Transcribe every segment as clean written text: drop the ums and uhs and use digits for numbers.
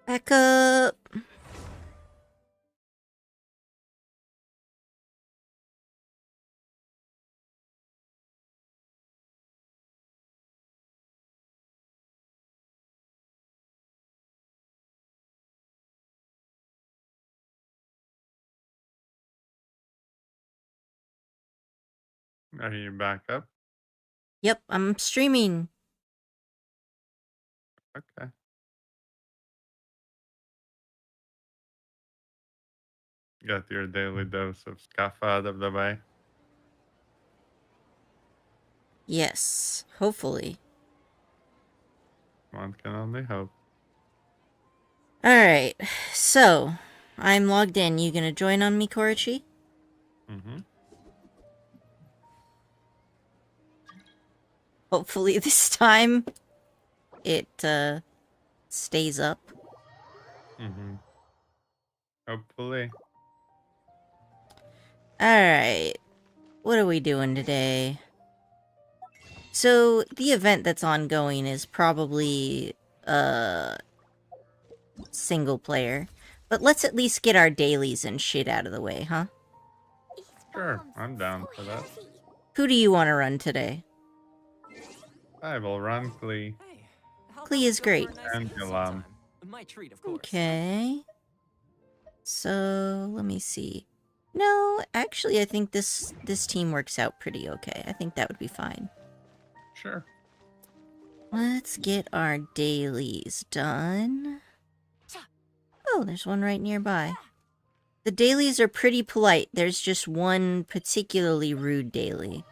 Back up. Are you back up? Yep, I'm streaming. Okay. Got your daily dose of scuff out of the way. Yes, hopefully. One can only hope. Alright, so I'm logged in. You gonna join on me, Korichi? Mm-hmm. Hopefully this time it stays up. Mm-hmm. Hopefully. Alright, what are we doing today? So, the event that's ongoing is probably, single player. But let's at least get our dailies and shit out of the way, huh? Sure, I'm down for that. Who do you want to run today? I will run Glee. Klee is great. And Galam. Okay. So, let me see. No, actually, I think this team works out pretty okay. I think that would be fine. Sure. Let's get our dailies done. Oh, there's one right nearby. The dailies are pretty polite. There's just one particularly rude daily.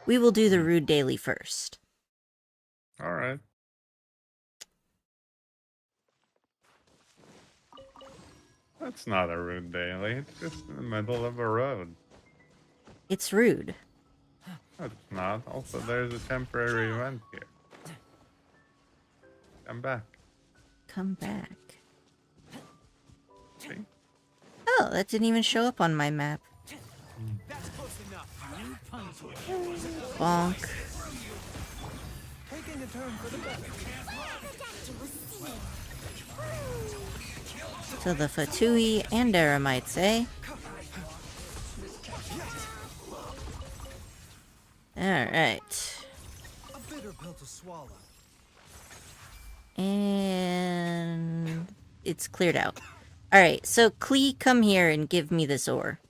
We will do the rude daily first. Alright. That's not a rude daily. It's just in the middle of a road. It's rude. That's not. Also, there's a temporary event here. Come back. Come back. See? Oh, that didn't even show up on my map. Bonk. So the Fatui and Eremites, eh? Alright. And it's cleared out. Alright, so Klee, come here and give me this ore.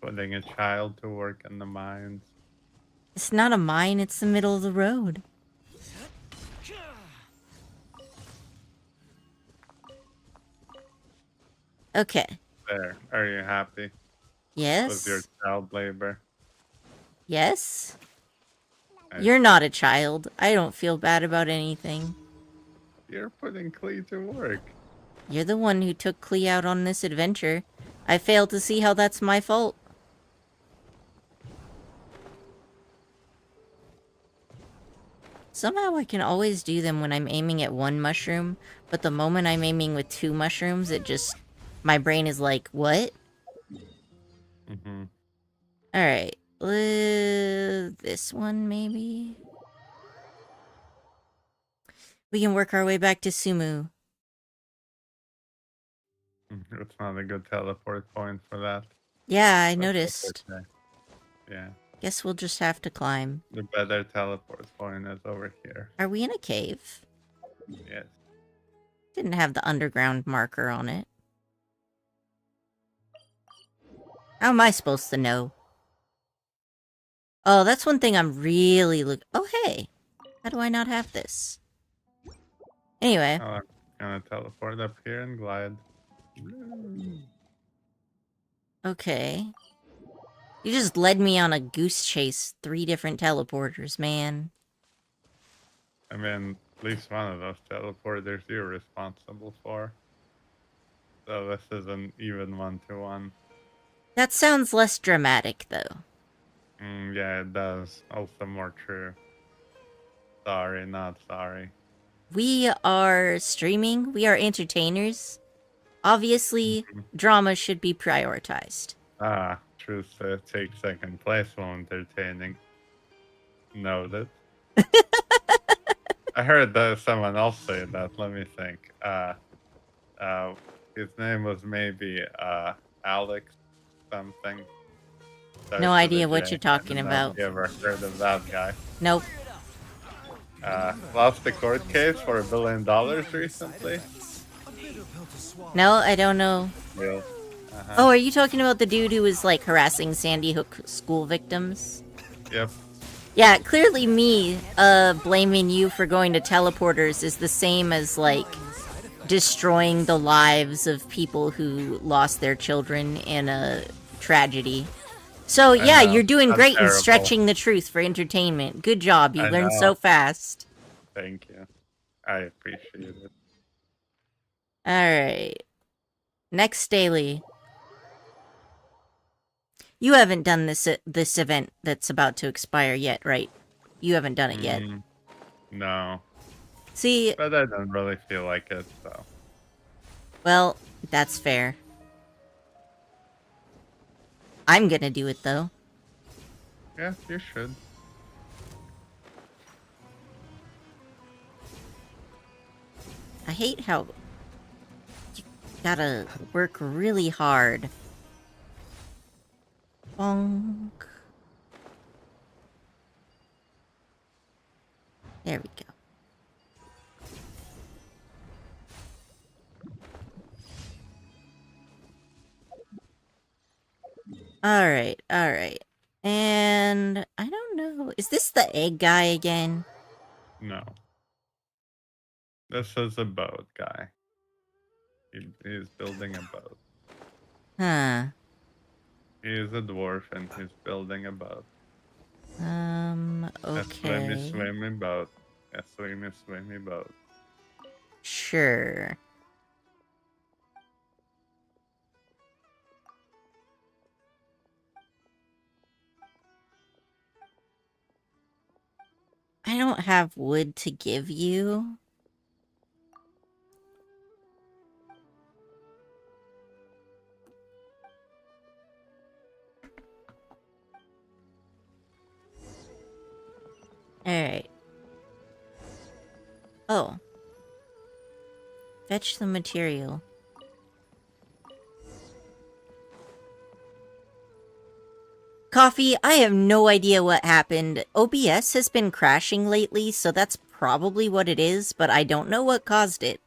Putting a child to work in the mines. It's not a mine, it's the middle of the road. Okay. There. Are you happy with your Yes? child labor? Yes? I You're see. not a child. I don't feel bad about anything. You're putting Klee to work. You're the one who took Klee out on this adventure. I fail to see how that's my fault. Somehow I can always do them when I'm aiming at one mushroom, but the moment I'm aiming with two mushrooms, it just... my brain is like, what? Mm-hmm. Alright. This one, maybe? We can work our way back to Sumu. It's not a good teleport point for that. Yeah, I But that's noticed. okay. Yeah. Guess we'll just have to climb. The better teleport point is over here. Are we in a cave? Yes. Didn't have the underground marker on it. How am I supposed to know? Oh, that's one thing I'm really oh, hey! How do I not have this? Anyway. Oh, I'm gonna teleport up here and glide. Okay. You just led me on a goose chase. 3 different teleporters, man. I mean, at least one of those teleporters you're responsible for. So this is an even 1-to-1. That sounds less dramatic, though. Yeah, it does. Also more true. Sorry, not sorry. We are streaming. We are entertainers. Obviously, drama should be prioritized. Ah, truth takes second place while entertaining. Noted. I heard that someone else say that. Let me think. His name was maybe Alex something. No Starts with a idea what J. you're I talking don't know if about. you ever heard of that guy. Nope. Lost a court case for $1 billion recently. No, I don't know. Yeah. Oh, are you talking about the dude who was, like, harassing Sandy Hook school victims? Yep. Yeah, clearly me, blaming you for going to teleporters is the same as, like, destroying the lives of people who lost their children in a tragedy. So, I yeah, know. you're doing That's great in terrible. stretching the truth for entertainment. Good job, you I learned know. so fast. Thank you. I appreciate it. Alright. Next daily. You haven't done this event that's about to expire yet, right? You haven't done it yet. No. See, But I don't really feel like it, so. well, that's fair. I'm gonna do it, though. Yeah, you should. I hate how you gotta work really hard. Bonk. There we go. Alright, alright. And I don't know. Is this the egg guy again? No. This is a boat guy. He's building a boat. Huh. He is a dwarf and he's building a boat. A swimmy, Okay. swimmy boat. A swimmy, swimmy boat. Sure. I don't have wood to give you. Alright. Oh. Fetch the material. Coffee, I have no idea what happened. OBS has been crashing lately, so that's probably what it is, but I don't know what caused it.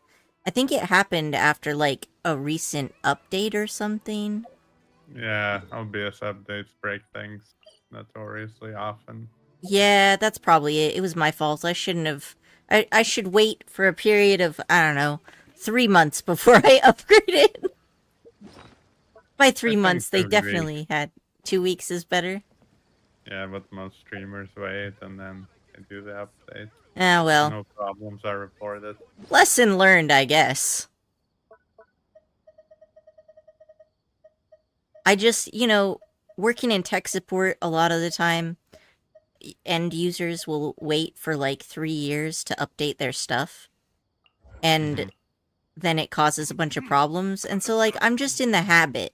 I think it happened after, like, a recent update or something. Yeah, OBS updates break things notoriously often. Yeah, that's probably it. It was my fault. I shouldn't have... I should wait for a period of, I don't know, 3 months before I upgrade it. By 3 think months, they 2 weeks. definitely had 2 weeks is better. Yeah, but most streamers wait and then they do the update. Ah, well. No problems are reported. Lesson learned, I guess. I just, you know, working in tech support a lot of the time, end users will wait for like 3 years to update their stuff. And then it causes a bunch of problems. And so, like, I'm just in the habit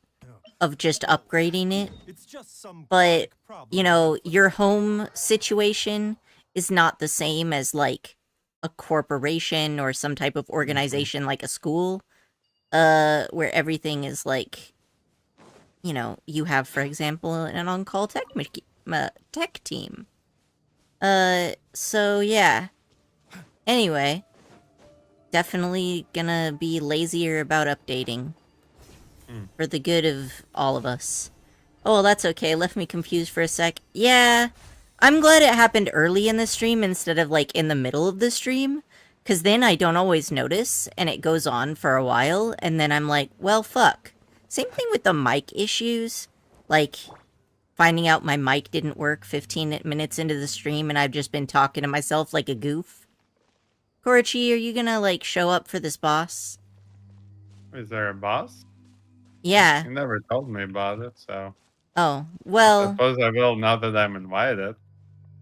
of just upgrading it. But, you know, your home situation is not the same as, like, a corporation or some type of organization like a school, where everything is, like, you know, you have, for example, an on-call tech team. So, yeah. Anyway, definitely gonna be lazier about updating. For the good of all of us. Oh, well, that's okay. Left me confused for a sec. Yeah, I'm glad it happened early in the stream instead of, like, in the middle of the stream. Because then I don't always notice, and it goes on for a while, and then I'm like, well, fuck. Same thing with the mic issues. Like, finding out my mic didn't work 15 minutes into the stream, and I've just been talking to myself like a goof. Korichi, are you gonna, like, show up for this boss? Is there a boss? Yeah. You never told me about it, so... Oh, I well... suppose I will now that I'm invited.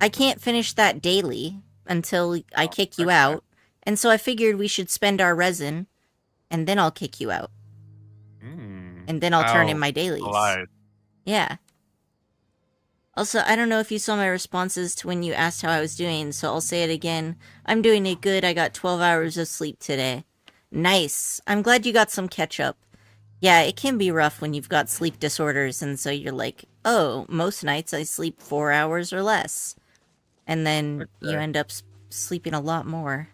I can't finish that daily until I kick you okay. out, and so I figured we should spend our resin, and then I'll kick you out. And then I'll turn in my dailies. Polite. Yeah. Also, I don't know if you saw my responses to when you asked how I was doing, so I'll say it again. I'm doing it good. I got 12 hours of sleep today. Nice. I'm glad you got some catch up. Yeah, it can be rough when you've got sleep disorders, and so you're like, oh, most nights I sleep 4 hours or less. And then you Okay. end up sleeping a lot more.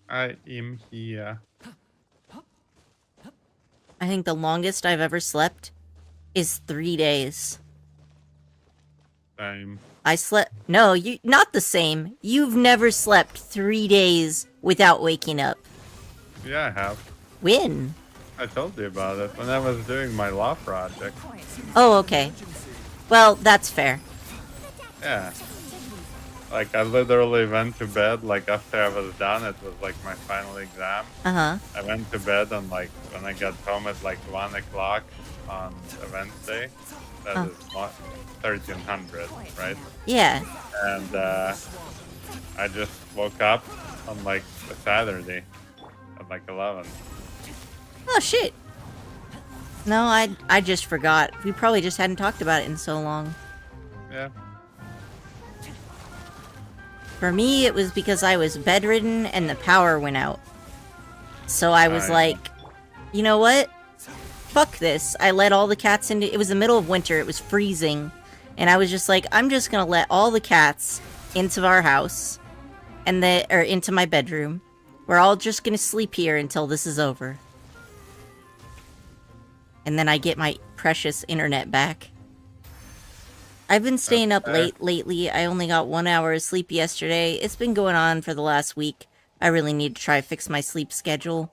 I am here. I think the longest I've ever slept is 3 days. Same. I slept. No, you not the same. You've never slept 3 days without waking up. Yeah, I have. When? I told you about it when I was doing my law project. Oh, okay. Well, that's fair. Yeah. Like, I literally went to bed, like, after I was done, it was, like, my final exam. Uh-huh. I went to bed, and, like, when I got home at, like, 1 o'clock on a Wednesday, that is 1300, right? Yeah. And, I just woke up on, like, a Saturday at, like, 11. Oh, shit. No, I just forgot. We probably just hadn't talked about it in so long. Yeah. For me, it was because I was bedridden and the power went out. So I was like, you know what? Fuck this. I let all the cats into... It was the middle of winter. It was freezing. And I was just like, I'm just gonna let all the cats into our house. Or into my bedroom. We're all just gonna sleep here until this is over. And then I get my precious internet back. I've been staying up late lately. I only got 1 hour of sleep yesterday. It's been going on for the last week. I really need to try to fix my sleep schedule.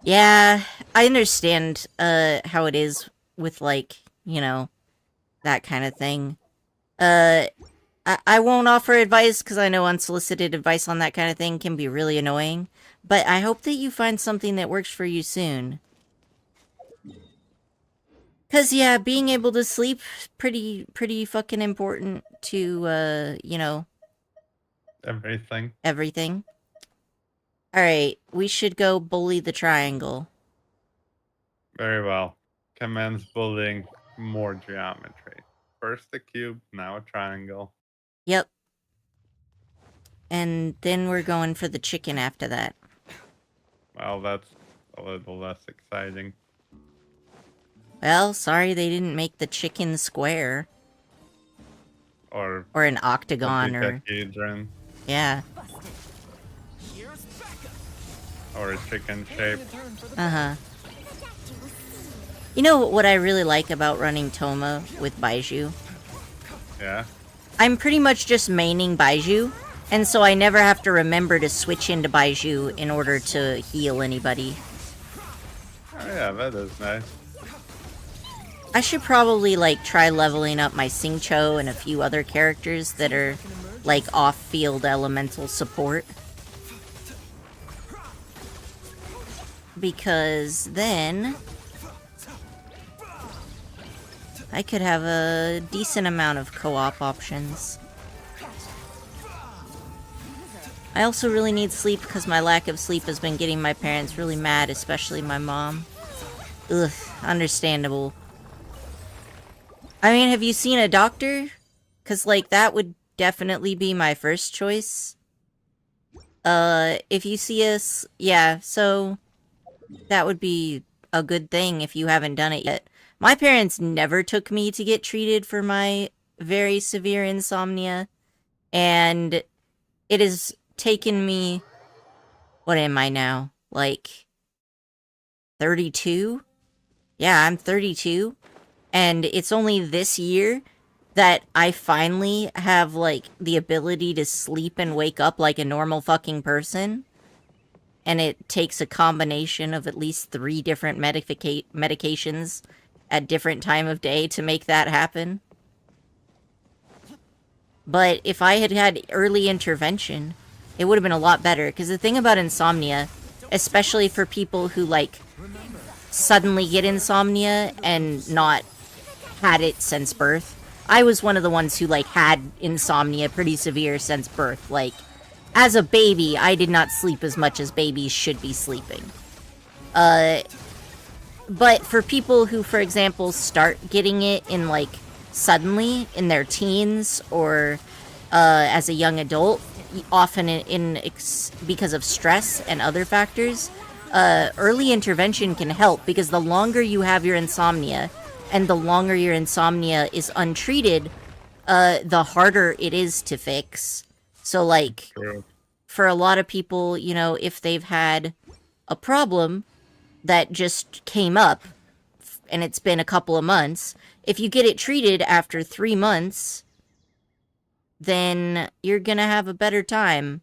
Yeah, I understand how it is with, like, you know, that kind of thing. I won't offer advice because I know unsolicited advice on that kind of thing can be really annoying. But I hope that you find something that works for you soon. Because, yeah, being able to sleep is pretty fucking important to, you know... Everything. Alright, we should go bully the triangle. Very well. Commence building more geometry. First a cube, now a triangle. Yep. And then we're going for the chicken after that. Well, that's a little less exciting. Well, sorry they didn't make the chicken square. Or an octagon, or... Dodecahedron. Yeah. Or a chicken shape. Uh-huh. You know what I really like about running Toma with Baiju? Yeah? I'm pretty much just maining Baiju, and so I never have to remember to switch into Baiju in order to heal anybody. Oh yeah, that is nice. I should probably, like, try leveling up my Xingqiu and a few other characters that are, like, off-field elemental support. Because then... I could have a decent amount of co-op options. I also really need sleep because my lack of sleep has been getting my parents really mad, especially my mom. Ugh, understandable. I mean, have you seen a doctor? Because, like, that would definitely be my first choice. If you see us... Yeah, so... That would be a good thing if you haven't done it yet. My parents never took me to get treated for my very severe insomnia. And it has taken me... What am I now? Like... 32? Yeah, I'm 32. And it's only this year that I finally have, like, the ability to sleep and wake up like a normal fucking person. And it takes a combination of at least 3 different medications at different time of day to make that happen. But if I had had early intervention, it would have been a lot better. Because the thing about insomnia, especially for people who, like, suddenly get insomnia and not had it since birth. I was one of the ones who, like, had insomnia pretty severe since birth. Like, as a baby, I did not sleep as much as babies should be sleeping. But for people who, for example, start getting it in, like, suddenly in their teens or as a young adult, often because of stress and other factors, early intervention can help, because the longer you have your insomnia and the longer your insomnia is untreated, the harder it is to fix. So, like, True. for a lot of people, you know, if they've had a problem that just came up and it's been a couple of months, if you get it treated after 3 months, then you're gonna have a better time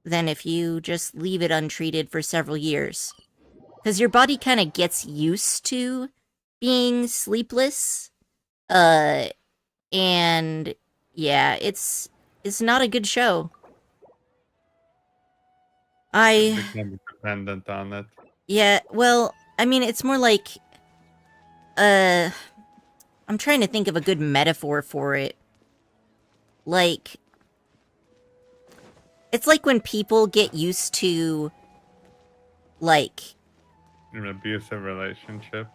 than if you just leave it untreated for several years. Because your body kind of gets used to being sleepless. And yeah, it's not a good show. It I becomes dependent on it. Yeah, well, I mean, it's more like, uh, I'm trying to think of a good metaphor for it. Like, it's like when people get used to, like, An abusive relationship.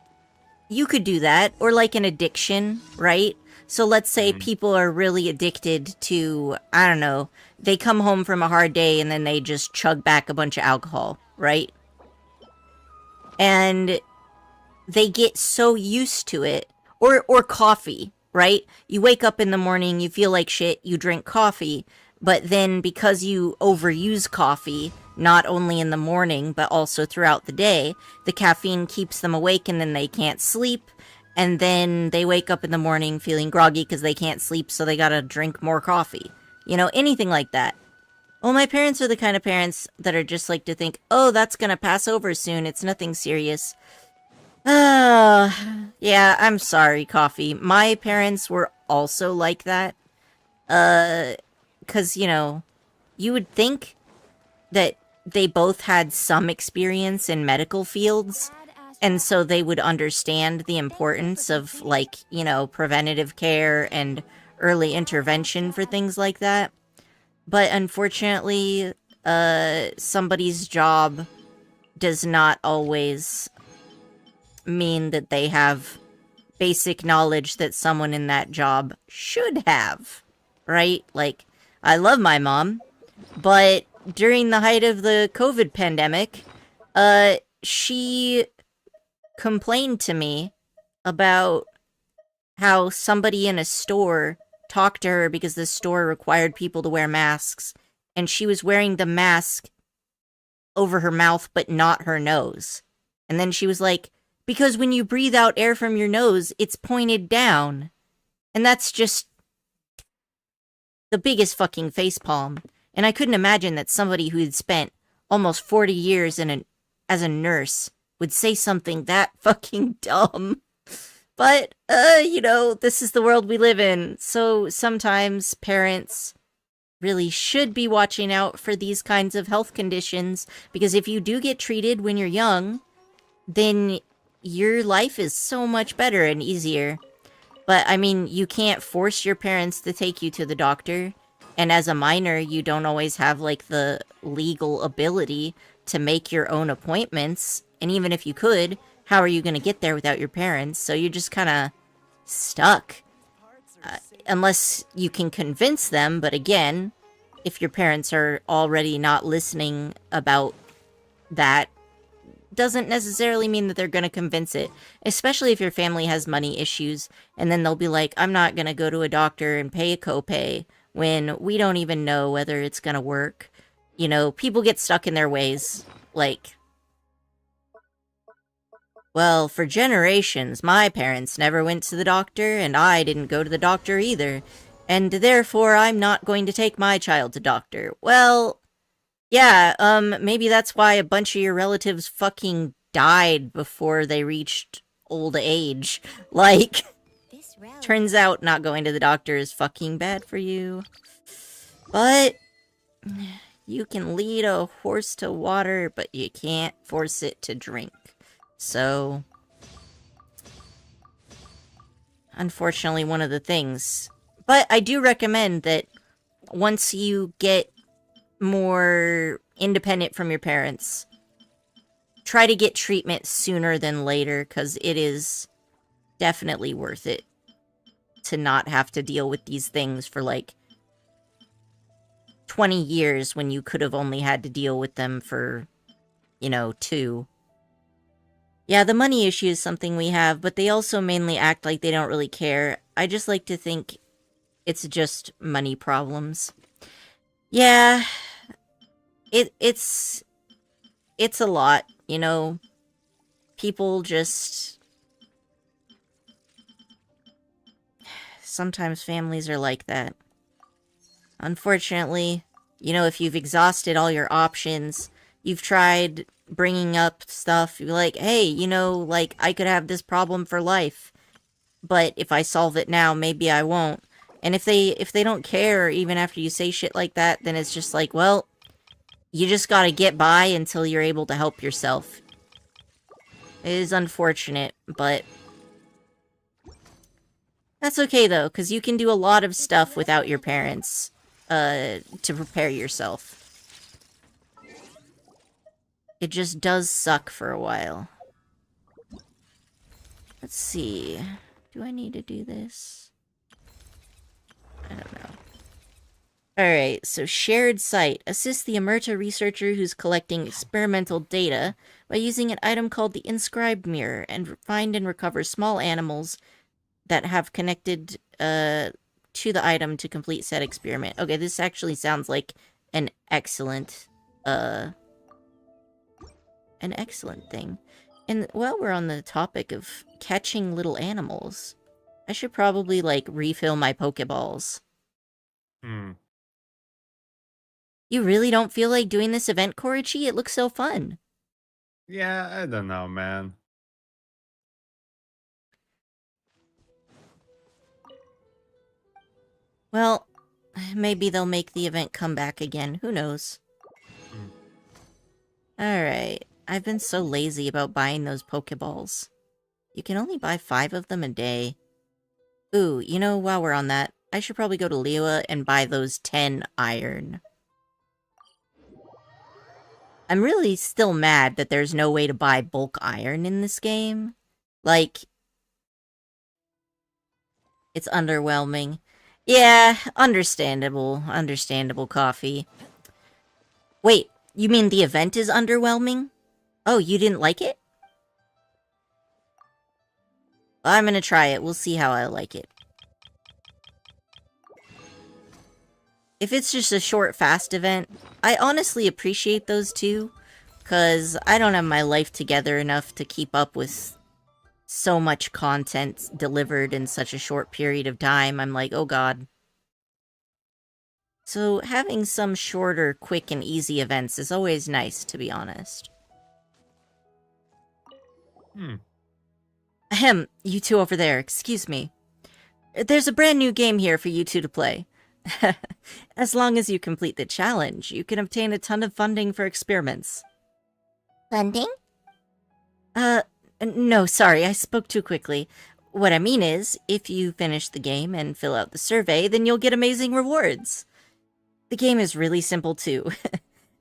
you could do that, or like an addiction, right? So let's say people are really addicted to, I don't know, they come home from a hard day and then they just chug back a bunch of alcohol, right? And they get so used to it. Or coffee, right? You wake up in the morning, you feel like shit, you drink coffee, but then because you overuse coffee, not only in the morning, but also throughout the day, the caffeine keeps them awake and then they can't sleep, and then they wake up in the morning feeling groggy because they can't sleep, so they gotta drink more coffee. You know, anything like that. Well, my parents are the kind of parents that are just like to think, oh, that's gonna pass over soon, it's nothing serious. Yeah, I'm sorry, Coffee. My parents were also like that. 'Cause, you know, you would think that they both had some experience in medical fields, and so they would understand the importance of, like, you know, preventative care and early intervention for things like that. But unfortunately, somebody's job does not always mean that they have basic knowledge that someone in that job should have, right? Like, I love my mom, but during the height of the COVID pandemic, she complained to me about how somebody in a store talked to her because the store required people to wear masks, and she was wearing the mask over her mouth but not her nose. And then she was like, because when you breathe out air from your nose, it's pointed down. And that's just the biggest fucking facepalm. And I couldn't imagine that somebody who had spent almost 40 years as a nurse would say something that fucking dumb. But, you know, this is the world we live in. So sometimes parents really should be watching out for these kinds of health conditions, because if you do get treated when you're young, then your life is so much better and easier. But, I mean, you can't force your parents to take you to the doctor. And as a minor, you don't always have, like, the legal ability to make your own appointments. And even if you could, how are you going to get there without your parents? So you're just kind of stuck. Unless you can convince them, but again, if your parents are already not listening about that, doesn't necessarily mean that they're going to convince it, especially if your family has money issues, and then they'll be like, I'm not going to go to a doctor and pay a copay when we don't even know whether it's going to work. You know, people get stuck in their ways. Like, well, for generations, my parents never went to the doctor, and I didn't go to the doctor either, and therefore I'm not going to take my child to doctor. Well, yeah, maybe that's why a bunch of your relatives fucking died before they reached old age. Like, turns out not going to the doctor is fucking bad for you. But you can lead a horse to water, but you can't force it to drink. So, unfortunately, one of the things. But I do recommend that once you get more independent from your parents, try to get treatment sooner than later, because it is definitely worth it. to not have to deal with these things for, like, 20 years when you could have only had to deal with them for, you know, 2. Yeah, the money issue is something we have, but they also mainly act like they don't really care. I just like to think it's just money problems. Yeah, it's a lot, you know. People just... Sometimes families are like that. Unfortunately, you know, if you've exhausted all your options, you've tried bringing up stuff, you're like, hey, you know, like, I could have this problem for life, but if I solve it now, maybe I won't. And if they don't care, even after you say shit like that, then it's just like, well, you just gotta get by until you're able to help yourself. It is unfortunate, but... That's okay, though, because you can do a lot of stuff without your parents, to prepare yourself. It just does suck for a while. Let's see. Do I need to do this? I don't know. Alright, so shared site. Assist the Emerta researcher who's collecting experimental data by using an item called the Inscribed Mirror and find and recover small animals that have connected to the item to complete said experiment. Okay, this actually sounds like an excellent thing. And while we're on the topic of catching little animals, I should probably, like, refill my Pokeballs. You really don't feel like doing this event, Korichi? It looks so fun. Yeah, I don't know, man. Well, maybe they'll make the event come back again. Who knows? Alright. I've been so lazy about buying those Pokeballs. You can only buy 5 of them a day. Ooh, you know, while we're on that, I should probably go to Liyue and buy those 10 iron. I'm really still mad that there's no way to buy bulk iron in this game. Like, it's underwhelming. Yeah, understandable. Understandable, Coffee. Wait, you mean the event is underwhelming? Oh, you didn't like it? I'm gonna try it. We'll see how I like it. If it's just a short, fast event, I honestly appreciate those too, because I don't have my life together enough to keep up with so much content delivered in such a short period of time. I'm like, oh god. So having some shorter, quick, and easy events is always nice, to be honest. Ahem, you two over there, excuse me. There's a brand new game here for you two to play. As long as you complete the challenge, you can obtain a ton of funding for experiments. Funding? No, sorry, I spoke too quickly. What I mean is, if you finish the game and fill out the survey, then you'll get amazing rewards. The game is really simple, too.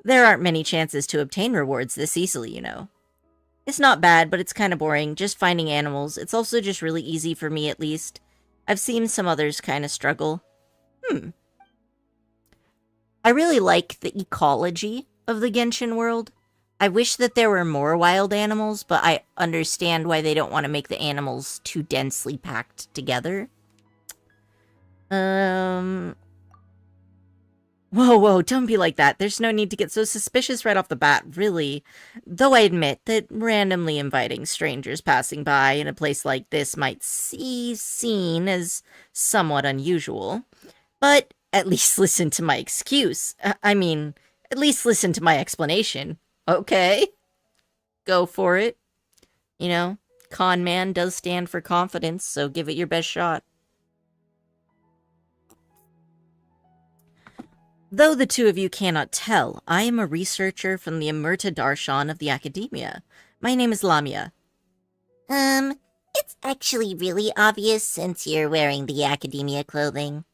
There aren't many chances to obtain rewards this easily, you know. It's not bad, but it's kind of boring, just finding animals. It's also just really easy for me, at least. I've seen some others kind of struggle. I really like the ecology of the Genshin world. I wish that there were more wild animals, but I understand why they don't want to make the animals too densely packed together. Whoa, don't be like that. There's no need to get so suspicious right off the bat, really. Though I admit that randomly inviting strangers passing by in a place like this might be seen as somewhat unusual. But at least listen to my excuse. I mean, at least listen to my explanation. Okay? Go for it. You know, con man does stand for confidence, so give it your best shot. Though the two of you cannot tell, I am a researcher from the Emerta Darshan of the Academia. My name is Lamia. It's actually really obvious since you're wearing the Academia clothing.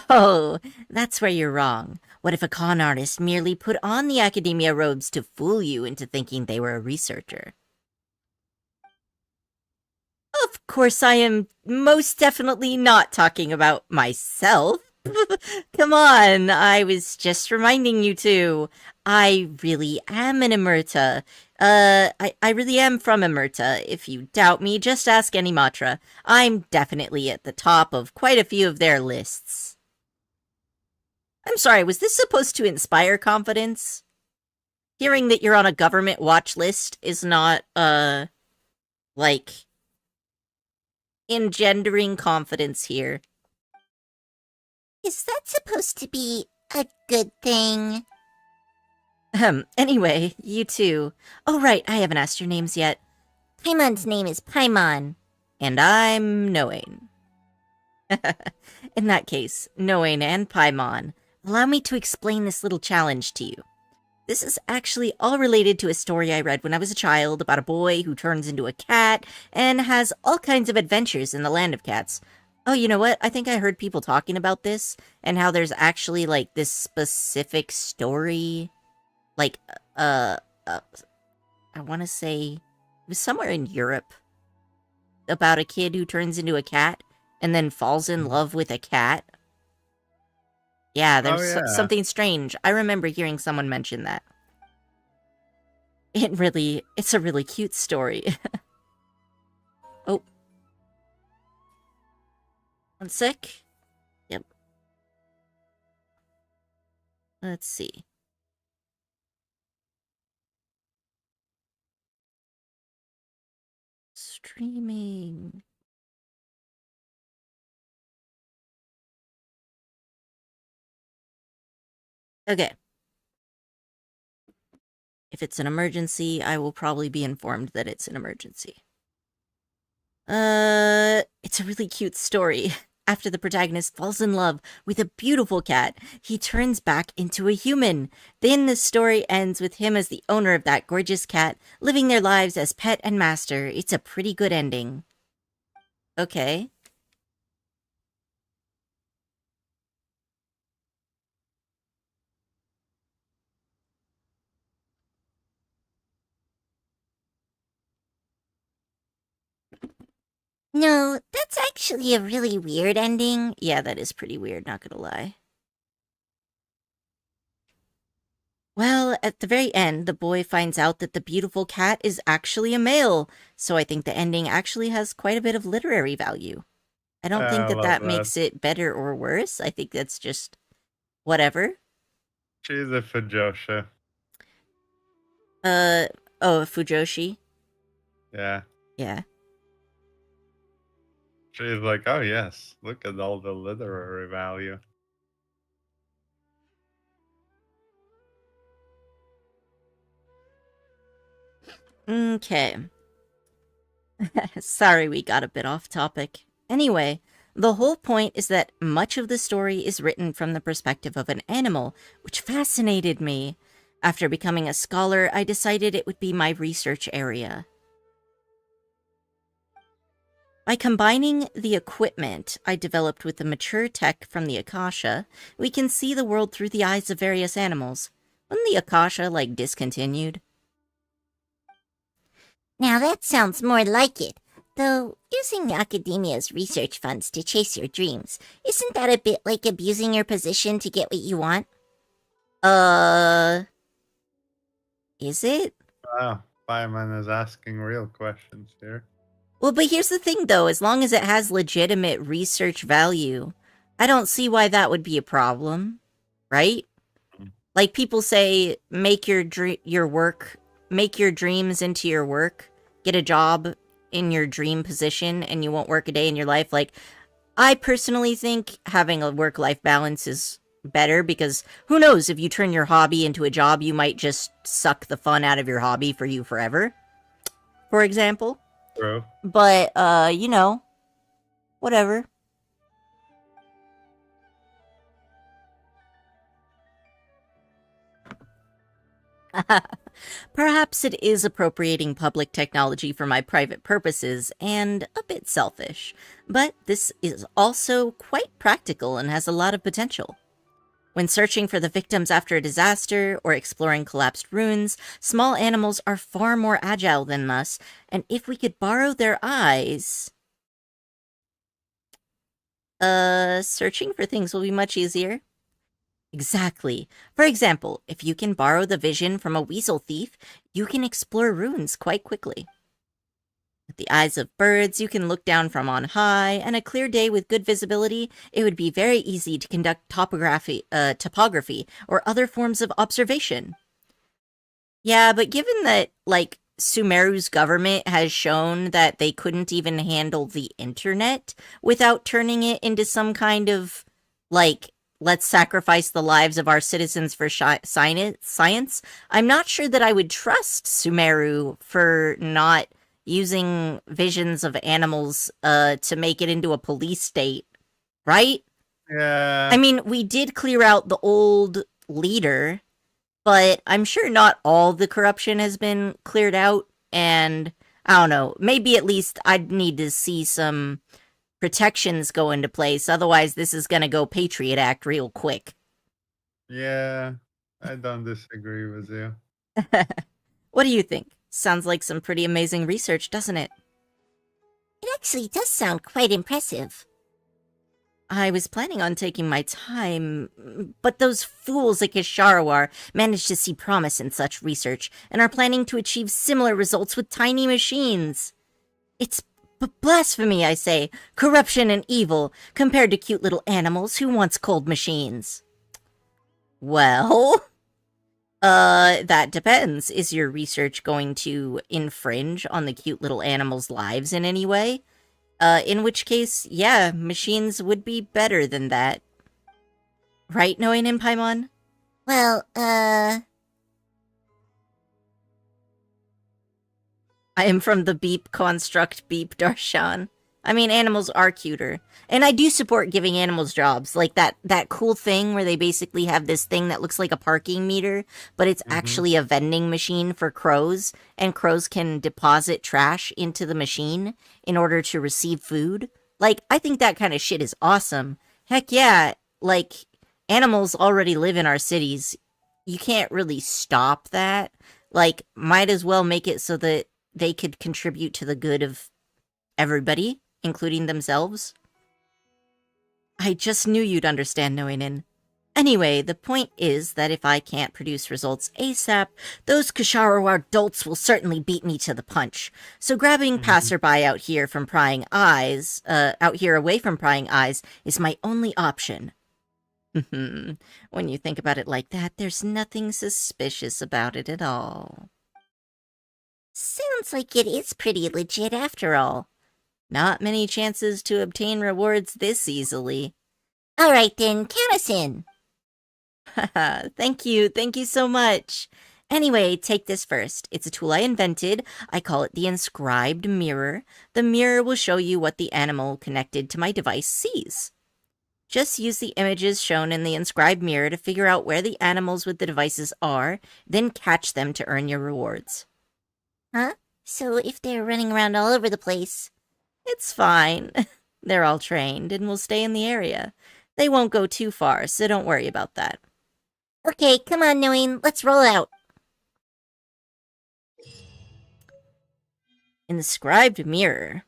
Oh, that's where you're wrong. What if a con artist merely put on the Academia robes to fool you into thinking they were a researcher? Of course, I am most definitely not talking about myself. Come on, I was just reminding you two. I really am an Emerta. I really am from Emerta. If you doubt me, just ask any Matra. I'm definitely at the top of quite a few of their lists. I'm sorry, was this supposed to inspire confidence? Hearing that you're on a government watch list is not, like, engendering confidence here. Is that supposed to be a good thing? Anyway, you two. Oh, right, I haven't asked your names yet. Paimon's name is Paimon. And I'm Noain. In that case, Noain and Paimon, allow me to explain this little challenge to you. This is actually all related to a story I read when I was a child about a boy who turns into a cat and has all kinds of adventures in the land of cats. Oh, you know what? I think I heard people talking about this and how there's actually, like, this specific story. Like, I want to say it was somewhere in Europe about a kid who turns into a cat and then falls in love with a cat. Yeah, there's something strange. I remember hearing someone mention that. It's a really cute story. Oh. One sec. Yep. Let's see. Streaming. Okay. If it's an emergency, I will probably be informed that it's an emergency. It's a really cute story. After the protagonist falls in love with a beautiful cat, he turns back into a human. Then the story ends with him as the owner of that gorgeous cat, living their lives as pet and master. It's a pretty good ending. Okay. No, that's actually a really weird ending. Yeah, that is pretty weird, not gonna lie. Well, at the very end, the boy finds out that the beautiful cat is actually a male, so I think the ending actually has quite a bit of literary value. I don't think I that love that that. makes it better or worse. I think that's just whatever. She's a Fujosha. Oh, Fujoshi? Yeah. Yeah. She's like, oh yes, look at all the literary value. Okay. Sorry we got a bit off topic. Anyway, the whole point is that much of the story is written from the perspective of an animal, which fascinated me. After becoming a scholar, I decided it would be my research area. By combining the equipment I developed with the mature tech from the Akasha, we can see the world through the eyes of various animals. Wasn't the Akasha, like, discontinued? Now that sounds more like it. Though, using the academia's research funds to chase your dreams, isn't that a bit like abusing your position to get what you want? Is it? Wow, Fireman is asking real questions here. Well, but here's the thing, though. As long as it has legitimate research value, I don't see why that would be a problem, right? Like people say, make your make your dreams into your work. Get a job in your dream position, and you won't work a day in your life. Like, I personally think having a work-life balance is better because who knows, if you turn your hobby into a job, you might just suck the fun out of your hobby for you forever, for example. True. But, you know, whatever. Perhaps it is appropriating public technology for my private purposes and a bit selfish, but this is also quite practical and has a lot of potential. When searching for the victims after a disaster or exploring collapsed ruins, small animals are far more agile than us, and if we could borrow their eyes... Searching for things will be much easier. Exactly. For example, if you can borrow the vision from a weasel thief, you can explore ruins quite quickly. With the eyes of birds, you can look down from on high, and a clear day with good visibility, it would be very easy to conduct topography or other forms of observation. Yeah, but given that, like, Sumeru's government has shown that they couldn't even handle the internet without turning it into some kind of, like, let's sacrifice the lives of our citizens for science, I'm not sure that I would trust Sumeru for not using visions of animals to make it into a police state, right? Yeah. I mean, we did clear out the old leader, but I'm sure not all the corruption has been cleared out, and I don't know, maybe at least I'd need to see some protections go into place, otherwise this is gonna go Patriot Act real quick. Yeah. I don't disagree with you. What do you think? Sounds like some pretty amazing research, doesn't it? It actually does sound quite impressive. I was planning on taking my time, but those fools at Kisharawar managed to see promise in such research and are planning to achieve similar results with tiny machines. It's blasphemy, I say, corruption and evil, compared to cute little animals who once culled machines. Well, that depends. Is your research going to infringe on the cute little animals' lives in any way? In which case, yeah, machines would be better than that. Right, Noin and Paimon? Well, I am from the Beep Construct Beep Darshan. I mean, animals are cuter. And I do support giving animals jobs, like that cool thing where they basically have this thing that looks like a parking meter, but it's actually a vending machine for crows, and crows can deposit trash into the machine in order to receive food. Like, I think that kind of shit is awesome. Heck yeah, like, animals already live in our cities. You can't really stop that. Like, might as well make it so that they could contribute to the good of everybody, including themselves. I just knew you'd understand, Noinen. Anyway, the point is that if I can't produce results ASAP, those Kusharawar dolts will certainly beat me to the punch. So grabbing passerby out here away from prying eyes, is my only option. When you think about it like that, there's nothing suspicious about it at all. sounds like it is pretty legit after all. Not many chances to obtain rewards this easily. Alright then, count us in. Thank you so much. Anyway, take this first. It's a tool I invented. I call it the inscribed mirror. The mirror will show you what the animal connected to my device sees. Just use the images shown in the inscribed mirror to figure out where the animals with the devices are, then catch them to earn your rewards. Huh? So if they're running around all over the place... It's fine. They're all trained and will stay in the area. They won't go too far, so don't worry about that. Okay, come on, Noin, let's roll out. Inscribed mirror.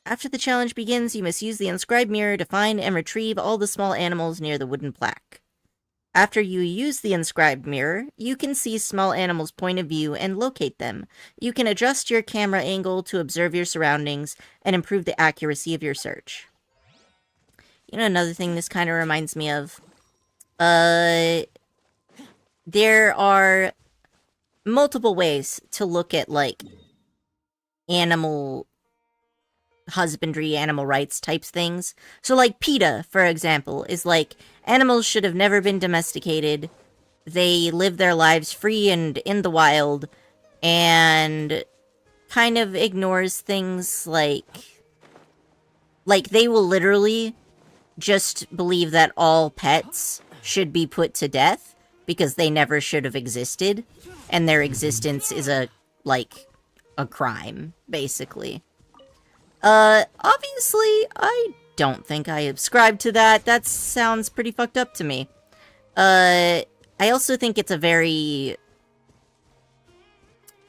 After the challenge begins, you must use the inscribed mirror to find and retrieve all the small animals near the wooden plaque. After you use the inscribed mirror, you can see small animals' point of view and locate them. You can adjust your camera angle to observe your surroundings and improve the accuracy of your search. You know, another thing this kind of reminds me of? There are multiple ways to look at, like, animal husbandry, animal rights types things. So, like, PETA, for example, is like, animals should have never been domesticated. They live their lives free and in the wild, and kind of ignores things like they will literally just believe that all pets should be put to death because they never should have existed, and their existence is a crime, basically. Obviously, I don't think I subscribe to that. That sounds pretty fucked up to me. I also think it's a very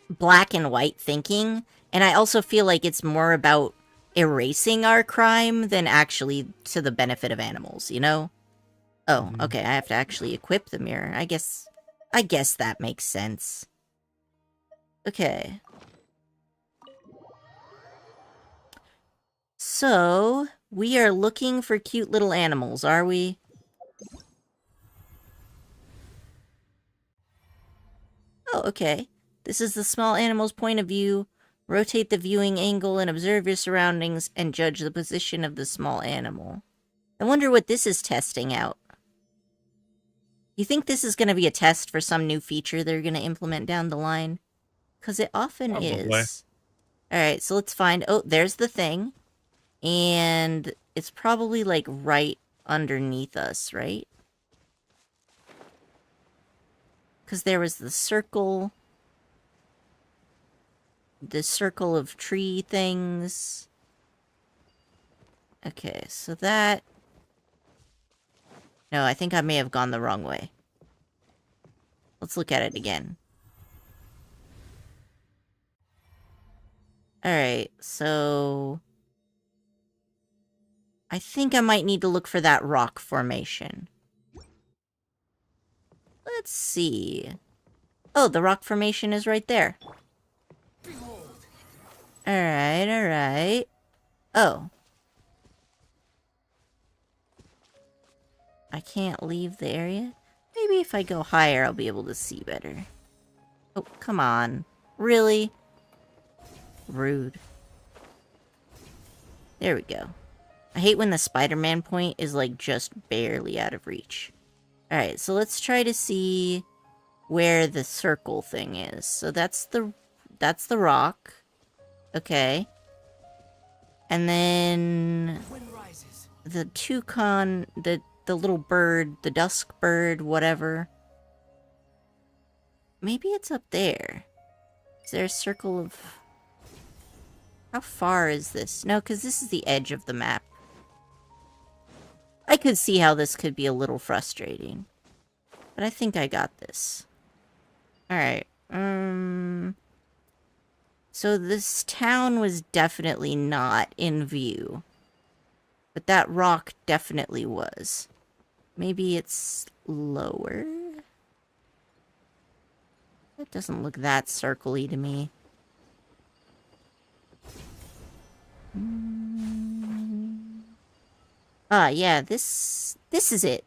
black and white thinking, and I also feel like it's more about erasing our crime than actually to the benefit of animals, you know? Oh, Mhm. okay, I have to actually equip the mirror. I guess that makes sense. Okay. So, we are looking for cute little animals, are we? Oh, okay. This is the small animal's point of view. Rotate the viewing angle and observe your surroundings and judge the position of the small animal. I wonder what this is testing out. You think this is going to be a test for some new feature they're going to implement down the line? Because it often Probably. is. Alright, so let's find... Oh, there's the thing. And it's probably, like, right underneath us, right? Because there was the circle of tree things. Okay, so that... No, I think I may have gone the wrong way. Let's look at it again. Alright, so... I think I might need to look for that rock formation. Let's see. Oh, the rock formation is right there. Alright, alright. Oh. I can't leave the area? Maybe if I go higher, I'll be able to see better. Oh, come on. Really? Rude. There we go. I hate when the Spider-Man point is, like, just barely out of reach. Alright, so let's try to see where the circle thing is. So that's the rock. Okay. And then the toucan, the little bird, the dusk bird, whatever. Maybe it's up there. Is there a circle of... How far is this? No, because this is the edge of the map. I could see how this could be a little frustrating. But I think I got this. Alright, so this town was definitely not in view. But that rock definitely was. Maybe it's lower? That doesn't look that circle-y to me. Ah, yeah, this is it.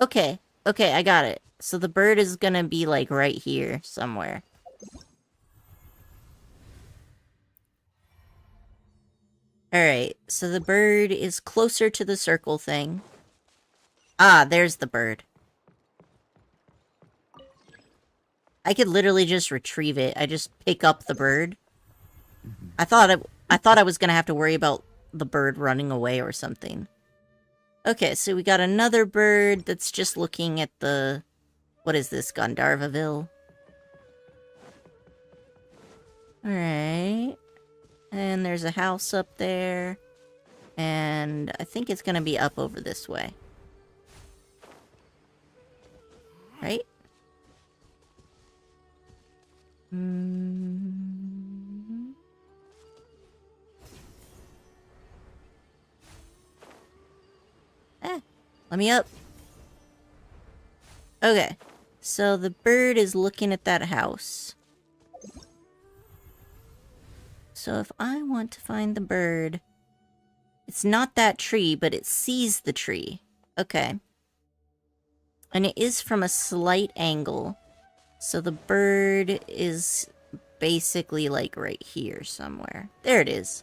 Okay, I got it. So the bird is gonna be, like, right here somewhere. Alright, so the bird is closer to the circle thing. Ah, there's the bird. I could literally just retrieve it. I just pick up the bird. I thought I was gonna have to worry about the bird running away or something. Okay, so we got another bird that's just looking at the... What is this, Gandharvaville? Alright. And there's a house up there. And I think it's gonna be up over this way. Right? Let me up. Okay. So the bird is looking at that house. So if I want to find the bird... It's not that tree, but it sees the tree. Okay. And it is from a slight angle. So the bird is basically, like, right here somewhere. There it is.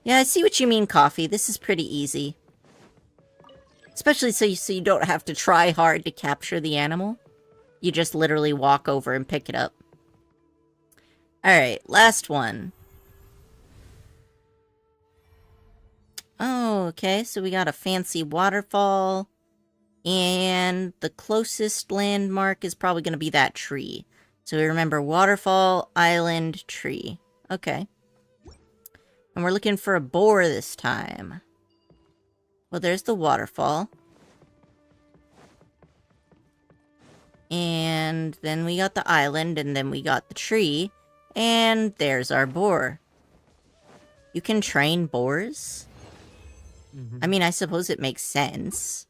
Yeah, I see what you mean, Coffee. This is pretty easy. Especially so you don't have to try hard to capture the animal. You just literally walk over and pick it up. Alright, last one. Oh, okay, so we got a fancy waterfall. And the closest landmark is probably going to be that tree. So we remember waterfall, island, tree. Okay. And we're looking for a boar this time. Well, there's the waterfall. And then we got the island, and then we got the tree. And there's our boar. You can train boars? I mean, I suppose it makes sense.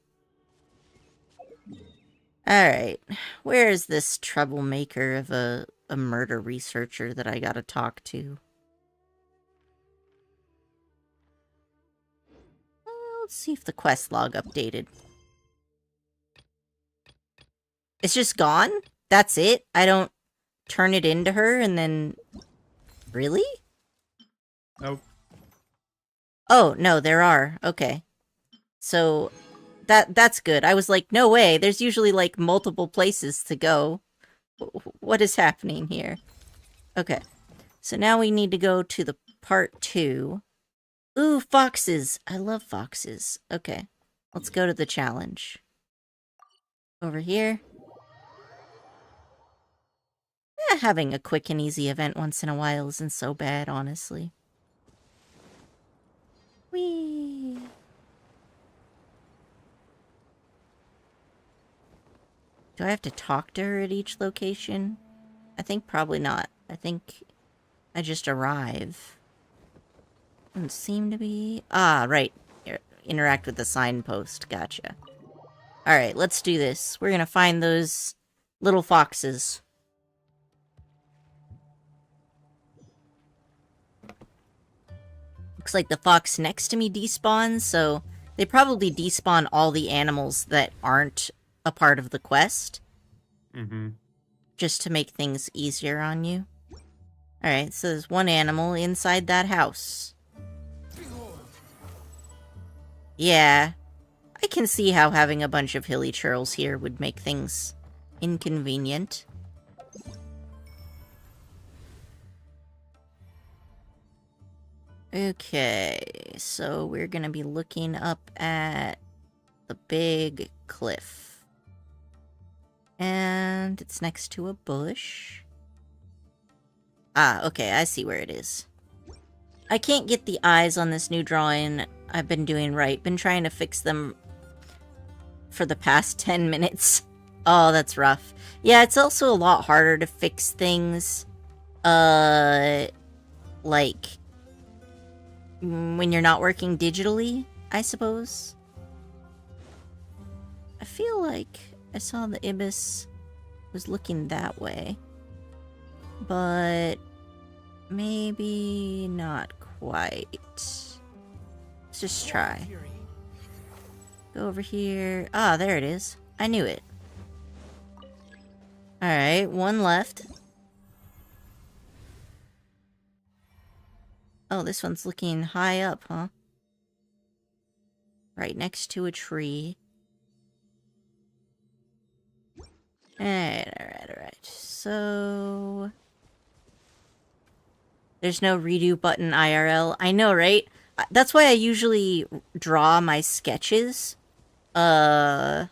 Alright. Where is this troublemaker of a murder researcher that I gotta talk to? Let's see if the quest log updated. It's just gone? That's it? I don't turn it into her and then... Really? Nope. Oh, no, there are. Okay. So, that's good. I was like, no way. There's usually, like, multiple places to go. What is happening here? Okay. So now we need to go to the part 2. Ooh, foxes. I love foxes. Okay. Let's go to the challenge. Over here. Having a quick and easy event once in a while isn't so bad, honestly. Whee! Do I have to talk to her at each location? I think probably not. I think I just arrive. Doesn't seem to be... Ah, right. Interact with the signpost. Gotcha. Alright, let's do this. We're gonna find those little foxes. Looks like the fox next to me despawns, so they probably despawn all the animals that aren't a part of the quest. Just to make things easier on you. Alright, so there's one animal inside that house. Yeah, I can see how having a bunch of hilly churls here would make things inconvenient. Okay, so we're gonna be looking up at the big cliff. And it's next to a bush. Ah, okay, I see where it is. I can't get the eyes on this new drawing I've been doing right. Been trying to fix them for the past 10 minutes. Oh, that's rough. Yeah, it's also a lot harder to fix things, like, when you're not working digitally, I suppose. I feel like I saw the ibis was looking that way. But maybe not quite. Let's just try. Go over here. Ah, there it is. I knew it. Alright, one left. Oh, this one's looking high up, huh? Right next to a tree. Alright. So... there's no redo button IRL. I know, right? That's why I usually draw my sketches. I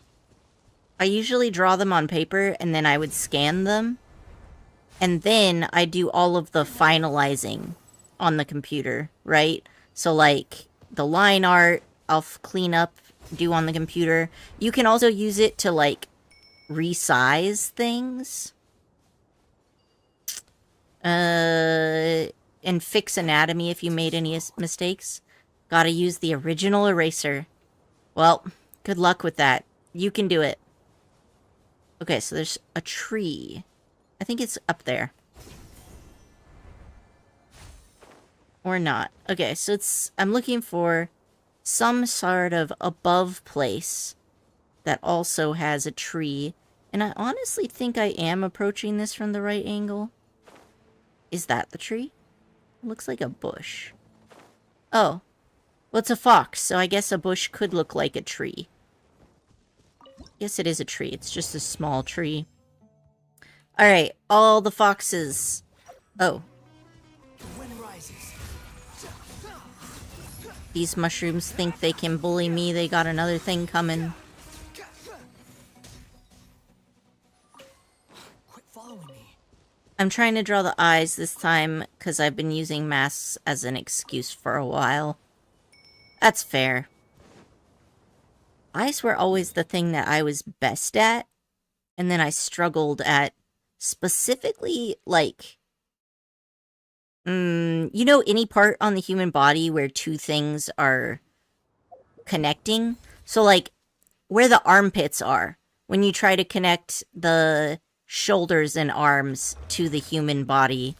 usually draw them on paper, and then I would scan them. And then I do all of the finalizing on the computer, right? So, like, the line art, I'll clean up, do on the computer. You can also use it to, like, resize things. And fix anatomy if you made any mistakes. Gotta use the original eraser. Well, good luck with that. You can do it. Okay, so there's a tree. I think it's up there. Or not. Okay, so I'm looking for some sort of above place that also has a tree. And I honestly think I am approaching this from the right angle. Is that the tree? It looks like a bush. Oh. Well, it's a fox, so I guess a bush could look like a tree. Yes, it is a tree. It's just a small tree. Alright, all the foxes. Oh. These mushrooms think they can bully me. They got another thing coming. Quit following me. I'm trying to draw the eyes this time because I've been using masks as an excuse for a while. That's fair. Eyes were always the thing that I was best at, and then I struggled at specifically, like, You know any part on the human body where two things are connecting? So, like, where the armpits are, when you try to connect the shoulders and arms to the human body,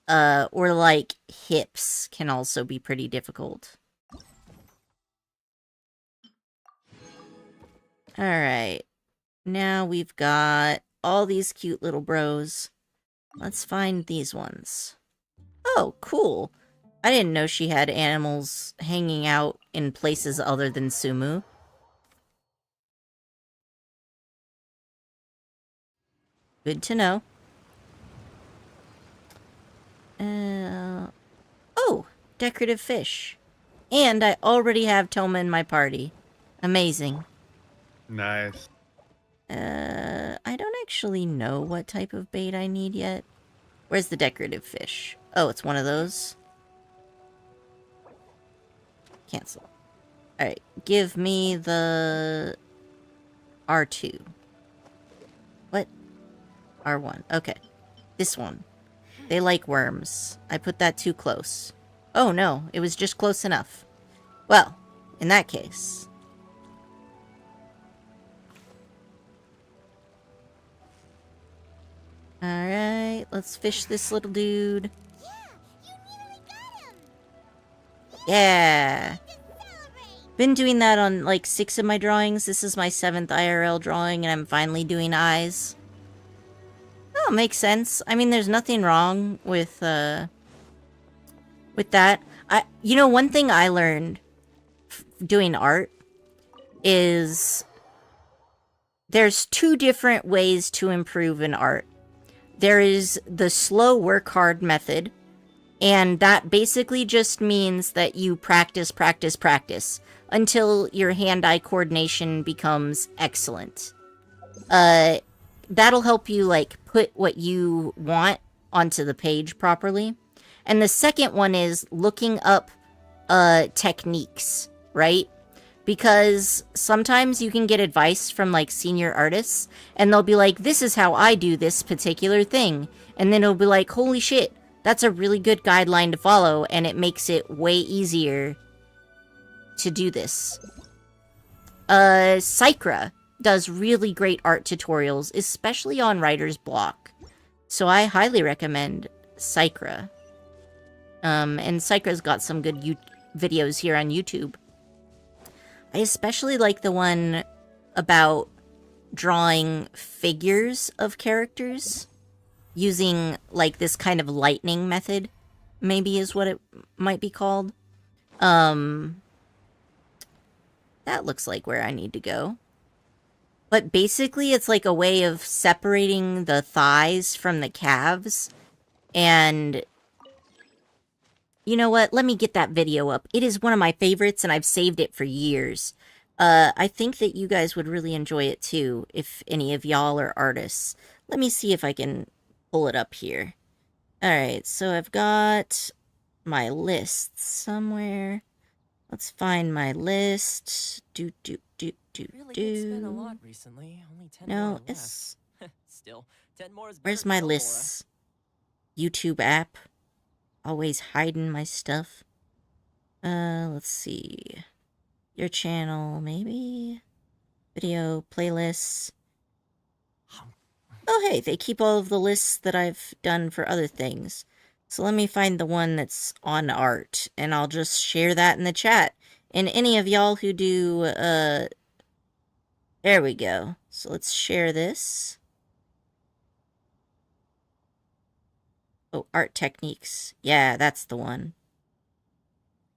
or like hips can also be pretty difficult. Alright. Now we've got all these cute little bros. Let's find these ones. Oh, cool. I didn't know she had animals hanging out in places other than Sumu. Good to know. Oh, decorative fish. And I already have Toma in my party. Amazing. Nice. I don't actually know what type of bait I need yet. Where's the decorative fish? Oh, it's one of those. Cancel. Alright, give me the R2. What? R1. Okay. This one. They like worms. I put that too close. Oh no, it was just close enough. Well, in that case. Alright, let's fish this little dude. Yeah! Been doing that on like 6 of my drawings. This is my 7th IRL drawing and I'm finally doing eyes. Oh, makes sense. I mean, there's nothing wrong with that. You know, one thing I learned doing art is there's 2 different ways to improve in art. There is the slow work hard method, and that basically just means that you practice, practice, practice until your hand-eye coordination becomes excellent. That'll help you, like, put what you want onto the page properly. And the second one is looking up techniques, right? Because sometimes you can get advice from, like, senior artists, and they'll be like, this is how I do this particular thing. And then it'll be like, holy shit, that's a really good guideline to follow, and it makes it way easier to do this. Psychra does really great art tutorials, especially on writer's block. So I highly recommend Psychra. And Psychra's got some good videos here on YouTube. I especially like the one about drawing figures of characters using, like, this kind of lightning method, maybe is what it might be called. That looks like where I need to go. But basically, it's like a way of separating the thighs from the calves. And you know what? Let me get that video up. It is one of my favorites, and I've saved it for years. I think that you guys would really enjoy it, too, if any of y'all are artists. Let me see if I can pull it up here. Alright, so I've got my list somewhere. Let's find my list. Really did spend a lot recently. Only 10 more No, left. it's... Still, 10 more is better Where's than my no lists? YouTube app. Always hiding my stuff. Let's see. Your channel, maybe? Video, playlists. Oh, hey, they keep all of the lists that I've done for other things. So let me find the one that's on art, and I'll just share that in the chat. And any of y'all who do, there we go. So let's share this. Oh, art techniques. Yeah, that's the one.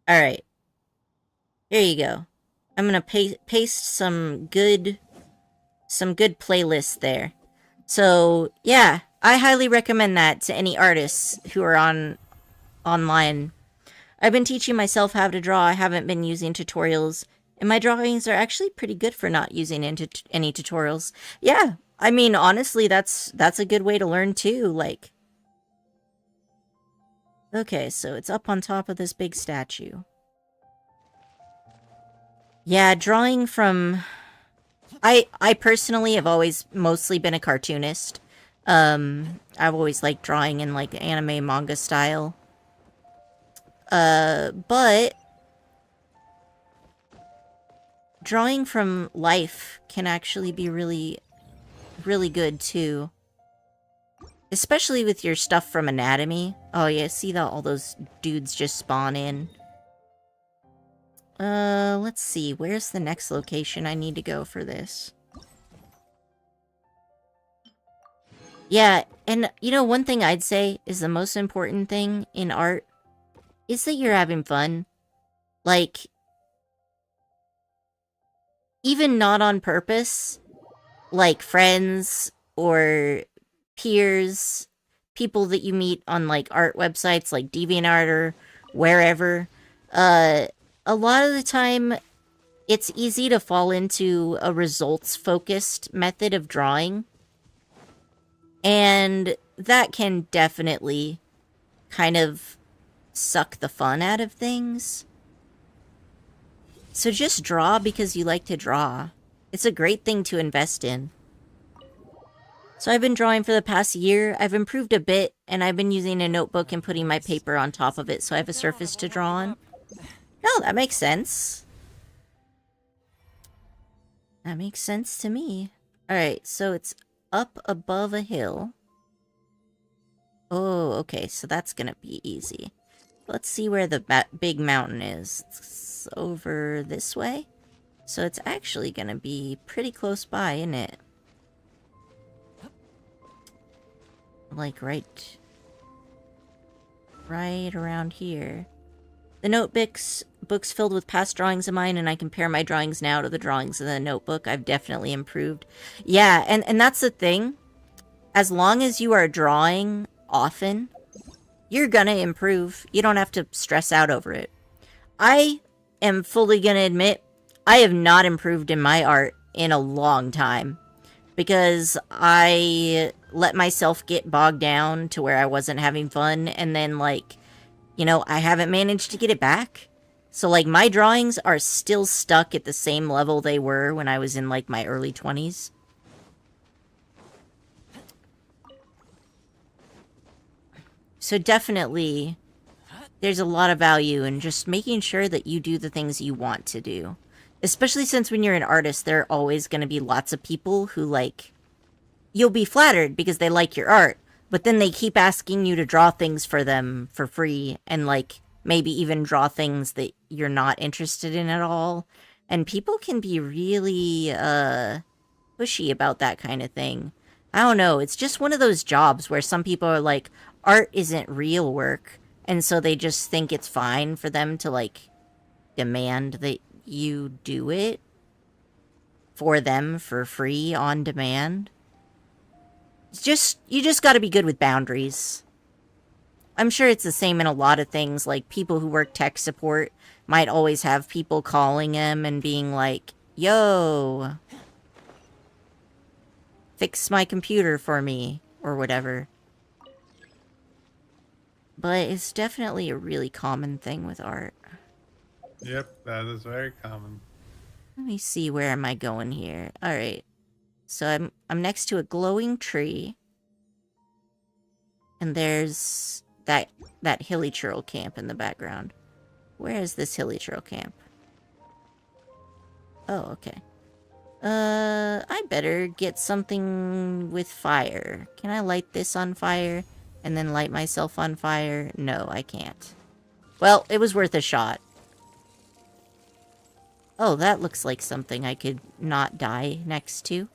Alright. Here you go. I'm gonna paste some good playlists there. So, yeah, I highly recommend that to any artists who are online. I've been teaching myself how to draw. I haven't been using tutorials, and my drawings are actually pretty good for not using any tutorials. Yeah, I mean, honestly, that's a good way to learn too, like. Okay, so it's up on top of this big statue. Yeah, drawing from... I personally have always mostly been a cartoonist. I've always liked drawing in, like, anime manga style. But drawing from life can actually be really, really good too. Especially with your stuff from anatomy. Oh yeah, see that all those dudes just spawn in. Let's see. Where's the next location I need to go for this? Yeah, and you know, one thing I'd say is the most important thing in art is that you're having fun. Like, even not on purpose, like friends or peers, people that you meet on like art websites like DeviantArt or wherever, a lot of the time it's easy to fall into a results-focused method of drawing. And that can definitely kind of suck the fun out of things. So just draw because you like to draw. It's a great thing to invest in. So I've been drawing for the past year. I've improved a bit, and I've been using a notebook and putting my paper on top of it so I have a surface to draw on. Oh, that makes sense. That makes sense to me. Alright, so it's up above a hill. Oh, okay, so that's gonna be easy. Let's see where the big mountain is. It's over this way. So it's actually gonna be pretty close by, isn't it? Like right around here. The notebooks filled with past drawings of mine, and I compare my drawings now to the drawings in the notebook. I've definitely improved. Yeah, and that's the thing. As long as you are drawing often, you're gonna improve. You don't have to stress out over it. I am fully gonna admit, I have not improved in my art in a long time. Because I let myself get bogged down to where I wasn't having fun, and then, like, you know, I haven't managed to get it back. So, like, my drawings are still stuck at the same level they were when I was in, like, my early 20s. So definitely, there's a lot of value in just making sure that you do the things you want to do. Especially since when you're an artist, there are always going to be lots of people who, like, you'll be flattered because they like your art, but then they keep asking you to draw things for them for free, and, like, maybe even draw things that you're not interested in at all. And people can be really, pushy about that kind of thing. I don't know, it's just one of those jobs where some people are like, art isn't real work, and so they just think it's fine for them to, like, demand that you do it for them for free on demand. You just gotta be good with boundaries. I'm sure it's the same in a lot of things, like people who work tech support might always have people calling them and being like, yo, fix my computer for me, or whatever. But it's definitely a really common thing with art. Yep, that is very common. Let me see, where am I going here? Alright. So I'm next to a glowing tree. And there's that hilly churl camp in the background. Where is this hilly churl camp? Oh, okay. I better get something with fire. Can I light this on fire and then light myself on fire? No, I can't. Well, it was worth a shot. Oh, that looks like something I could not die next to.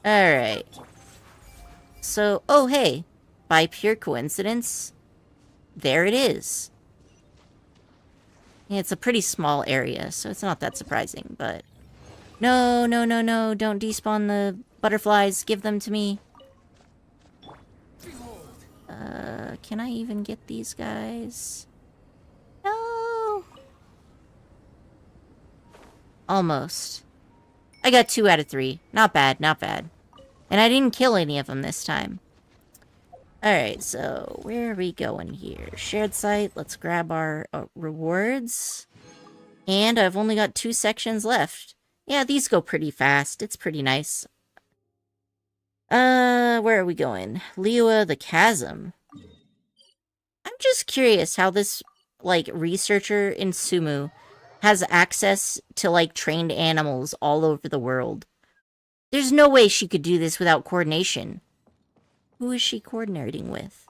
Alright. So, oh hey, by pure coincidence, there it is. Yeah, it's a pretty small area, so it's not that surprising, but... No, no, no, no, don't despawn the butterflies, give them to me. Can I even get these guys? No! Almost. I got 2 out of 3. Not bad, not bad. And I didn't kill any of them this time. Alright, so where are we going here? Shared site, let's grab our rewards. And I've only got 2 sections left. Yeah, these go pretty fast. It's pretty nice. Where are we going? Liua the Chasm. I'm just curious how this, like, researcher in Sumu has access to, like, trained animals all over the world. There's no way she could do this without coordination. Who is she coordinating with?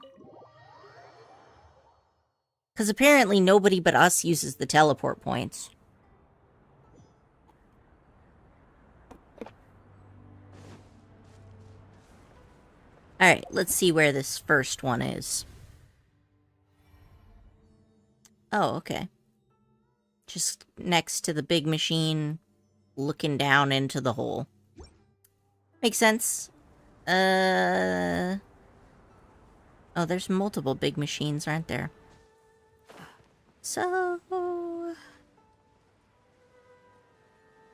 Because apparently nobody but us uses the teleport points. Alright, let's see where this first one is. Oh, okay. Just next to the big machine, looking down into the hole. Makes sense. Oh, there's multiple big machines, aren't there? So...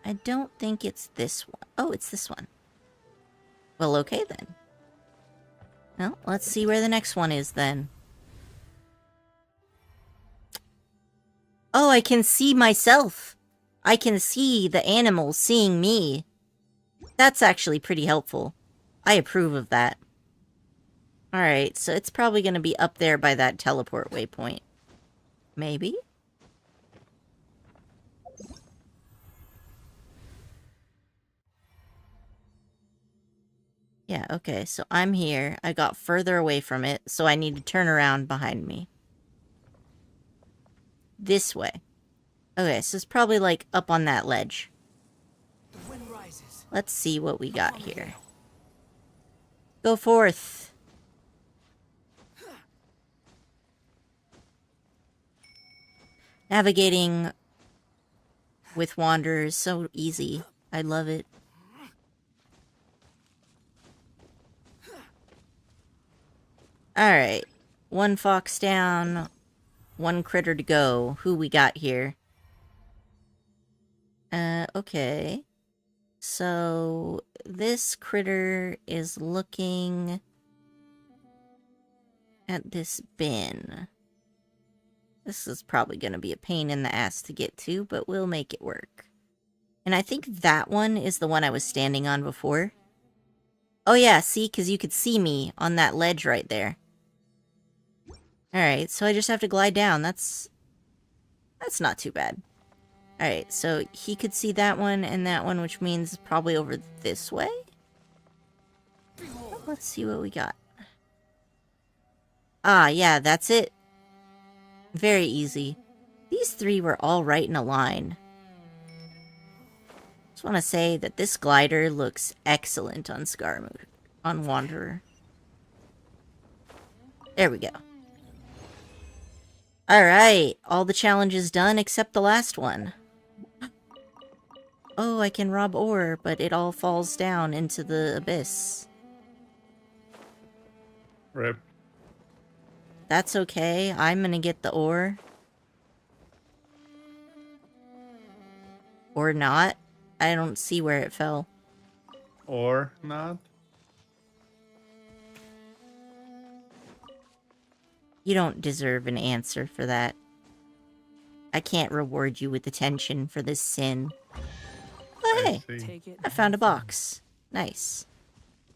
I don't think it's this one. Oh, it's this one. Well, okay then. Well, let's see where the next one is then. Oh, I can see myself. I can see the animal seeing me. That's actually pretty helpful. I approve of that. Alright, so it's probably going to be up there by that teleport waypoint. Maybe? Yeah, okay, so I'm here. I got further away from it, so I need to turn around behind me. This way. Okay, so it's probably, like, up on that ledge. Let's see what we got here. Go forth. Navigating with Wanderer is so easy. I love it. Alright. One fox down. One critter to go. Who we got here? Okay. So, this critter is looking at this bin. This is probably going to be a pain in the ass to get to, but we'll make it work. And I think that one is the one I was standing on before. Oh yeah, see? Because you could see me on that ledge right there. Alright, so I just have to glide down. That's not too bad. Alright, so he could see that one and that one, which means probably over this way? Let's see what we got. Ah, yeah, that's it. Very easy. These three were all right in a line. Just want to say that this glider looks excellent on on Wanderer. There we go. Alright, all the challenges done except the last one. Oh, I can rob ore, but it all falls down into the abyss. Rip. That's okay, I'm gonna get the ore. Or not. I don't see where it fell. Or not? You don't deserve an answer for that. I can't reward you with attention for this sin. Oh, hey, I see. Take it I found a box. Nice.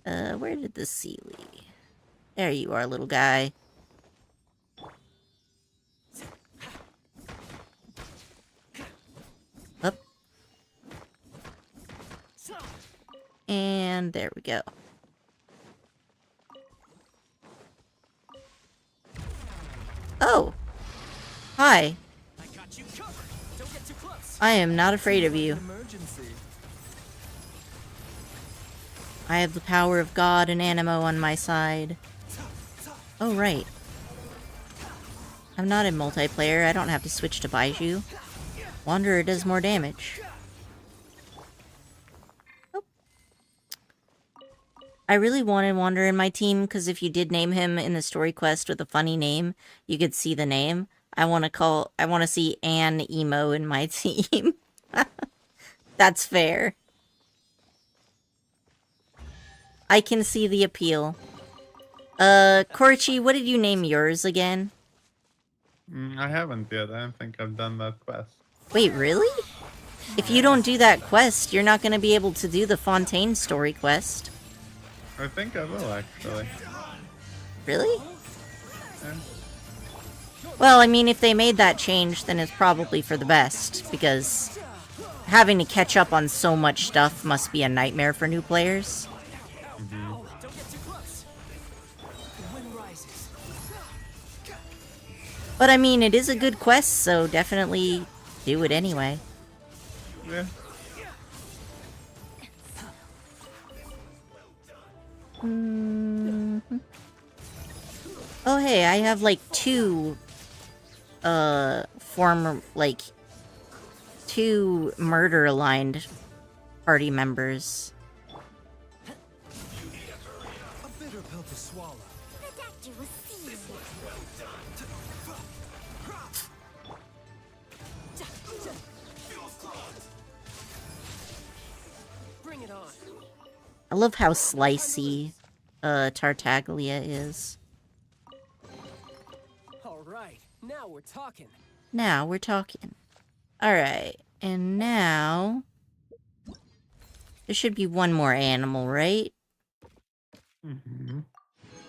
Where did the Sealy? There you are, little guy. Up. And there we go. Oh! Hi. I got you covered. Don't get too close. I am not afraid of you. Emergency. I have the power of God and Animo on my side. Oh, right. I'm not in multiplayer. I don't have to switch to Baiju. Wanderer does more damage. Oh. I really wanted Wanderer in my team, because if you did name him in the story quest with a funny name, you could see the name. I want to see An Emo in my team. That's fair. I can see the appeal. Korchi, what did you name yours again? I haven't yet. I don't think I've done that quest. Wait, really? If you don't do that quest, you're not going to be able to do the Fontaine story quest. I think I will, actually. Really? Yeah. Well, I mean, if they made that change, then it's probably for the best, because having to catch up on so much stuff must be a nightmare for new players. Mm-hmm. Don't get too close. The wind rises. But I mean, it is a good quest, so definitely do it anyway. Yeah. Mhm. Oh, hey, I have like two two murder-aligned party members. A bitter pill to swallow. The doctor will see you. Bring it on. I love how slicey Tartaglia is. All right, now we're talking. Now we're talking. Alright, and now... there should be one more animal, right? Mm-hmm.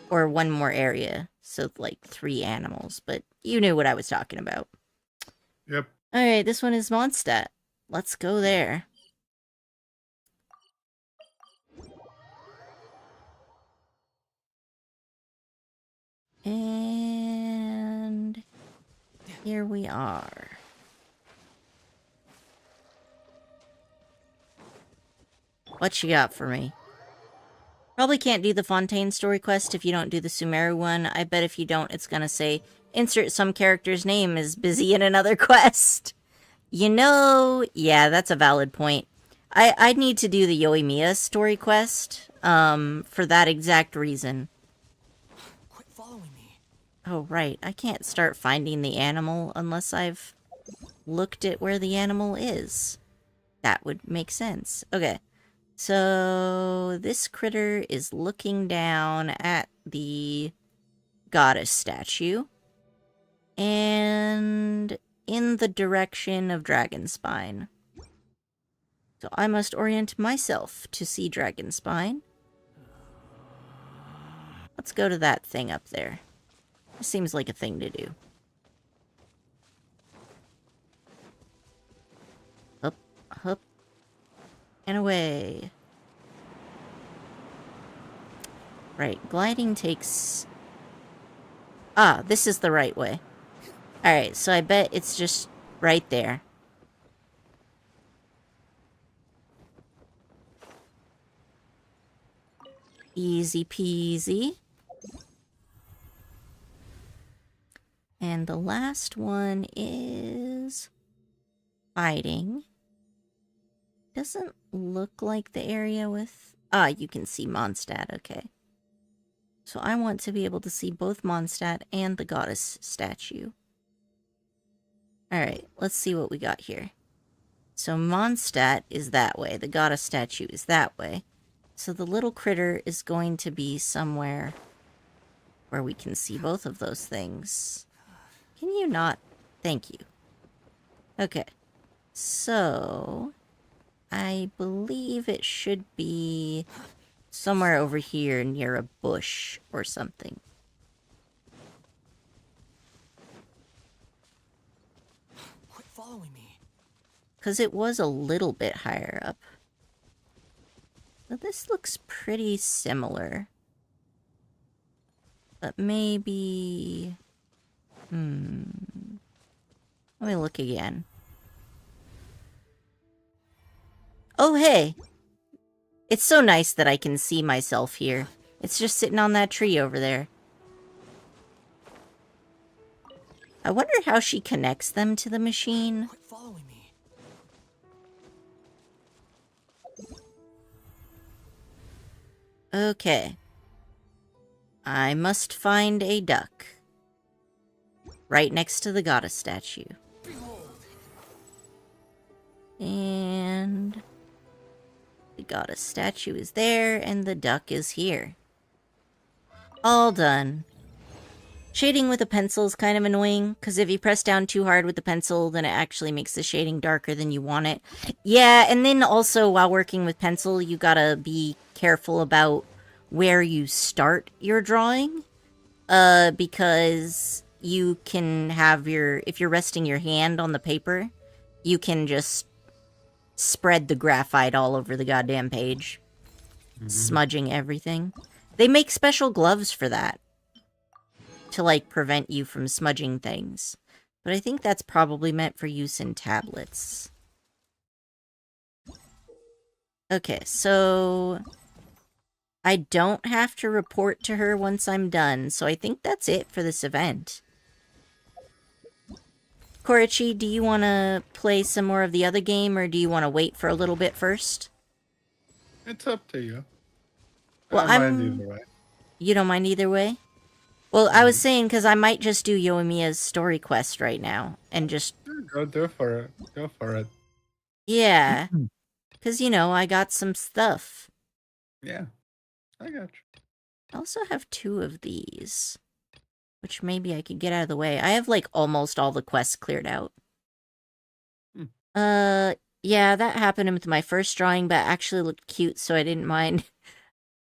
Or one more area. So, like, 3 animals. But you knew what I was talking about. Yep. Alright, this one is Mondstadt. Let's go there. And... here we are. What you got for me? Probably can't do the Fontaine story quest if you don't do the Sumeru one. I bet if you don't, it's gonna say, insert some character's name is busy in another quest. You know, yeah, that's a valid point. I'd need to do the Yoimiya story quest, for that exact reason. Quit following me. Oh, right, I can't start finding the animal unless I've looked at where the animal is. That would make sense. Okay. So, this critter is looking down at the goddess statue. And in the direction of Dragonspine. So I must orient myself to see Dragonspine. Let's go to that thing up there. It seems like a thing to do. Up, up, and away. Right, gliding takes... ah, this is the right way. Alright, so I bet it's just right there. Easy peasy. And the last one is... fighting. Doesn't look like the area with... ah, you can see Mondstadt, okay. So I want to be able to see both Mondstadt and the goddess statue. Alright, let's see what we got here. So Mondstadt is that way, the goddess statue is that way. So the little critter is going to be somewhere where we can see both of those things. Can you not? Thank you. Okay. So, I believe it should be somewhere over here near a bush or something. Quit following me. Because it was a little bit higher up. But this looks pretty similar. But maybe... let me look again. Oh, hey! It's so nice that I can see myself here. It's just sitting on that tree over there. I wonder how she connects them to the machine. Quit following me. Okay. I must find a duck. Right next to the goddess statue. And... the goddess statue is there, and the duck is here. All done. Shading with a pencil is kind of annoying, because if you press down too hard with the pencil, then it actually makes the shading darker than you want it. Yeah, and then also, while working with pencil, you gotta be careful about where you start your drawing, because you can have if you're resting your hand on the paper, you can just spread the graphite all over the goddamn page, smudging everything. They make special gloves for that, to, like, prevent you from smudging things. But I think that's probably meant for use in tablets. Okay, so I don't have to report to her once I'm done, so I think that's it for this event. Korichi, do you want to play some more of the other game, or do you want to wait for a little bit first? It's up to you. Well, I mind either way. You don't mind either way? Well, I was saying, because I might just do Yoimiya's story quest right now, and just... Go for it. Go for it. Yeah. Because, you know, I got some stuff. Yeah. I got you. I also have 2 of these, which maybe I could get out of the way. I have, like, almost all the quests cleared out. Yeah, that happened with my first drawing, but it actually looked cute, so I didn't mind.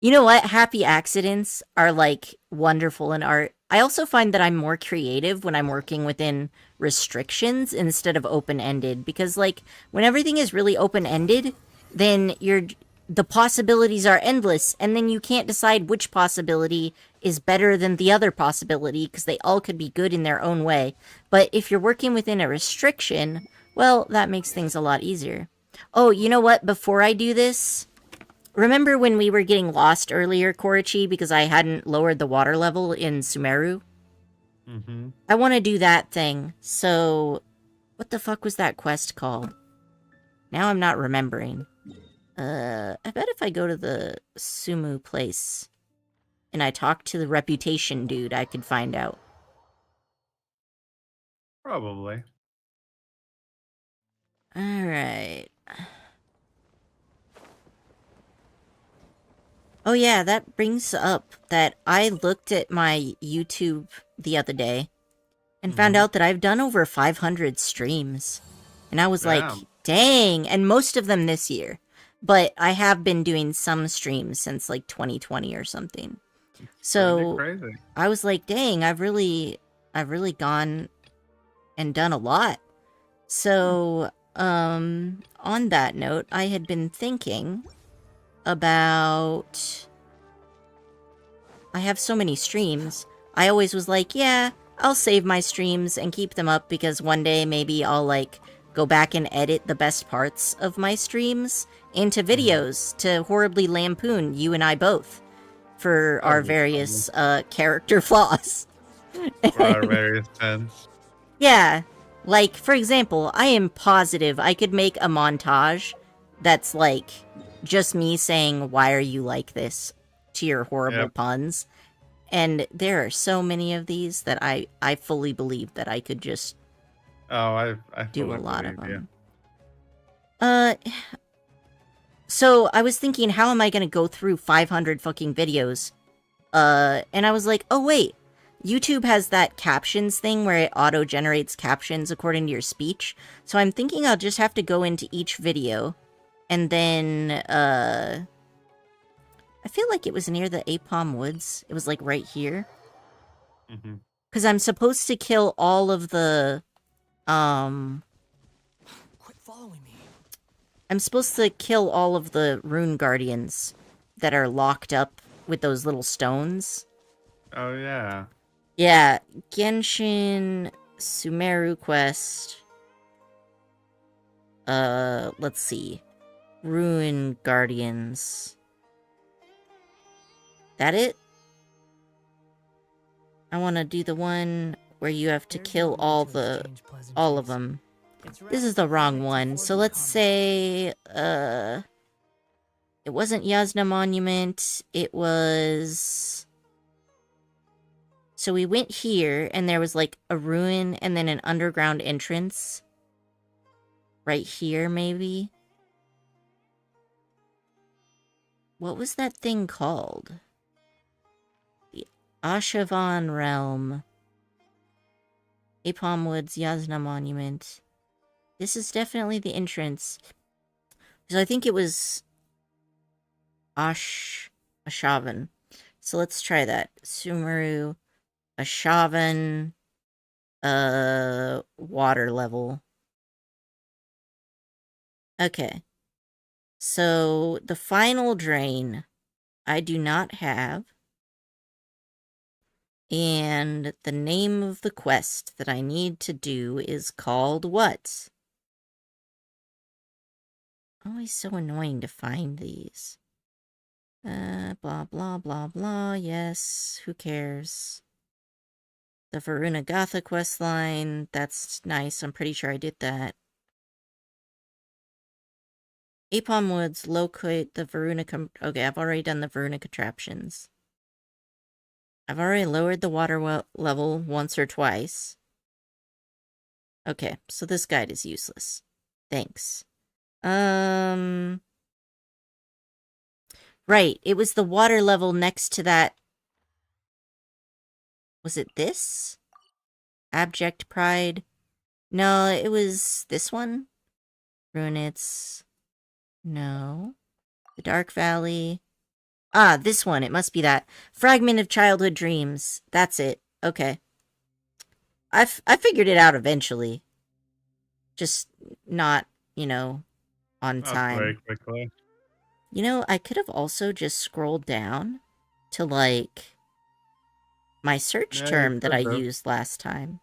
You know what? Happy accidents are, like, wonderful in art. I also find that I'm more creative when I'm working within restrictions instead of open-ended, because, like, when everything is really open-ended, then the possibilities are endless, and then you can't decide which possibility is better than the other possibility, because they all could be good in their own way. But if you're working within a restriction, well, that makes things a lot easier. Oh, you know what? Before I do this... Remember when we were getting lost earlier, Korichi, because I hadn't lowered the water level in Sumeru? I want to do that thing, so... What the fuck was that quest called? Now I'm not remembering. I bet if I go to the Sumu place, and I talk to the reputation dude, I could find out. Probably. Alright. Oh yeah, that brings up that I looked at my YouTube the other day and found out that I've done over 500 streams. And I was like, dang, and most of them this year. But I have been doing some streams since like 2020 or something. So crazy. I was like, dang, I've really gone and done a lot. So, on that note, I had been thinking about... I have so many streams. I always was like, yeah, I'll save my streams and keep them up because one day maybe I'll, like, go back and edit the best parts of my streams into videos to horribly lampoon you and I both for our various character flaws. For our various sins. Yeah. Like, for example, I am positive I could make a montage that's, like, just me saying, why are you like this? To your horrible puns. And there are so many of these that I fully believe that I could just I do a lot of you. them. So I was thinking, how am I going to go through 500 fucking videos? And I was like, oh wait, YouTube has that captions thing where it auto-generates captions according to your speech. So I'm thinking I'll just have to go into each video and then, I feel like it was near the Apom Woods. It was, like, right here. Because I'm supposed to kill all of the, Quit following me. I'm supposed to kill all of the Rune Guardians that are locked up with those little stones. Oh, yeah. Yeah, Genshin Sumeru quest. Let's see. Rune Guardians. That it? I want to do the one where you have to kill all of them. This is the wrong one. So let's say, it wasn't Yasna Monument. It was... So we went here, and there was, like, a ruin and then an underground entrance. Right here, maybe? What was that thing called? The Ashavan Realm. Apom Woods, Yasna Monument. This is definitely the entrance. So I think it was... Ashavan. So let's try that. Sumeru, Ashavan, water level. Okay. So the final drain I do not have. And the name of the quest that I need to do is called what? Always so annoying to find these. Blah, blah, blah, blah. Yes, who cares? The Varuna Gatha quest line. That's nice. I'm pretty sure I did that. Apom Woods, locate the Varuna... Okay, I've already done the Varuna contraptions. I've already lowered the water level once or twice. Okay, so this guide is useless. Thanks. Right, it was the water level next to that. Was it this? Abject Pride? No, it was this one. Runits. No. The Dark Valley. Ah, this one. It must be that. Fragment of Childhood Dreams. That's it. Okay. I figured it out eventually. Just not, you know, on Not time. very quickly. You know, I could have also just scrolled down to, like, my search Yeah, you term that I could have. used last time.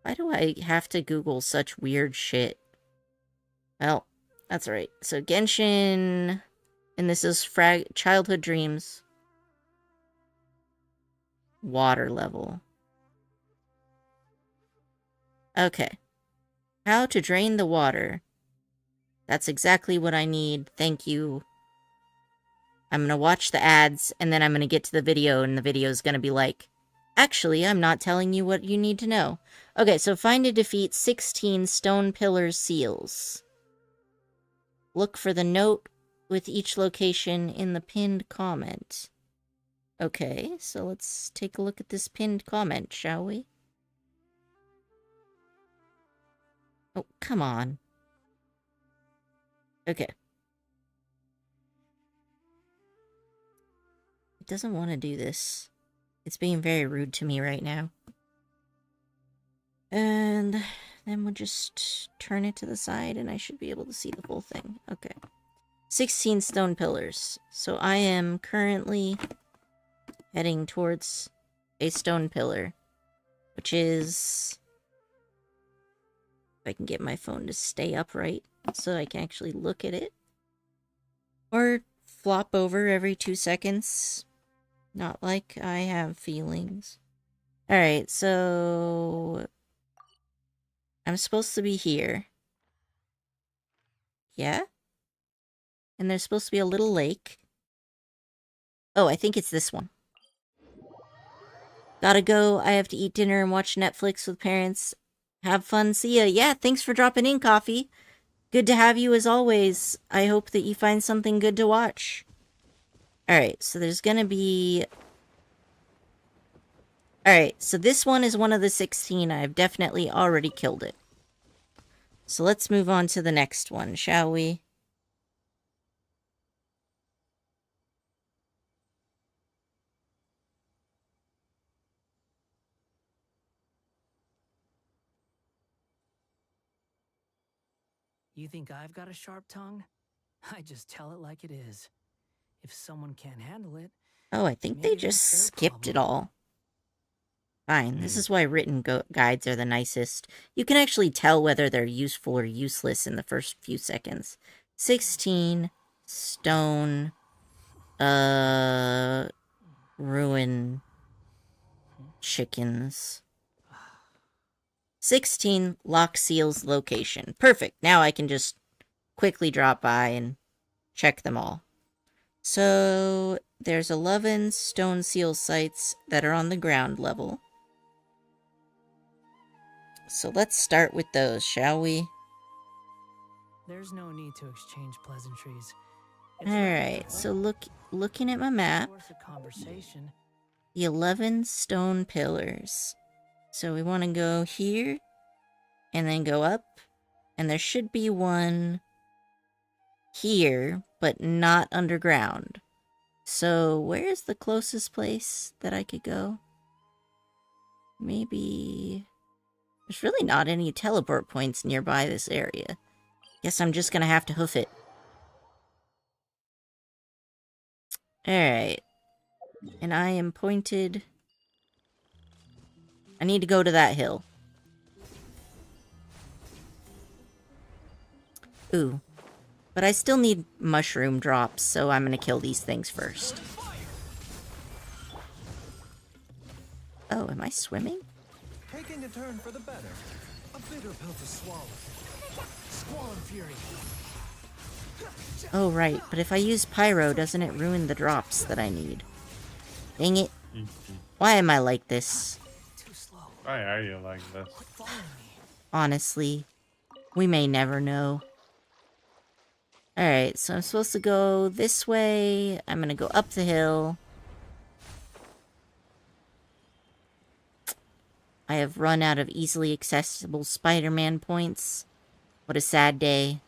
Why do I have to Google such weird shit? Well, that's alright. So Genshin, and this is Childhood Dreams. Water level. Okay. How to drain the water. That's exactly what I need. Thank you. I'm gonna watch the ads, and then I'm gonna get to the video, and the video is gonna be like, actually, I'm not telling you what you need to know. Okay, so find and defeat 16 stone pillar seals. Look for the note with each location in the pinned comment. Okay, so let's take a look at this pinned comment, shall we? Oh, come on. Okay. It doesn't want to do this. It's being very rude to me right now. And then we'll just turn it to the side and I should be able to see the whole thing. Okay. 16 stone pillars. So I am currently heading towards a stone pillar, which is... If I can get my phone to stay upright so I can actually look at it. Or flop over every 2 seconds. Not like I have feelings. Alright, so... I'm supposed to be here. Yeah? And there's supposed to be a little lake. Oh, I think it's this one. Gotta go. I have to eat dinner and watch Netflix with parents. Have fun. See ya. Yeah, thanks for dropping in, Coffee. Good to have you as always. I hope that you find something good to watch. Alright, so there's gonna be... Alright, so this one is one of the 16. I've definitely already killed it. So let's move on to the next one, shall we? You think I've got a sharp tongue? I just tell it like it is. If someone can't handle it, Oh, I think they maybe just that's their skipped it problem. all. Fine, this is why written guides are the nicest. You can actually tell whether they're useful or useless in the first few seconds. 16 stone ruin chickens. 16 lock seals location. Perfect. Now I can just quickly drop by and check them all. So there's 11 stone seal sites that are on the ground level. So let's start with those, shall we? There's no need to exchange pleasantries. Alright, so looking at my map, Conversation. the 11 stone pillars. So we want to go here, and then go up, And there should be one here, but not underground. So, where's the closest place that I could go? Maybe... There's really not any teleport points nearby this area. Guess I'm just gonna have to hoof it. Alright. And I am pointed... I need to go to that hill. Ooh. But I still need mushroom drops, so I'm gonna kill these things first. Oh, am I swimming? Taking a turn for the better. A bitter pill to swallow. Squall and fury. Oh, right. But if I use pyro, doesn't it ruin the drops that I need? Dang it. Why am I like this? Too slow. Why are you like this? Quit following me. Honestly, we may never know. Alright, so I'm supposed to go this way. I'm gonna go up the hill. I have run out of easily accessible Spider-Man points. What a sad day.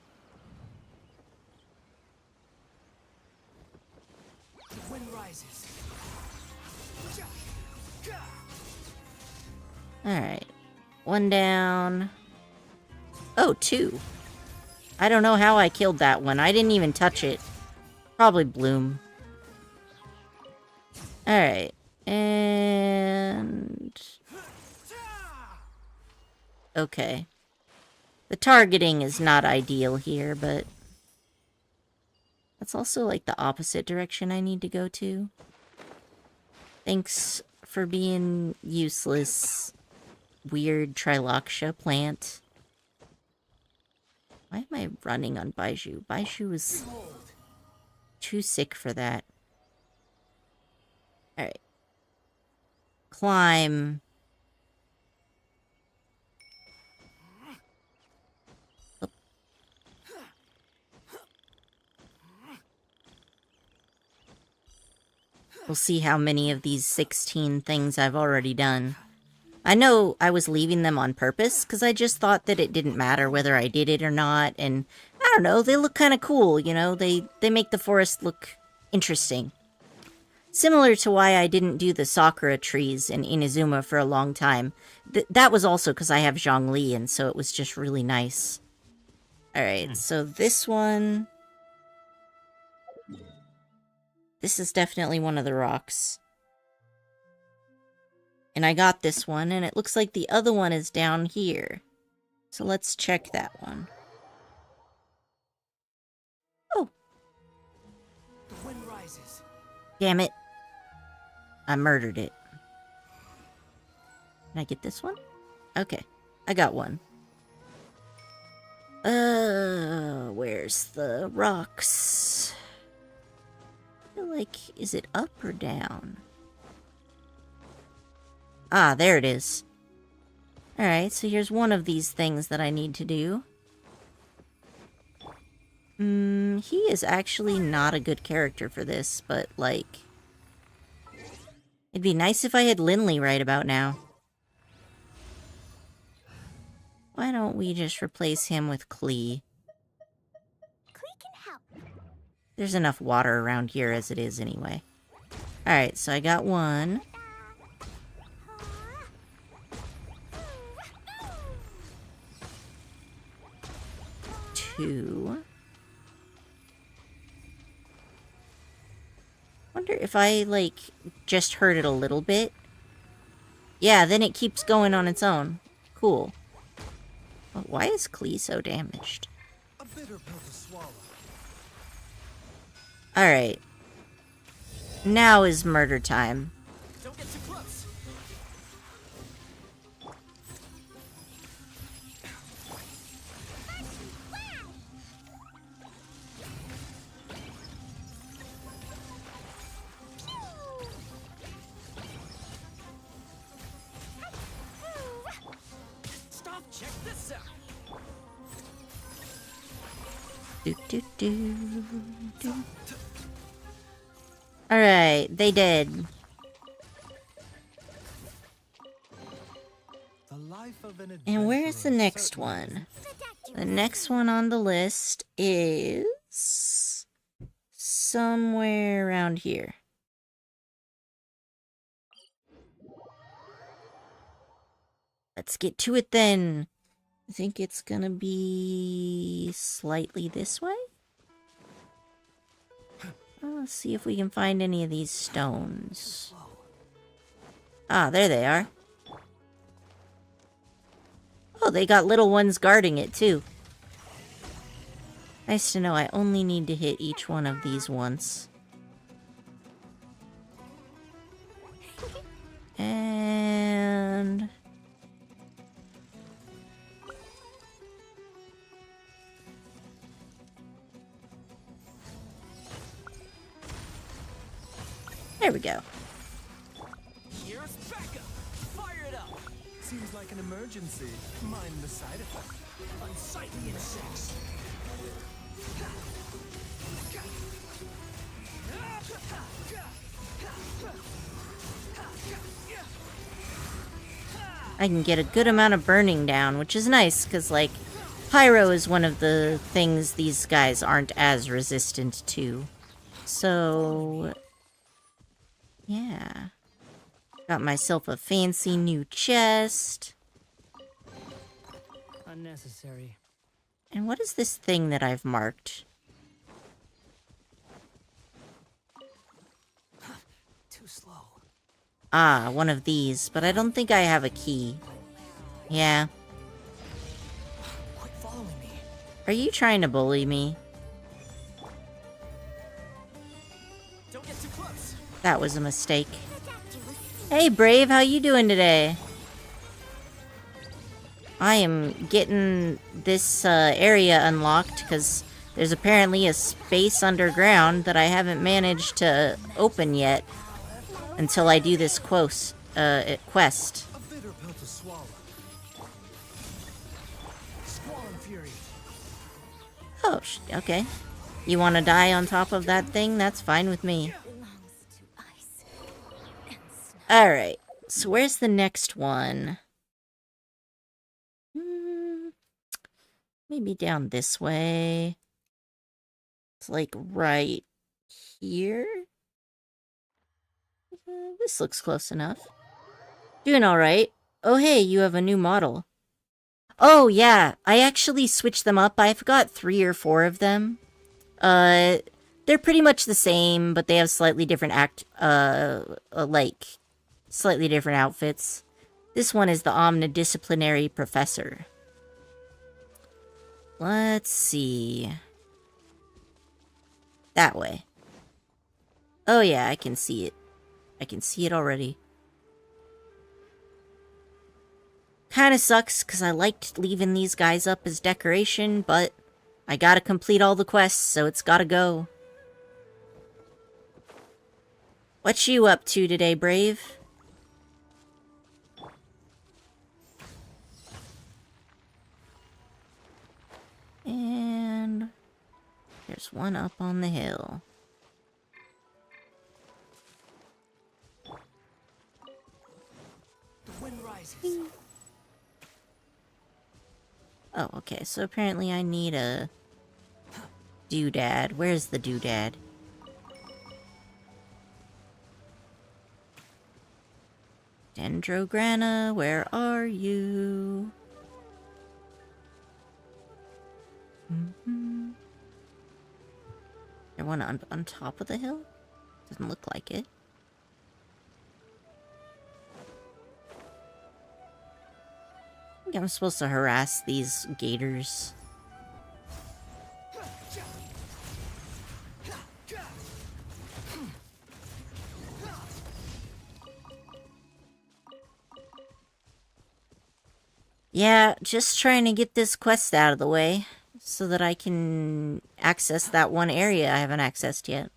The wind rises. Alright. One down. Oh, two. I don't know how I killed that one. I didn't even touch it. Probably Bloom. Alright. And... Okay. The targeting is not ideal here, but... That's also like the opposite direction I need to go to. Thanks for being useless, weird Triloxia plant. Why am I running on Baiju? Baiju is too sick for that. Alright. Climb. Up. We'll see how many of these 16 things I've already done. I know I was leaving them on purpose, because I just thought that it didn't matter whether I did it or not, and I don't know, they look kind of cool, you know? They make the forest look interesting. Similar to why I didn't do the Sakura trees in Inazuma for a long time. That was also because I have Zhongli, and so it was just really nice. Alright, so this one... This is definitely one of the rocks. And I got this one, and it looks like the other one is down here. So let's check that one. Oh. The wind rises. Damn it. I murdered it. Can I get this one? Okay. I got one. Where's the rocks? I feel like, is it up or down? Ah, there it is. Alright, so here's one of these things that I need to do. He is actually not a good character for this, but, like... It'd be nice if I had Linley right about now. Why don't we just replace him with Klee? Klee can help. There's enough water around here as it is anyway. Alright, so I got one. Two. Wonder if I, like, just hurt it a little bit. Yeah, then it keeps going on its own. Cool. But why is Klee so damaged? A bitter pill to swallow. Alright. Now is murder time. Don't get too close. Stop, check this out. Do. Alright, they did. The life of an And where's the adventurer next certainly one? The next one on the list is somewhere around here. Let's get to it then. I think it's gonna be slightly this way. Let's see if we can find any of these stones. Ah, there they are. Oh, they got little ones guarding it too. Nice to know I only need to hit each one of these once. And... there we go. Here's backup. Fire it up. Seems like an emergency. Mind the side effect. Unsightly insects. I can get a good amount of burning down, which is nice, because, like, pyro is one of the things these guys aren't as resistant to. So... yeah. Got myself a fancy new chest. Unnecessary. And what is this thing that I've marked? Too slow. Ah, one of these, but I don't think I have a key. Yeah. Quit following me. Are you trying to bully me? Don't get too close. That was a mistake. Hey, Brave, how you doing today? I am getting this area unlocked because there's apparently a space underground that I haven't managed to open yet until I do this quest. A bitter pill to swallow. Squall fury. Oh, okay. You want to die on top of that thing? That's fine with me. Alright, so where's the next one? Maybe down this way. It's like right here. This looks close enough. Doing alright. Oh hey, you have a new model. Oh yeah, I actually switched them up. I've got 3 or 4 of them. They're pretty much the same, but they have slightly different slightly different outfits. This one is the omnidisciplinary professor. Let's see. That way. Oh yeah, I can see it. I can see it already. Kinda sucks, because I liked leaving these guys up as decoration, but I gotta complete all the quests, so it's gotta go. What you up to today, Brave? And there's one up on the hill. The wind rises. Oh, okay, so apparently I need a doodad. Where's the doodad? Dendrograna, where are you? There one on top of the hill? Doesn't look like it. I think I'm supposed to harass these gators. Yeah, just trying to get this quest out of the way so that I can access that one area I haven't accessed yet.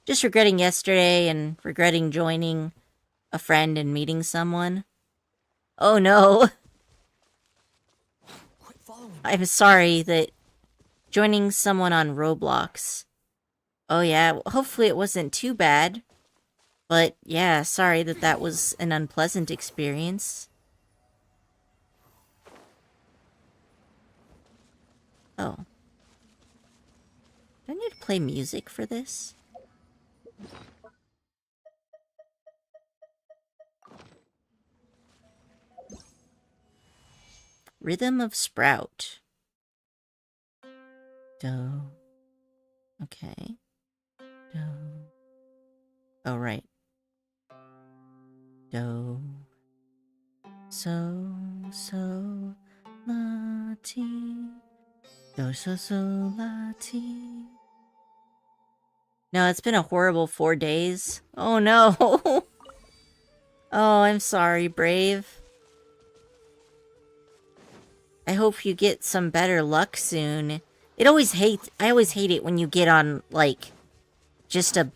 Just regretting yesterday and regretting joining a friend and meeting someone. Oh no! Quit following me. I'm sorry that joining someone on Roblox. Oh yeah, hopefully it wasn't too bad. But yeah, sorry that that was an unpleasant experience. Oh. Do I need to play music for this? Rhythm of Sprout. Do. Okay. Do. Oh, right. Do. So, la, ti. Do, so, la, ti. No, it's been a horrible 4 days. Oh, no. Oh, I'm sorry, Brave. I hope you get some better luck soon. I always hate it when you get on, like, just a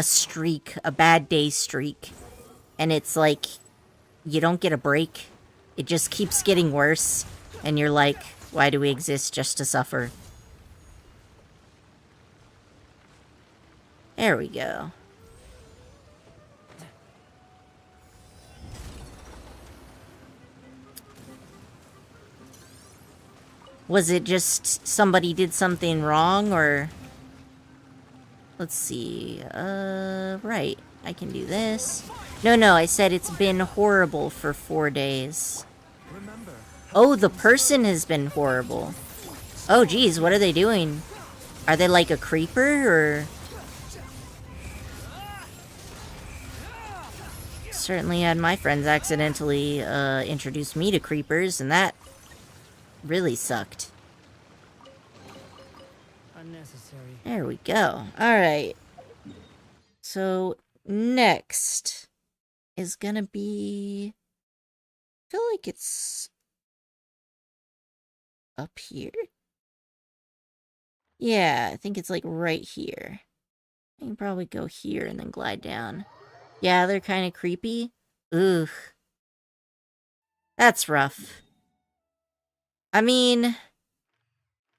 streak, a bad day streak. And it's like, you don't get a break. It just keeps getting worse. And you're like, why do we exist just to suffer? There we go. Was it just somebody did something wrong, or... Let's see, right. I can do this. No, I said it's been horrible for 4 days. Oh, the person has been horrible. Oh, geez, what are they doing? Are they like a creeper, or... Certainly had my friends accidentally, introduce me to creepers, and that really sucked. Unnecessary. There we go. Alright. So, next is gonna be... I feel like it's... up here? Yeah, I think it's like right here. I can probably go here and then glide down. Yeah, they're kind of creepy. Ugh. That's rough. I mean,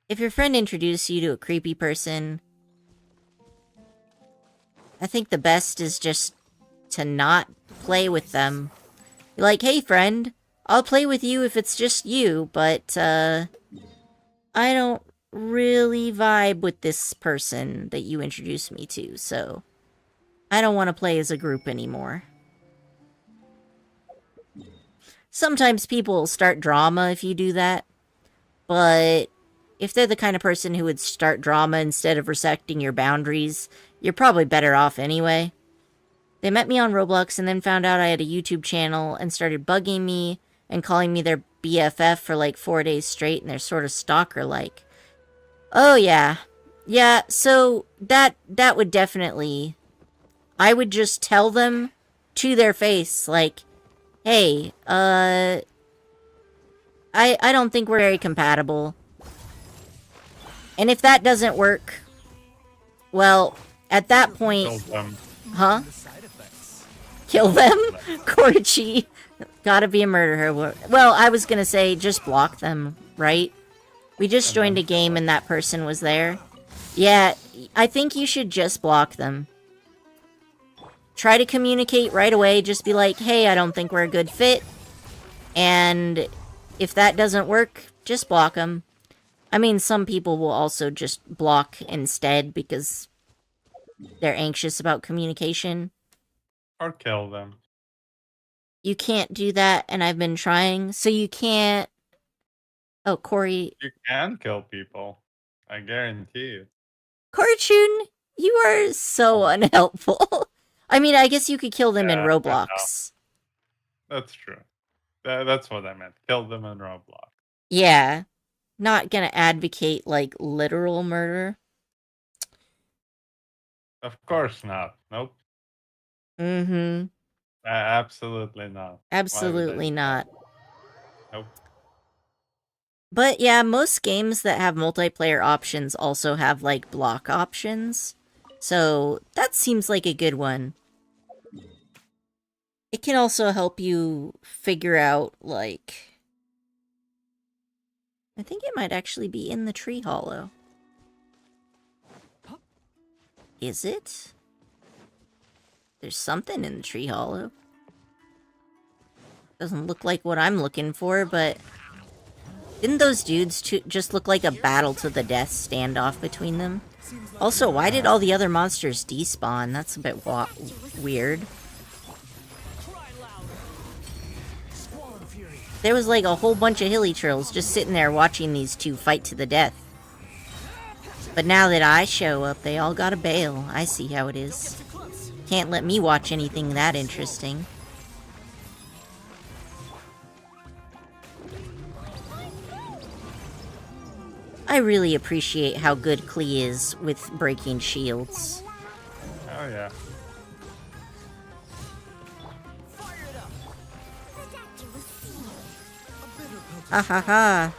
if your friend introduced you to a creepy person, I think the best is just to not play with them. You're like, hey friend, I'll play with you if it's just you, but, I don't really vibe with this person that you introduced me to, so I don't want to play as a group anymore. Sometimes people will start drama if you do that, but if they're the kind of person who would start drama instead of respecting your boundaries, you're probably better off anyway. They met me on Roblox and then found out I had a YouTube channel and started bugging me and calling me their BFF for like 4 days straight, and they're sort of stalker-like. Oh yeah. Yeah, so that would definitely... I would just tell them to their face, like, hey, I don't think we're very compatible. And if that doesn't work, well, at that point... Kill them. Huh? Kill them? Corchi. Gotta be a murderer. Well, I was gonna say, just block them, right? We just joined a game and that person was there. Yeah, I think you should just block them. Try to communicate right away. Just be like, hey, I don't think we're a good fit. And if that doesn't work, just block them. I mean, some people will also just block instead because they're anxious about communication. Or kill them. You can't do that, and I've been trying. So you can't... Oh, Corey... You can kill people. I guarantee you. Corchun, you are so unhelpful. I mean, I guess you could kill them in Yeah, Roblox. That's true. That's what I meant. Kill them in Roblox. Yeah. Not gonna advocate, like, literal murder. Of course not. Nope. Mm-hmm. Absolutely not. Why would I Absolutely do not. that? Nope. But yeah, most games that have multiplayer options also have, like, block options. So that seems like a good one. It can also help you figure out, like... I think it might actually be in the tree hollow. Is it? There's something in the tree hollow. Doesn't look like what I'm looking for, but... Didn't those dudes just look like a battle to the death standoff between them? Also, why did all the other monsters despawn? That's a bit weird. There was like a whole bunch of hilly trills just sitting there watching these two fight to the death. But now that I show up, they all gotta bail. I see how it is. Can't let me watch anything that interesting. I really appreciate how good Klee is with breaking shields. Oh yeah. Ha ha ha.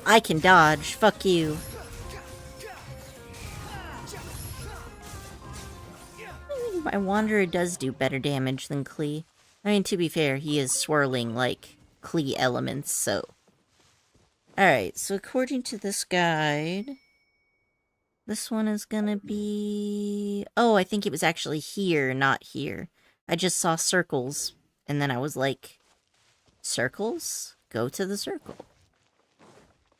I can dodge. Fuck you. My Wanderer does do better damage than Klee. I mean, to be fair, he is swirling like Klee elements, so... Alright, so according to this guide... This one is gonna be... Oh, I think it was actually here, not here. I just saw circles, and then I was like... Circles? Go to the circle.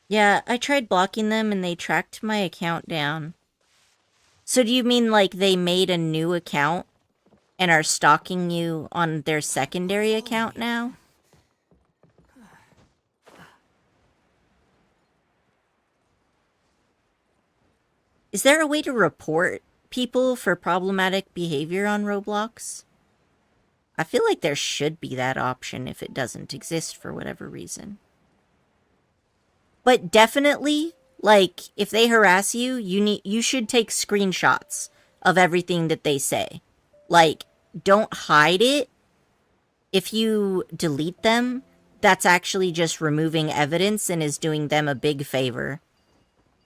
Yeah, I tried blocking them and they tracked my account down. So do you mean like they made a new account and are stalking you on their secondary account now? Is there a way to report people for problematic behavior on Roblox? I feel like there should be that option if it doesn't exist for whatever reason. But definitely, like, if they harass you, you should take screenshots of everything that they say. Like, don't hide it. If you delete them, that's actually just removing evidence and is doing them a big favor.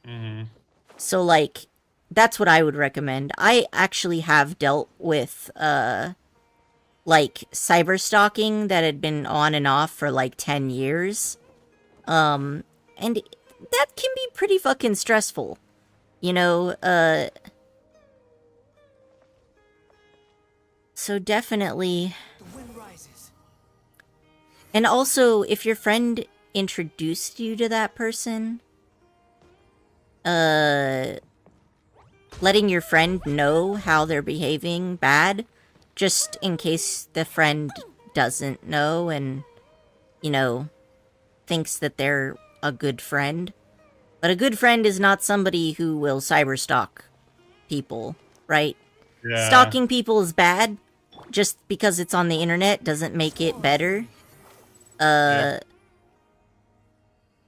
Mm-hmm. So, like, that's what I would recommend. I actually have dealt with, like, cyber stalking that had been on and off for, like, 10 years. And that can be pretty fucking stressful. You know, so definitely... And also, if your friend introduced you to that person, letting your friend know how they're behaving bad, just in case the friend doesn't know and, you know, thinks that they're a good friend. But a good friend is not somebody who will cyberstalk people, right? Yeah. Stalking people is bad. Just because it's on the internet doesn't make it better.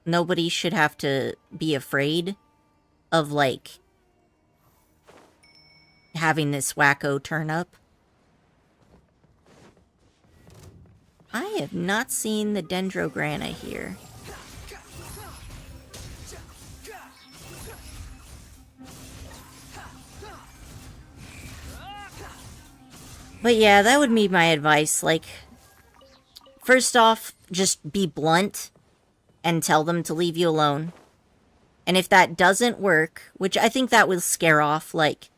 Nobody should have to be afraid of, like, having this wacko turn up. I have not seen the Dendrograna here. But yeah, that would be my advice. Like, first off, just be blunt and tell them to leave you alone. And if that doesn't work, which I think that will scare off, like,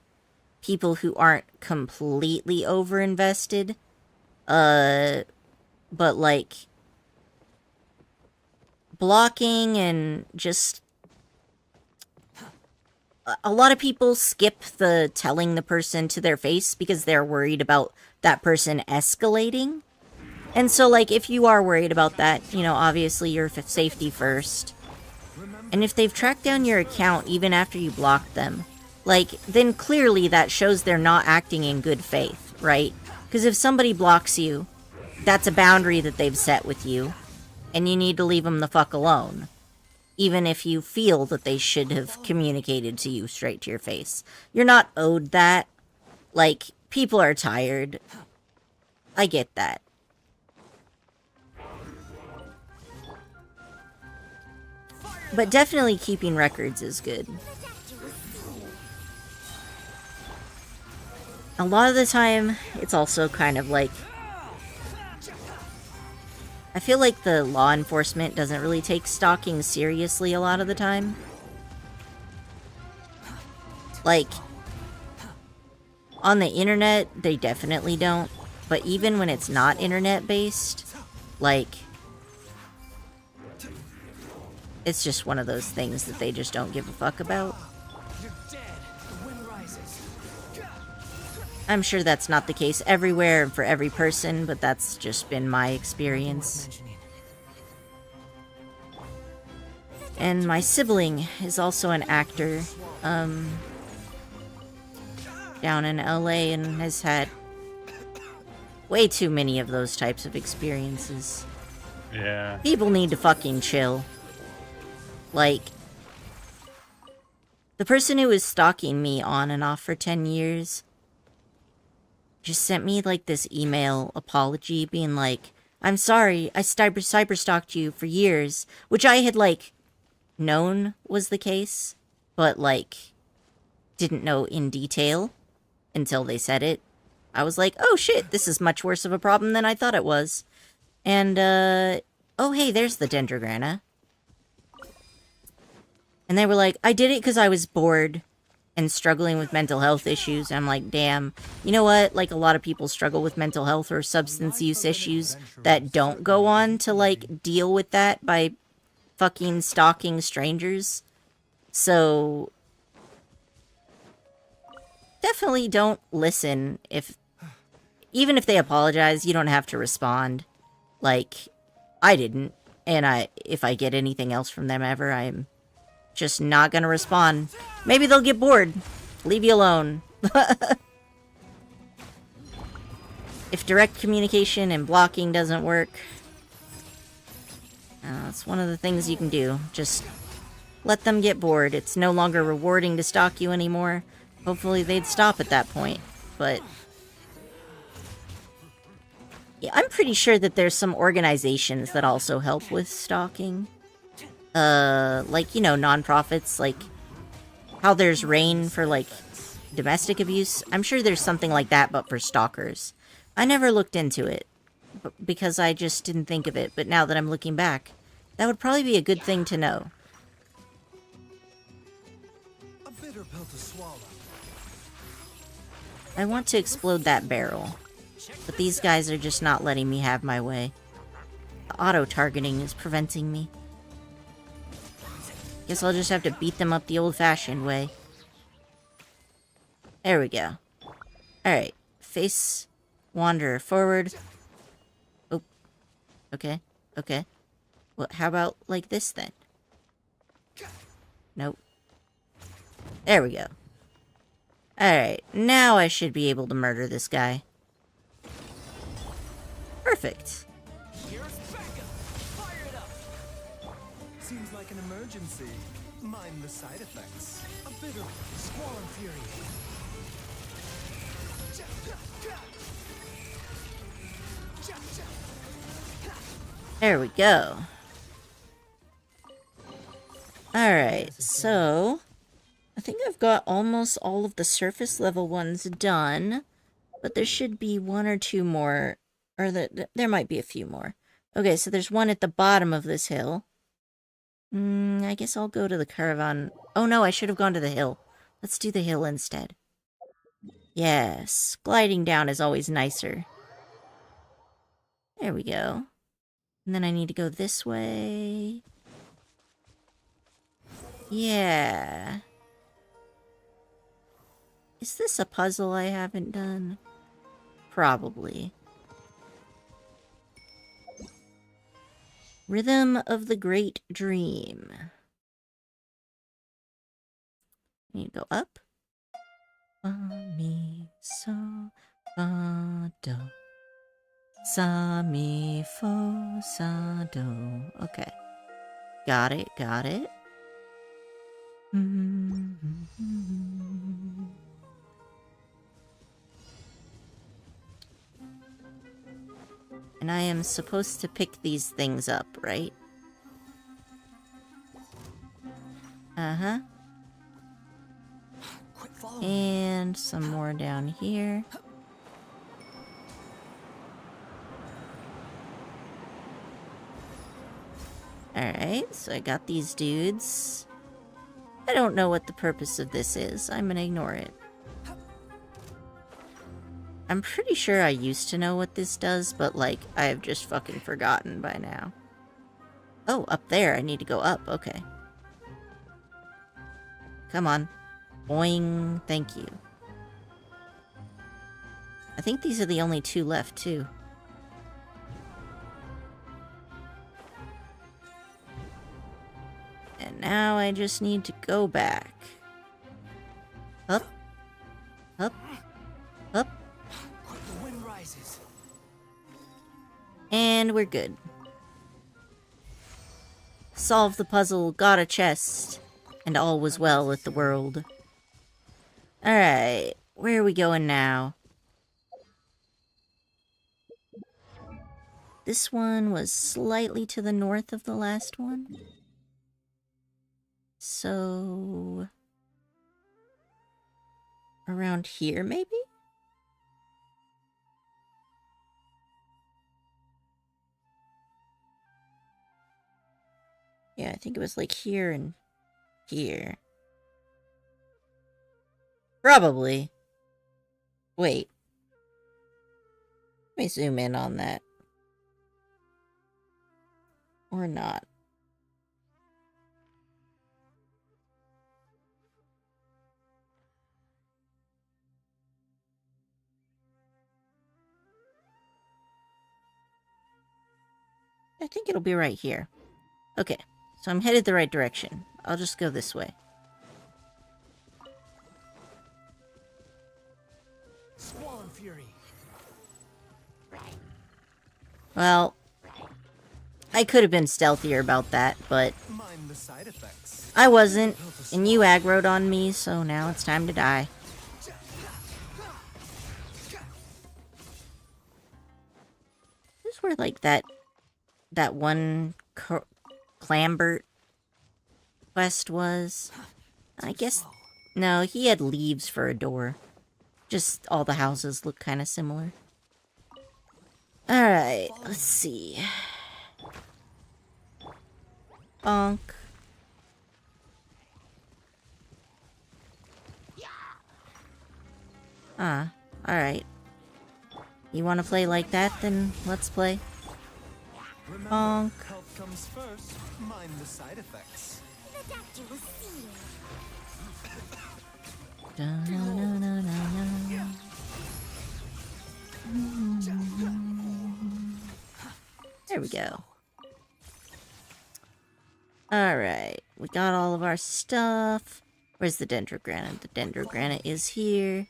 people who aren't completely over-invested, but, like, blocking and just... A lot of people skip the telling the person to their face because they're worried about that person escalating. And so, like, if you are worried about that, you know, obviously your safety first. And if they've tracked down your account even after you blocked them, like, then clearly that shows they're not acting in good faith, right? Because if somebody blocks you, that's a boundary that they've set with you, and you need to leave them the fuck alone. Even if you feel that they should have communicated to you straight to your face. You're not owed that. Like, people are tired. I get that. But definitely keeping records is good. A lot of the time, it's also kind of like... I feel like the law enforcement doesn't really take stalking seriously a lot of the time. Like, on the internet, they definitely don't. But even when it's not internet-based, like... It's just one of those things that they just don't give a fuck about. You're dead. The wind rises. I'm sure that's not the case everywhere and for every person, but that's just been my experience. Mentioning. And my sibling is also an actor, down in LA and has had way too many of those types of experiences. Yeah. People need to fucking chill. Like, the person who was stalking me on and off for 10 years just sent me, like, this email apology being like, I'm sorry, I cyber-stalked you for years, which I had, like, known was the case, but, like, didn't know in detail until they said it. I was like, oh shit, this is much worse of a problem than I thought it was. And, oh hey, there's the Dendrograna. And they were like, I did it because I was bored and struggling with mental health issues. And I'm like, damn, you know what? Like, a lot of people struggle with mental health or substance use issues that don't go on to, like, deal with that by fucking stalking strangers. So, definitely don't listen even if they apologize, you don't have to respond. Like, I didn't. And if I get anything else from them ever, I'm just not gonna respond. Maybe they'll get bored. Leave you alone. If direct communication and blocking doesn't work, it's one of the things you can do. Just let them get bored. It's no longer rewarding to stalk you anymore. Hopefully they'd stop at that point. But yeah, I'm pretty sure that there's some organizations that also help with stalking. Like, you know, nonprofits, like how there's RAIN for, like, domestic abuse. I'm sure there's something like that, but for stalkers. I never looked into it, because I just didn't think of it, but now that I'm looking back, that would probably be a good thing to know. A bitter pill to swallow. I want to explode that barrel, but these guys are just not letting me have my way. The auto-targeting is preventing me. Guess I'll just have to beat them up the old-fashioned way. There we go. Alright. Face Wanderer forward. Oh. Okay. Okay. Well, how about like this then? Nope. There we go. Alright. Now I should be able to murder this guy. Perfect. Here's backup. Fire it up. Seems like an emergency. Mind the side effects. A bitter squall and fury. There we go. Alright, so I think I've got almost all of the surface level ones done, but there should be one or two more, or there might be a few more. Okay, so there's one at the bottom of this hill. I guess I'll go to the caravan. Oh no, I should have gone to the hill. Let's do the hill instead. Yes, gliding down is always nicer. There we go. And then I need to go this way. Yeah. Is this a puzzle I haven't done? Probably. Rhythm of the Great Dream. I need to go up. Fa, mi, so, fa, do. Sa, mi, fo, sa, do. Okay. Got it, got it. And I am supposed to pick these things up, right? Uh-huh. And some more down here. Alright, so I got these dudes. I don't know what the purpose of this is. I'm gonna ignore it. I'm pretty sure I used to know what this does, but, like, I have just fucking forgotten by now. Oh, up there. I need to go up. Okay. Come on. Boing. Thank you. I think these are the only two left, too. And now I just need to go back. Up. Up. Up. The wind rises. And we're good. Solved the puzzle, got a chest, and all was well with the world. Alright, where are we going now? This one was slightly to the north of the last one. So... around here, maybe? Yeah, I think it was like here and here. Probably. Wait. Let me zoom in on that. Or not. I think it'll be right here. Okay, so I'm headed the right direction. I'll just go this way. Squall fury. Well, I could have been stealthier about that, but Mind the side effects. I wasn't, and you aggroed on me, so now it's time to die. This is where, like, that one Clambert quest was. I guess... no, he had leaves for a door. Just all the houses look kind of similar. Alright, let's see. Bonk. Ah, alright. You want to play like that? Then let's play. Remember, Bonk. health comes first. Mind the side effects. The doctor will see you. Da-na-na-na-na-na. There we go. Alright, we got all of our stuff. Where's the dendrogranite? The dendrogranite is here.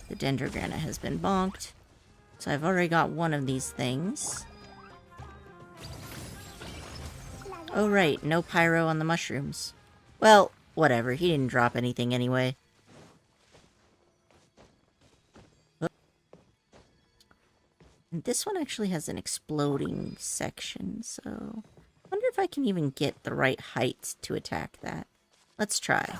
The dendrogranite has been bonked. So I've already got one of these things. Oh right, no pyro on the mushrooms. Well, whatever, he didn't drop anything anyway. And this one actually has an exploding section, so... I wonder if I can even get the right height to attack that. Let's try.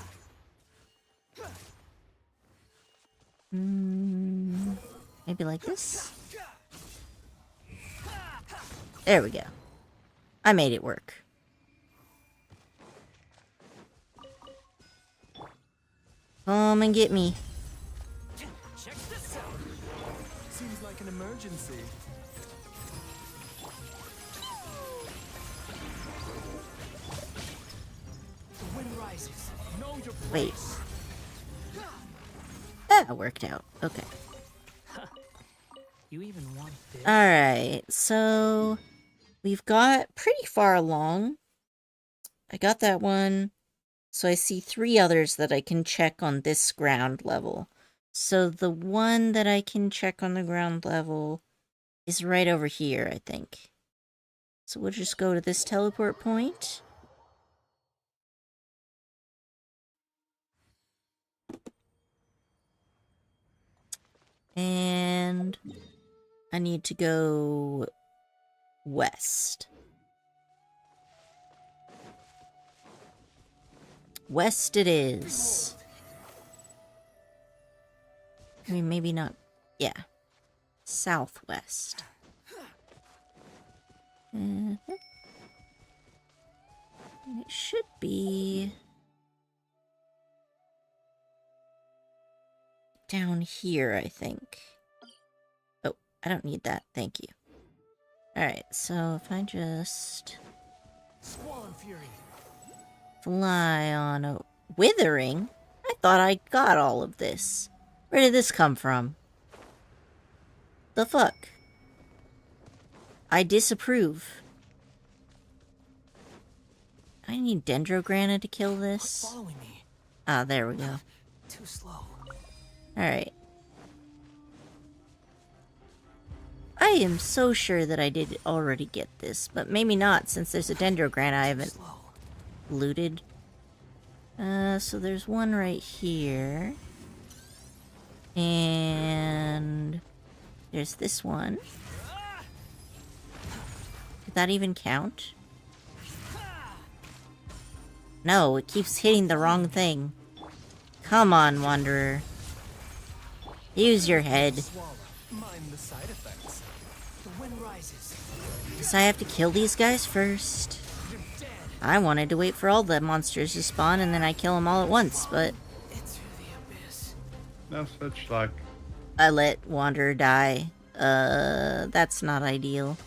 Maybe like this? There we go. I made it work. Come and get me. Check this out. Seems like an emergency. The wind rises. Know your Wait. place. That worked out. Okay. You even want this? Alright, so... we've got pretty far along. I got that one. So I see 3 others that I can check on this ground level. So the one that I can check on the ground level is right over here, I think. So we'll just go to this teleport point. And I need to go west. West it is. I mean, maybe not. Yeah. Southwest. And it should be down here, I think. Oh, I don't need that. Thank you. Alright, so if I just Squall Fury. fly on a withering, I thought I got all of this. Where did this come from? The fuck? I disapprove. I need Dendrograna to kill this. Following me. Ah, there we go. Too slow. Alright. I am so sure that I did already get this, but maybe not, since there's a Dendrograna I haven't Slow. looted. So there's one right here. And there's this one. Did that even count? No, it keeps hitting the wrong thing. Come on, Wanderer. Use your head. Swallow. Mind the side effects. The wind rises. Guess I have to kill these guys first. You're dead. I wanted to wait for all the monsters to spawn and then I kill them all at once, but Into the abyss. No such luck. I let Wanderer die. That's not ideal.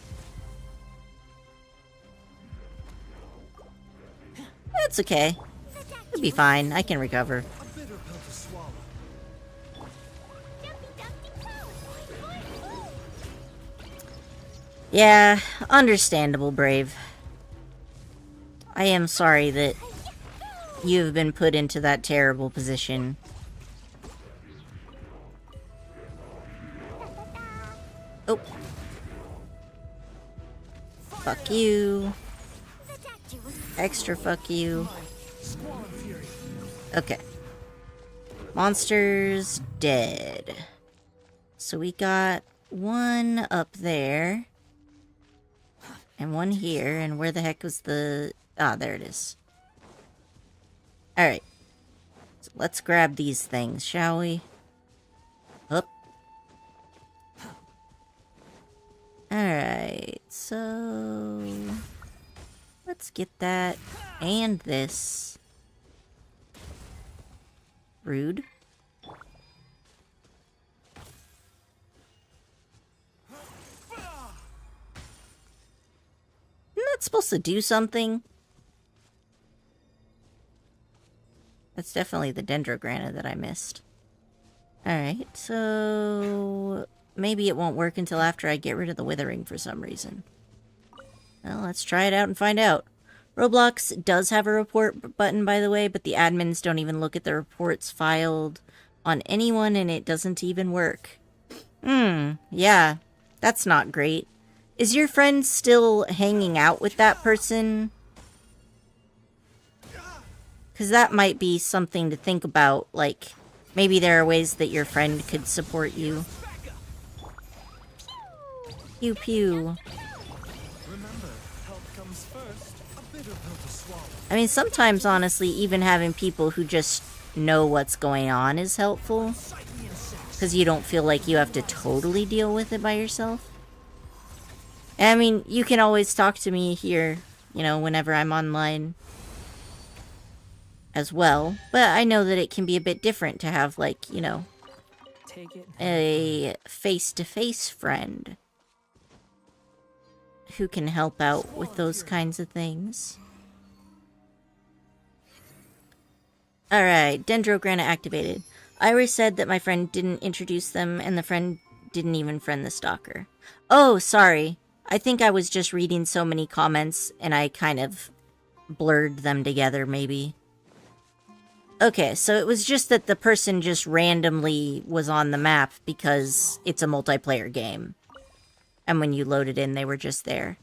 That's okay. It'll be fine. I can recover. A bitter pill to swallow. Yeah, understandable, Brave. I am sorry that you have been put into that terrible position. Oh. Fuck you. Extra fuck you. Squall Fury. Okay. Monsters dead. So we got one up there. And one here. And where the heck was the... Ah, there it is. Alright. So let's grab these things, shall we? Up. Alright, so... Let's get that and this. Rude. Isn't that supposed to do something? That's definitely the Dendrograna that I missed. Alright, so... Maybe it won't work until after I get rid of the Withering for some reason. Well, let's try it out and find out. Roblox does have a report button, by the way, but the admins don't even look at the reports filed on anyone, and it doesn't even work. Yeah, that's not great. Is your friend still hanging out with that person? Because that might be something to think about, like, maybe there are ways that your friend could support you. Pew pew. Remember, health comes first. A bitter pill to swallow. I mean, sometimes, honestly, even having people who just know what's going on is helpful. Because you don't feel like you have to totally deal with it by yourself. I mean, you can always talk to me here, you know, whenever I'm online as well. But I know that it can be a bit different to have, like, you know, Take it. a face-to-face friend who can help out with those kinds of things. Alright, Dendrograna activated. Iris said that my friend didn't introduce them, and the friend didn't even friend the stalker. Oh, sorry. I think I was just reading so many comments, and I kind of blurred them together, maybe. Okay, so it was just that the person just randomly was on the map because it's a multiplayer game. And when you loaded in, they were just there.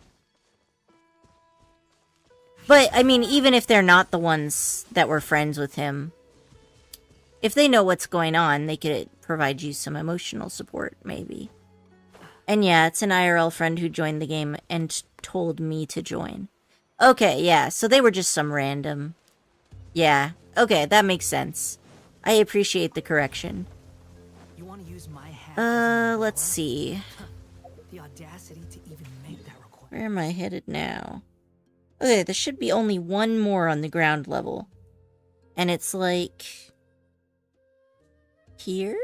But, I mean, even if they're not the ones that were friends with him, if they know what's going on, they could provide you some emotional support, maybe. And yeah, it's an IRL friend who joined the game and told me to join. Okay, yeah, so they were just some random. Yeah, okay, that makes sense. I appreciate the correction. You want to use my hat? Let's see. The audacity to even make that request. Where am I headed now? Okay, there should be only one more on the ground level. And it's like... here?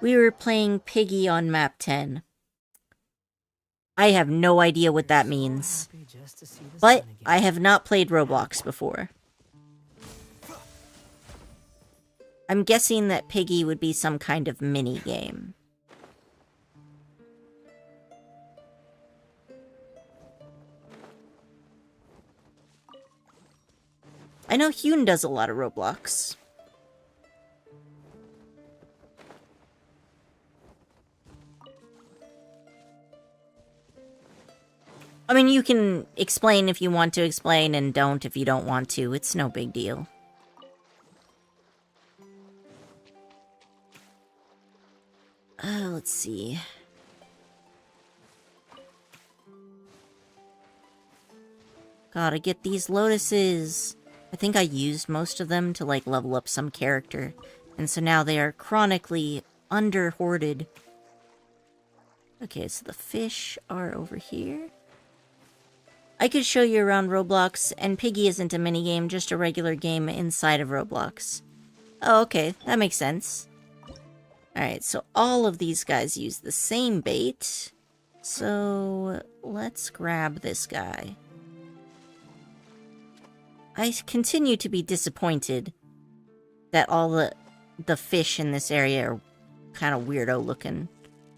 We were playing Piggy on map 10. I have no idea what that means. Happy just to see the But sun again. I have not played Roblox before. I'm guessing that Piggy would be some kind of mini game. I know Hyun does a lot of Roblox. I mean, you can explain if you want to explain and don't if you don't want to. It's no big deal. Let's see. Gotta get these lotuses. I think I used most of them to, like, level up some character. And so now they are chronically under-hoarded. Okay, so the fish are over here. I could show you around Roblox, and Piggy isn't a minigame, just a regular game inside of Roblox. Oh, okay, that makes sense. Alright, so all of these guys use the same bait. So, let's grab this guy. I continue to be disappointed that all the fish in this area are kind of weirdo looking.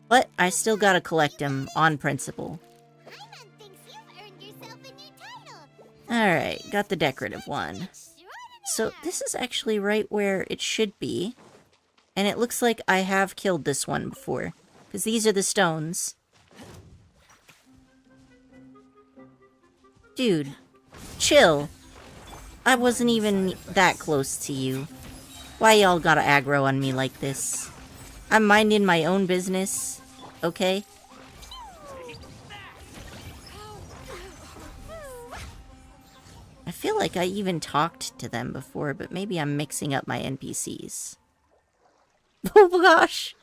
But I still gotta collect them on principle. Alright, got the decorative one. So this is actually right where it should be. And it looks like I have killed this one before. Because these are the stones. Dude, chill. I wasn't even that close to you. Why y'all gotta aggro on me like this? I'm minding my own business, okay? I feel like I even talked to them before, but maybe I'm mixing up my NPCs. Oh gosh!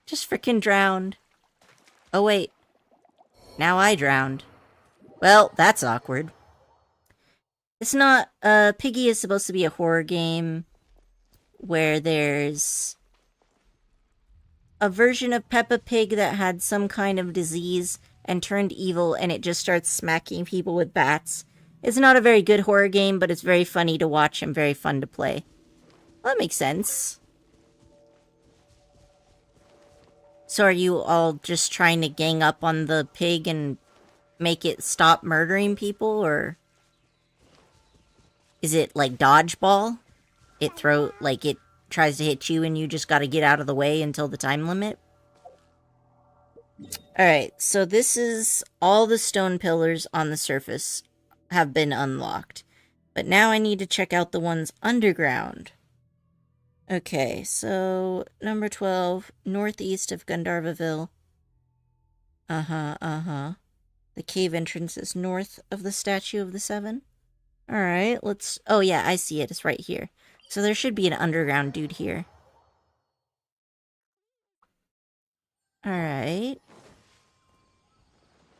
Just frickin' drowned. Oh wait. Now I drowned. Well, that's awkward. It's not, Piggy is supposed to be a horror game where there's a version of Peppa Pig that had some kind of disease and turned evil and it just starts smacking people with bats. It's not a very good horror game, but it's very funny to watch and very fun to play. Well, that makes sense. So are you all just trying to gang up on the pig and make it stop murdering people, or is it like dodgeball? It tries to hit you and you just gotta get out of the way until the time limit? Alright, so this is all the stone pillars on the surface have been unlocked. But now I need to check out the ones underground. Okay, so number 12, northeast of Gandharvaville. The cave entrance is north of the Statue of the Seven. Alright, let's... Oh yeah, I see it. It's right here. So there should be an underground dude here. Alright.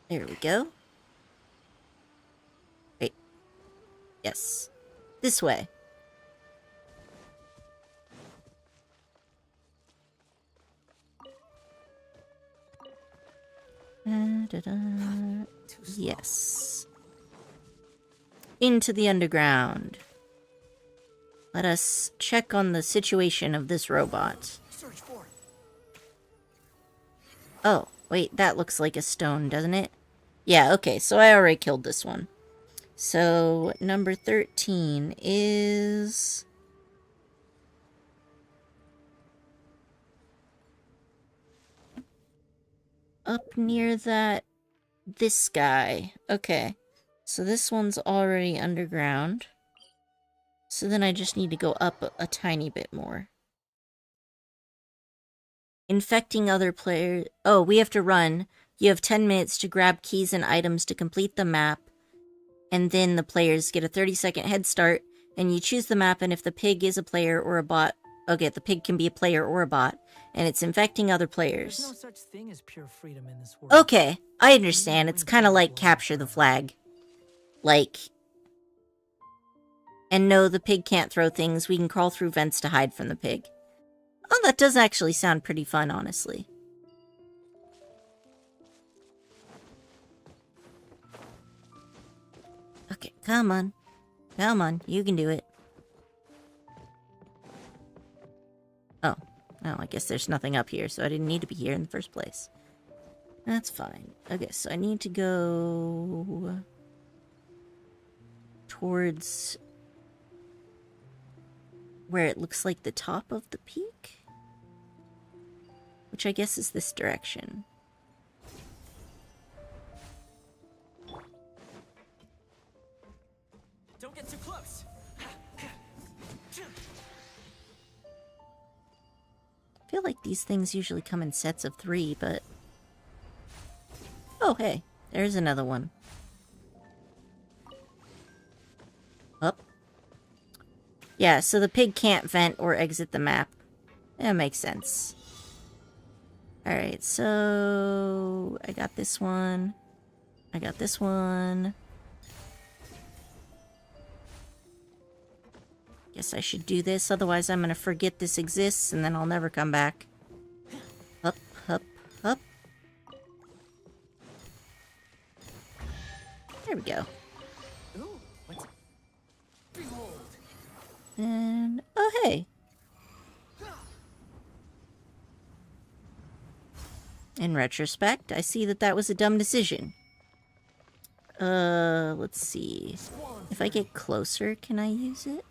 There we go. Wait. Yes. This way. Yes. Into the underground. Let us check on the situation of this robot. Search for it. Oh, wait, that looks like a stone, doesn't it? Yeah, okay, so I already killed this one. So, number 13 is... up near this guy. Okay. So this one's already underground. So then I just need to go up a tiny bit more. Infecting other players. Oh, we have to run. You have 10 minutes to grab keys and items to complete the map. And then the players get a 30-second head start. And you choose the map, and if the pig is a player or a bot... Okay, the pig can be a player or a bot. And it's infecting other players. There's no such thing as pure freedom in this world. Okay, I understand. It's kind of like capture the flag. Like... And no, the pig can't throw things. We can crawl through vents to hide from the pig. Oh, that does actually sound pretty fun, honestly. Okay, come on. Come on, you can do it. Oh. Oh, I guess there's nothing up here, so I didn't need to be here in the first place. That's fine. Okay, so I need to go towards where it looks like the top of the peak, which I guess is this direction. Don't get too close. I feel like these things usually come in sets of 3, but... Oh, hey, there's another one. Up. Yeah, so the pig can't vent or exit the map. That makes sense. Alright, so... I got this one. I got this one. Guess I should do this, otherwise I'm gonna forget this exists and then I'll never come back. Up, up, up. There we go. Ooh, what's... Behold. And... oh, hey. In retrospect, I see that that was a dumb decision. Let's see. If I get closer, can I use it?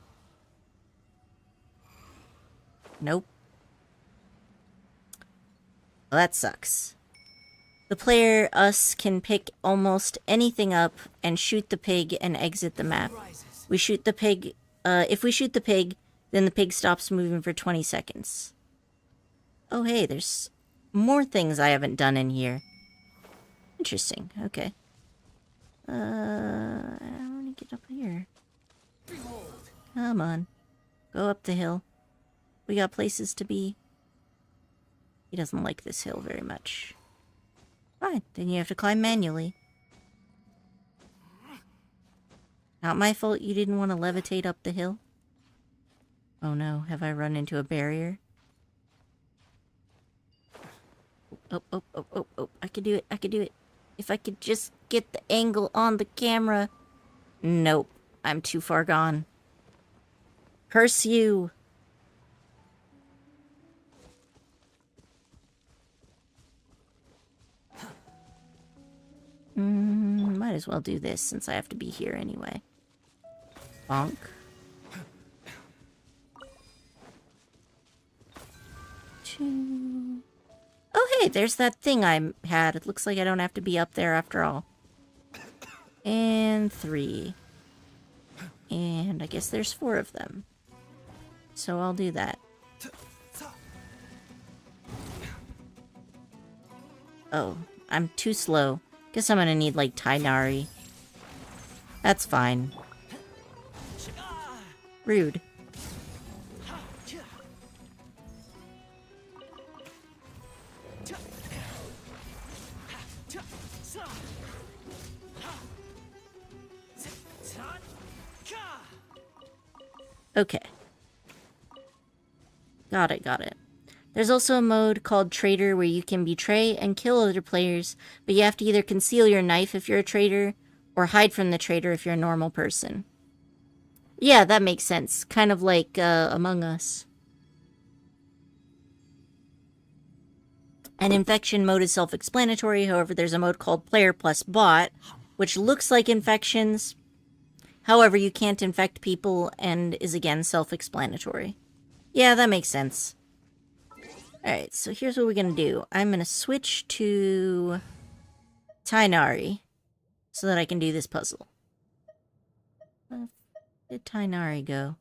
Nope. Well, that sucks. The player, us, can pick almost anything up and shoot the pig and exit the map. We shoot the pig, if we shoot the pig, then the pig stops moving for 20 seconds. Oh, hey, there's more things I haven't done in here. Interesting, okay. I want to get up here. Come on. Go up the hill. We got places to be. He doesn't like this hill very much. Fine, then you have to climb manually. Not my fault you didn't want to levitate up the hill. Oh no, have I run into a barrier? Oh, oh, oh, oh, oh, I could do it, I could do it. If I could just get the angle on the camera. Nope, I'm too far gone. Curse you! Might as well do this since I have to be here anyway. Bonk. Two. Oh, hey, there's that thing I had. It looks like I don't have to be up there after all. And 3. And I guess there's 4 of them. So I'll do that. Oh, I'm too slow. Guess I'm gonna need, like, Tainari. That's fine. Rude. Okay. Got it, got it. There's also a mode called Traitor where you can betray and kill other players, but you have to either conceal your knife if you're a traitor, or hide from the traitor if you're a normal person. Yeah, that makes sense. Kind of like Among Us. And infection mode is self-explanatory, however there's a mode called Player plus Bot, which looks like infections. However, you can't infect people and is again self-explanatory. Yeah, that makes sense. Alright, so here's what we're gonna do. I'm gonna switch to Tainari so that I can do this puzzle. Where did Tainari go?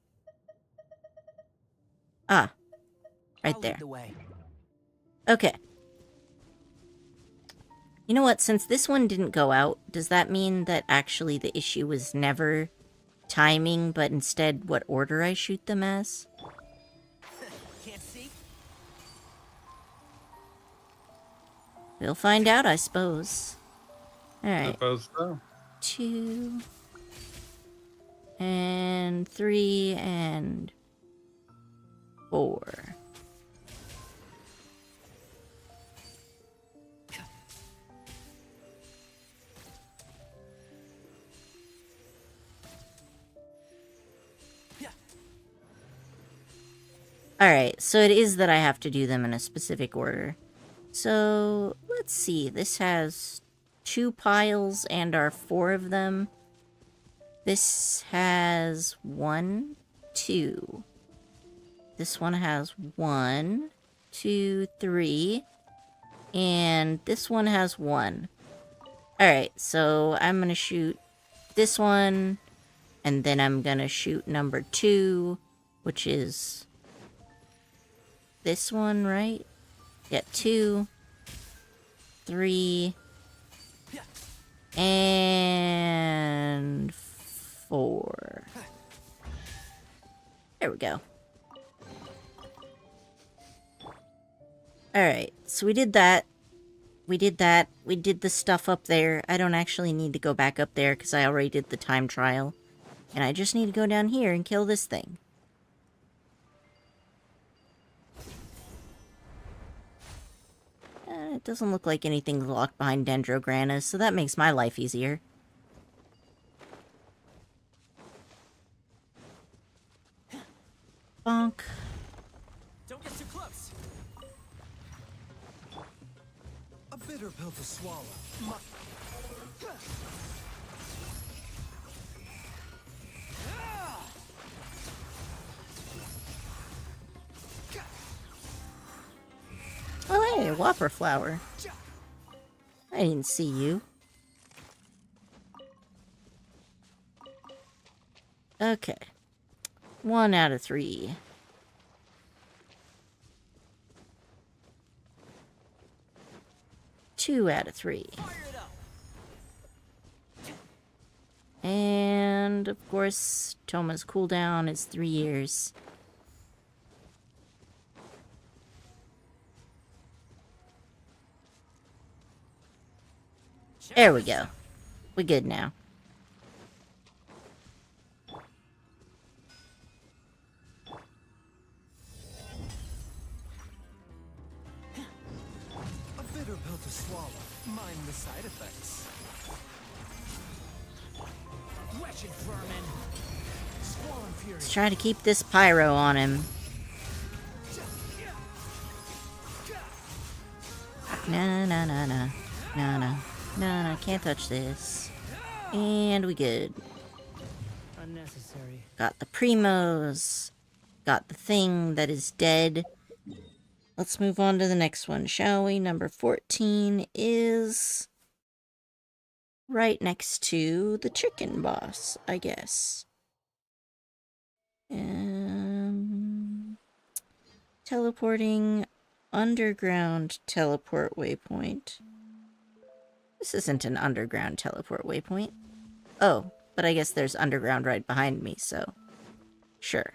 Ah, right there. Okay. You know what, since this one didn't go out, does that mean that actually the issue was never timing, but instead what order I shoot them as? Can't see? We'll find out, I suppose. Alright. Suppose so. 2 and 3 and 4. Alright, so it is that I have to do them in a specific order. So, let's see. This has 2 piles and are 4 of them. This has 1, 2. This one has 1, 2, 3. And this one has 1. Alright, so I'm gonna shoot this one. And then I'm gonna shoot number 2, which is this one, right? Yeah, 2, 3, and 4. There we go. Alright, so we did that. We did that. We did the stuff up there. I don't actually need to go back up there because I already did the time trial. And I just need to go down here and kill this thing. It doesn't look like anything's locked behind Dendrogranas, so that makes my life easier. Bonk. Don't get too close. A bitter pill to swallow. Oh, hey, a Whopper flower. I didn't see you. Okay. 1 out of 3. Two out of 3. And, of course, Toma's cooldown is 3 years. There we go. We're good now. A bitter pill to swallow. Mind the side effects. Wretched vermin. Squalling fury. Let's try to keep this pyro on him. No, no, no, no. No, no. No, no, can't touch this. And we good. Unnecessary. Got the primos. Got the thing that is dead. Let's move on to the next one, shall we? Number 14 is right next to the chicken boss, I guess. Teleporting underground teleport waypoint. This isn't an underground teleport waypoint. Oh, but I guess there's underground right behind me, so sure.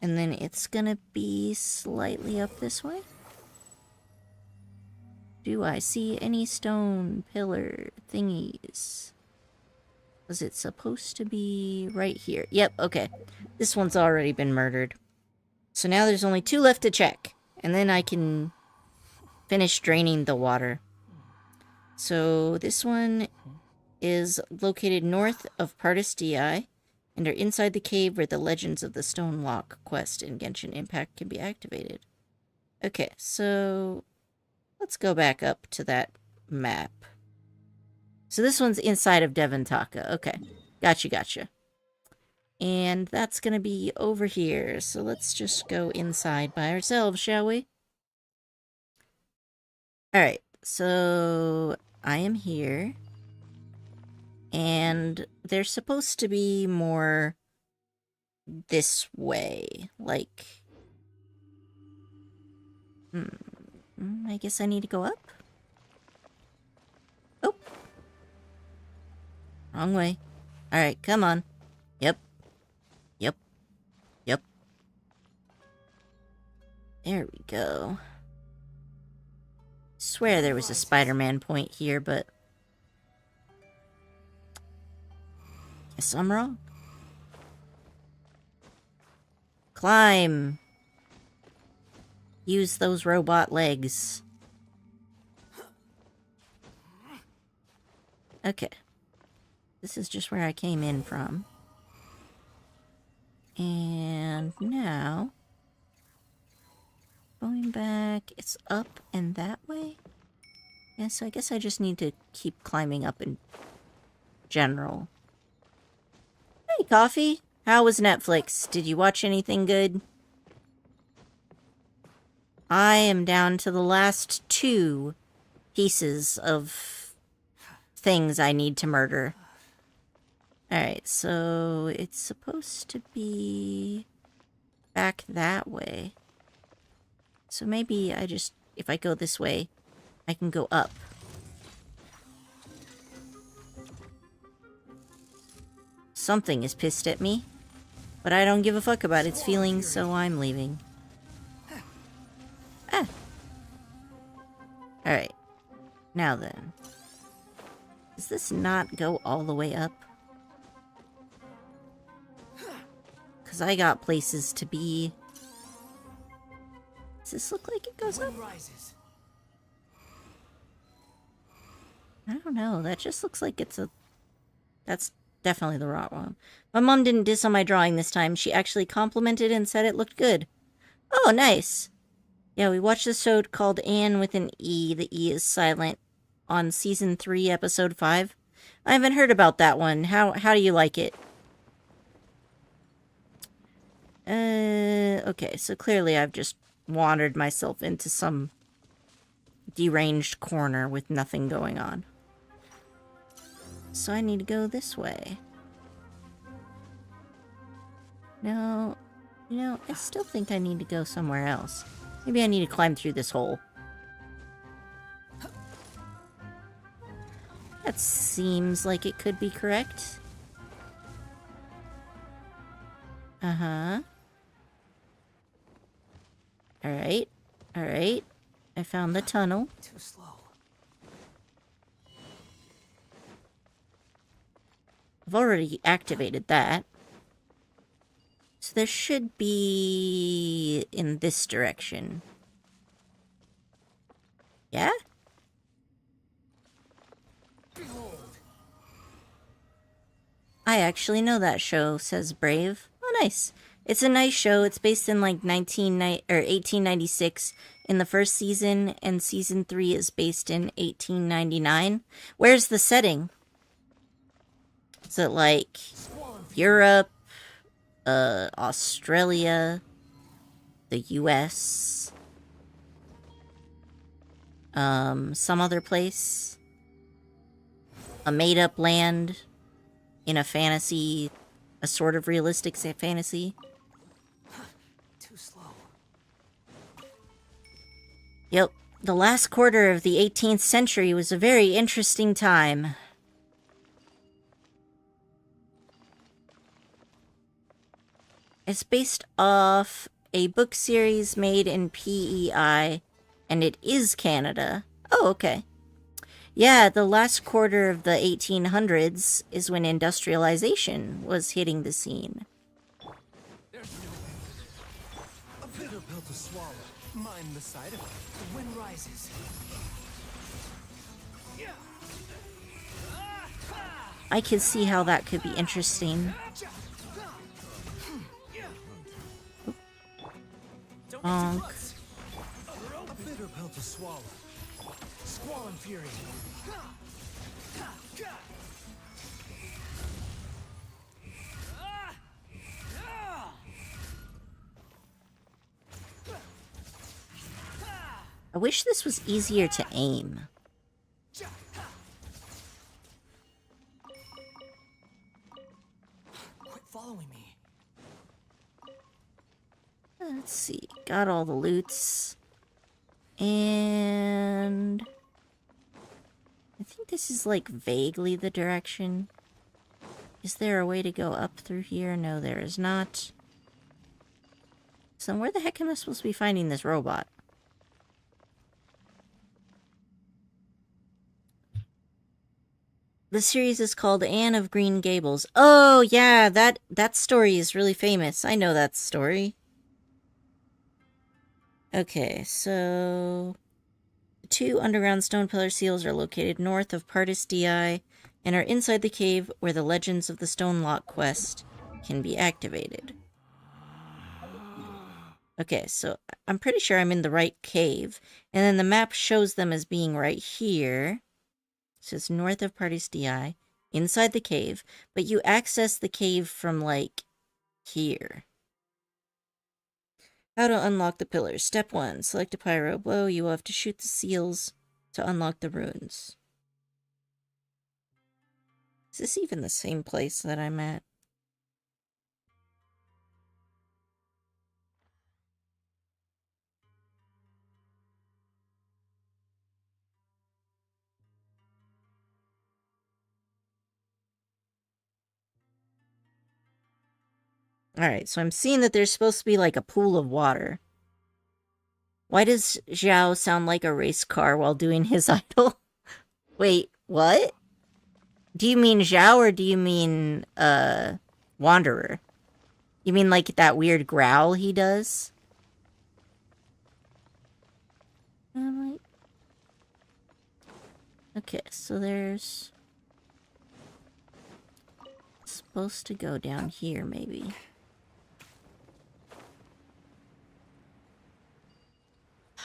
And then it's gonna be slightly up this way. Do I see any stone pillar thingies? Was it supposed to be right here? Yep, okay. This one's already been murdered. So now there's only 2 left to check. And then I can finish draining the water. So this one is located north of Pardis DI and are inside the cave where the Legends of the Stone Lock quest in Genshin Impact can be activated. Okay, so let's go back up to that map. So this one's inside of Devantaka. Okay, gotcha. And that's gonna be over here. So let's just go inside by ourselves, shall we? Alright, so I am here. And there's supposed to be more this way. Like, I guess I need to go up? Oh. Wrong way. Alright, come on. Yep. There we go. Swear there was a Spider-Man point here, but guess I'm wrong. Climb. Use those robot legs. Okay. This is just where I came in from. And now going back. It's up and that way? Yeah, so I guess I just need to keep climbing up in general. Hey, Coffee. How was Netflix? Did you watch anything good? I am down to the last 2 pieces of things I need to murder. Alright, so it's supposed to be back that way. So maybe I just, if I go this way, I can go up. Something is pissed at me, but I don't give a fuck about its feelings, so I'm leaving. Ah. Alright. Now then. Does this not go all the way up? Because I got places to be. Does this look like it goes up? Rises. I don't know. That just looks like it's a... That's definitely the wrong one. My mom didn't diss on my drawing this time. She actually complimented and said it looked good. Oh, nice. Yeah, we watched a show called Anne with an E. The E is silent. On season 3, episode 5. I haven't heard about that one. How do you like it? Okay, so clearly I've just wandered myself into some deranged corner with nothing going on. So I need to go this way. No, you know, I still think I need to go somewhere else. Maybe I need to climb through this hole. That seems like it could be correct. Uh-huh. Alright. Alright. I found the tunnel. Too slow. I've already activated that. So there should be in this direction. Yeah? I actually know that show, says Brave. Oh, nice. It's a nice show. It's based in like 1896 in the first season, and season 3 is based in 1899. Where's the setting? Is it like Europe, Australia, the US, some other place? A made-up land in a fantasy, a sort of realistic fantasy? Too slow. Yep, the last quarter of the 18th century was a very interesting time. It's based off a book series made in PEI, and it is Canada. Oh, okay. Yeah, the last quarter of the 1800s is when industrialization was hitting the scene. There's no end. A bitter pill to swallow. Mind the side effect. The wind rises. I can see how that could be interesting. Bonk. A bitter pill to swallow. Squall and fury. I wish this was easier to aim. Quit following me. Let's see. Got all the loots. And I think this is like vaguely the direction. Is there a way to go up through here? No, there is not. So where the heck am I supposed to be finding this robot? The series is called Anne of Green Gables. Oh, yeah, that story is really famous. I know that story. Okay, so the 2 underground stone pillar seals are located north of Pardis DI and are inside the cave where the Legends of the Stone Lock quest can be activated. Okay, so I'm pretty sure I'm in the right cave. And then the map shows them as being right here. So it's north of Party's DI, inside the cave. But you access the cave from, like, here. How to unlock the pillars. Step 1. Select a pyro bow. You will have to shoot the seals to unlock the runes. Is this even the same place that I'm at? Alright, so I'm seeing that there's supposed to be like a pool of water. Why does Zhao sound like a race car while doing his idol? Wait, what? Do you mean Zhao or do you mean, Wanderer? You mean like that weird growl he does? Okay, so there's... supposed to go down here, maybe.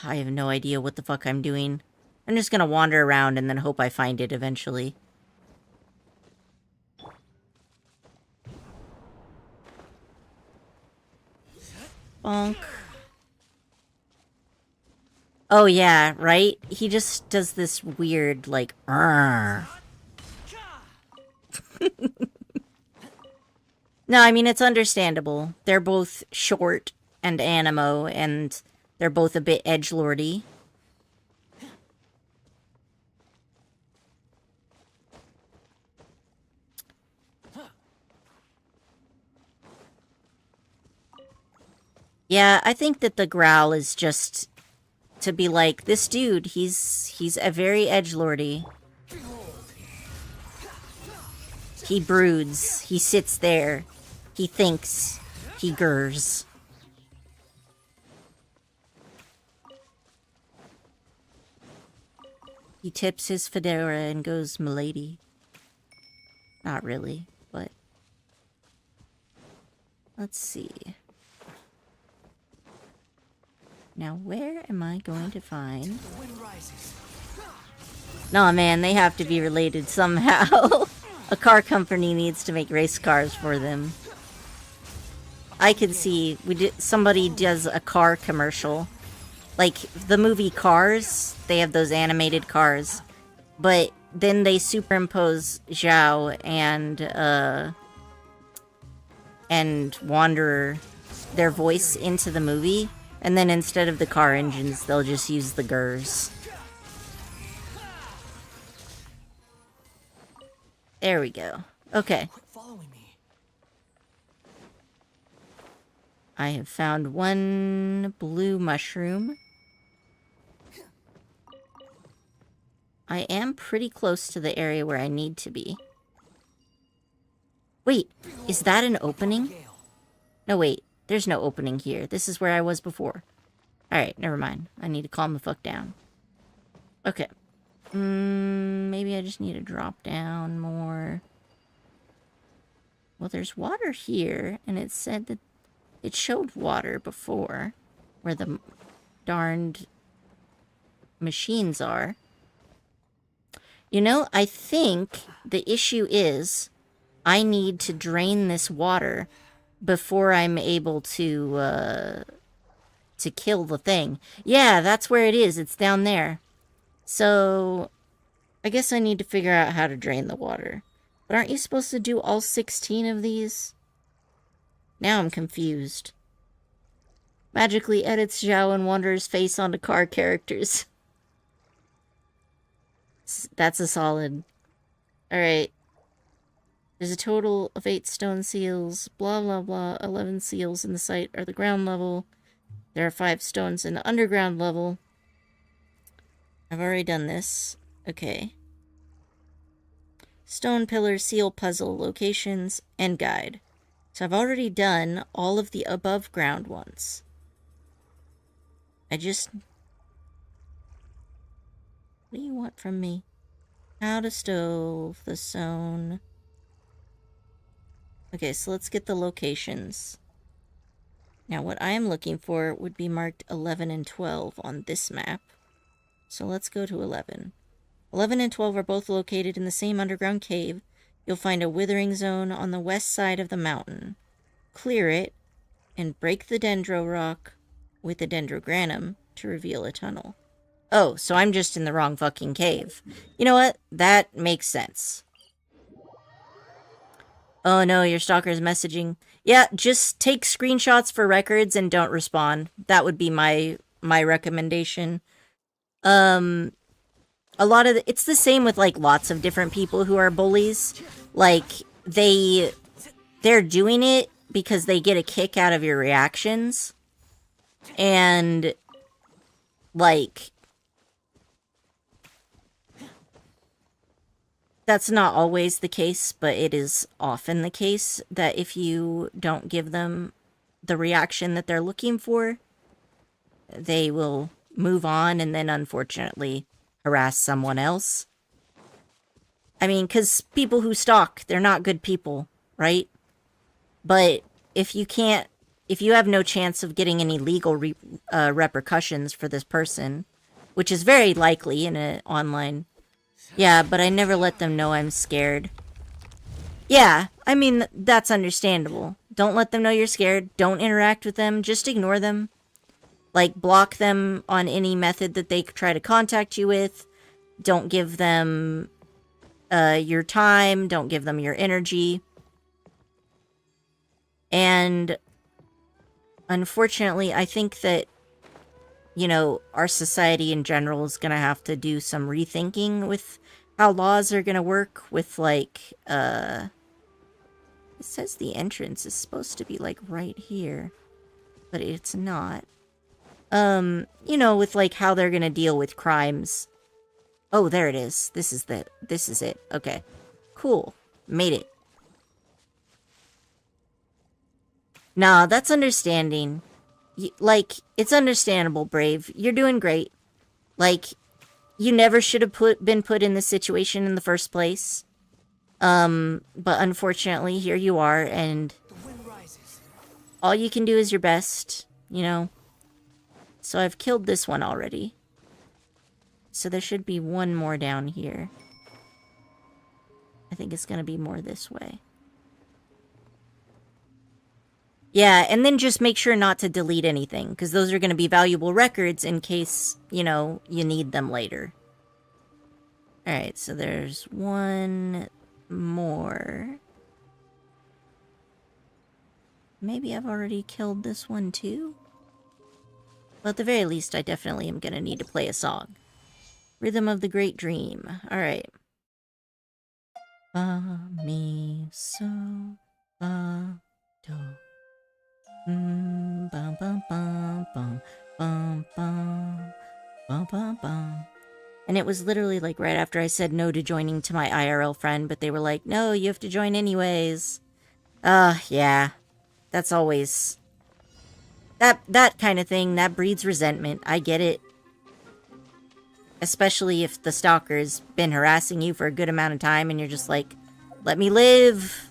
I have no idea what the fuck I'm doing. I'm just gonna wander around and then hope I find it eventually. Bonk. Oh yeah, right? He just does this weird, like, "Arr." No, I mean, it's understandable. They're both short and animo, and they're both a bit edgelordy. Yeah, I think that the growl is just to be like, this dude, he's a very edgelordy. He broods, he sits there, he thinks, he gurs. He tips his fedora and goes, "Milady." Not really, but... let's see. Now, where am I going to find... Nah, man, they have to be related somehow. A car company needs to make race cars for them. I could see somebody does a car commercial. Like, the movie Cars, they have those animated cars. But then they superimpose Zhao and Wanderer, their voice into the movie. And then instead of the car engines, they'll just use the gurs. There we go. Okay. I have found one blue mushroom. I am pretty close to the area where I need to be. Wait, is that an opening? No, wait. There's no opening here. This is where I was before. Alright, never mind. I need to calm the fuck down. Okay. Maybe I just need to drop down more. Well, there's water here, and it said that it showed water before, where the darned machines are. You know, I think the issue is I need to drain this water before I'm able to kill the thing. Yeah, that's where it is. It's down there. So, I guess I need to figure out how to drain the water. But aren't you supposed to do all 16 of these? Now I'm confused. Magically edits Zhao and Wanderer's face onto car characters. That's a solid. Alright. There's a total of 8 stone seals. Blah, blah, blah. 11 seals in the site are the ground level. There are 5 stones in the underground level. I've already done this. Okay. Stone pillar, seal puzzle, locations, and guide. So I've already done all of the above ground ones. I just... what do you want from me? How to stove, the zone. Okay, so let's get the locations. Now, what I am looking for would be marked 11 and 12 on this map. So let's go to 11. 11 and 12 are both located in the same underground cave. You'll find a withering zone on the west side of the mountain. Clear it, and break the dendro rock with the dendrogranum to reveal a tunnel. Oh, so I'm just in the wrong fucking cave. You know what? That makes sense. Oh no, your stalker's messaging. Yeah, just take screenshots for records and don't respond. That would be my recommendation. A lot of it's the same with like lots of different people who are bullies. Like they're doing it because they get a kick out of your reactions. And like that's not always the case, but it is often the case that if you don't give them the reaction that they're looking for, they will move on and then unfortunately harass someone else. I mean, because people who stalk, they're not good people, right? But if you have no chance of getting any legal repercussions for this person, which is very likely in an online... Yeah, but I never let them know I'm scared. Yeah, I mean, that's understandable. Don't let them know you're scared. Don't interact with them. Just ignore them. Like, block them on any method that they try to contact you with. Don't give them your time. Don't give them your energy. And unfortunately, I think that, you know, our society in general is going to have to do some rethinking with how laws are going to work with, like, it says the entrance is supposed to be, like, right here, but it's not. You know, with, like, how they're going to deal with crimes. Oh, there it is. This is it. Okay. Cool. Made it. Nah, that's understanding. Like, it's understandable, Brave. You're doing great. Like, you never should have been put in this situation in the first place. But unfortunately, here you are, and all you can do is your best, you know? So I've killed this one already. So there should be one more down here. I think it's gonna be more this way. Yeah, and then just make sure not to delete anything, because those are going to be valuable records in case, you know, you need them later. Alright, so there's one more. Maybe I've already killed this one too? Well, at the very least, I definitely am going to need to play a song. Rhythm of the Great Dream. Alright. Fa, mi, so, fa, do. Bum, bum, bum, bum, bum, bum, bum, bum, bum. And it was literally like right after I said no to joining to my IRL friend, but they were like, no, you have to join anyways. Yeah. That's always... That kind of thing, that breeds resentment. I get it. Especially if the stalker's been harassing you for a good amount of time and you're just like, let me live.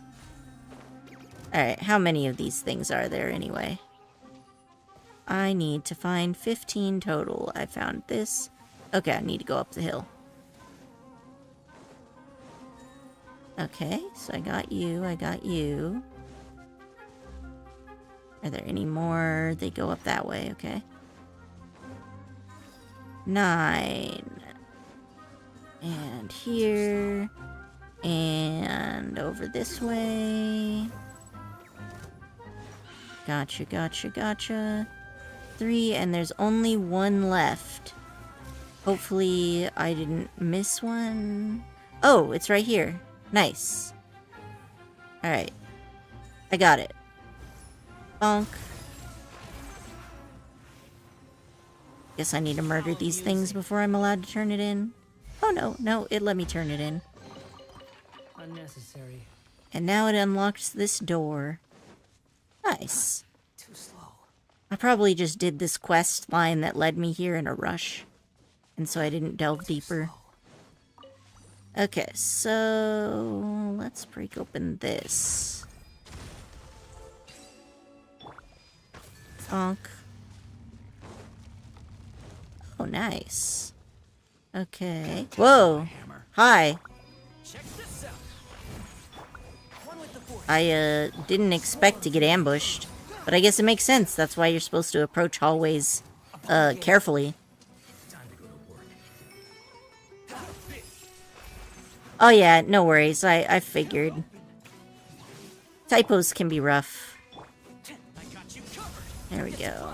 Alright, how many of these things are there anyway? I need to find 15 total. I found this. Okay, I need to go up the hill. Okay, so I got you, I got you. Are there any more? They go up that way, okay. 9. And here. And over this way. Gotcha, gotcha, gotcha. 3, and there's only one left. Hopefully I didn't miss one. Oh, it's right here. Nice. Alright. I got it. Bonk. Guess I need to murder these things before I'm allowed to turn it in. Oh no, no, it let me turn it in. Unnecessary. And now it unlocks this door. Nice. Too slow. I probably just did this quest line that led me here in a rush. And so I didn't delve deeper. Okay, so... let's break open this. Bonk. Oh, nice. Okay. Whoa. Hi. Check this out. One with the force. I, didn't expect to get ambushed. But I guess it makes sense. That's why you're supposed to approach hallways, carefully. Time to go to work. Oh yeah, no worries. I figured. Typos can be rough. I got you covered. There we go.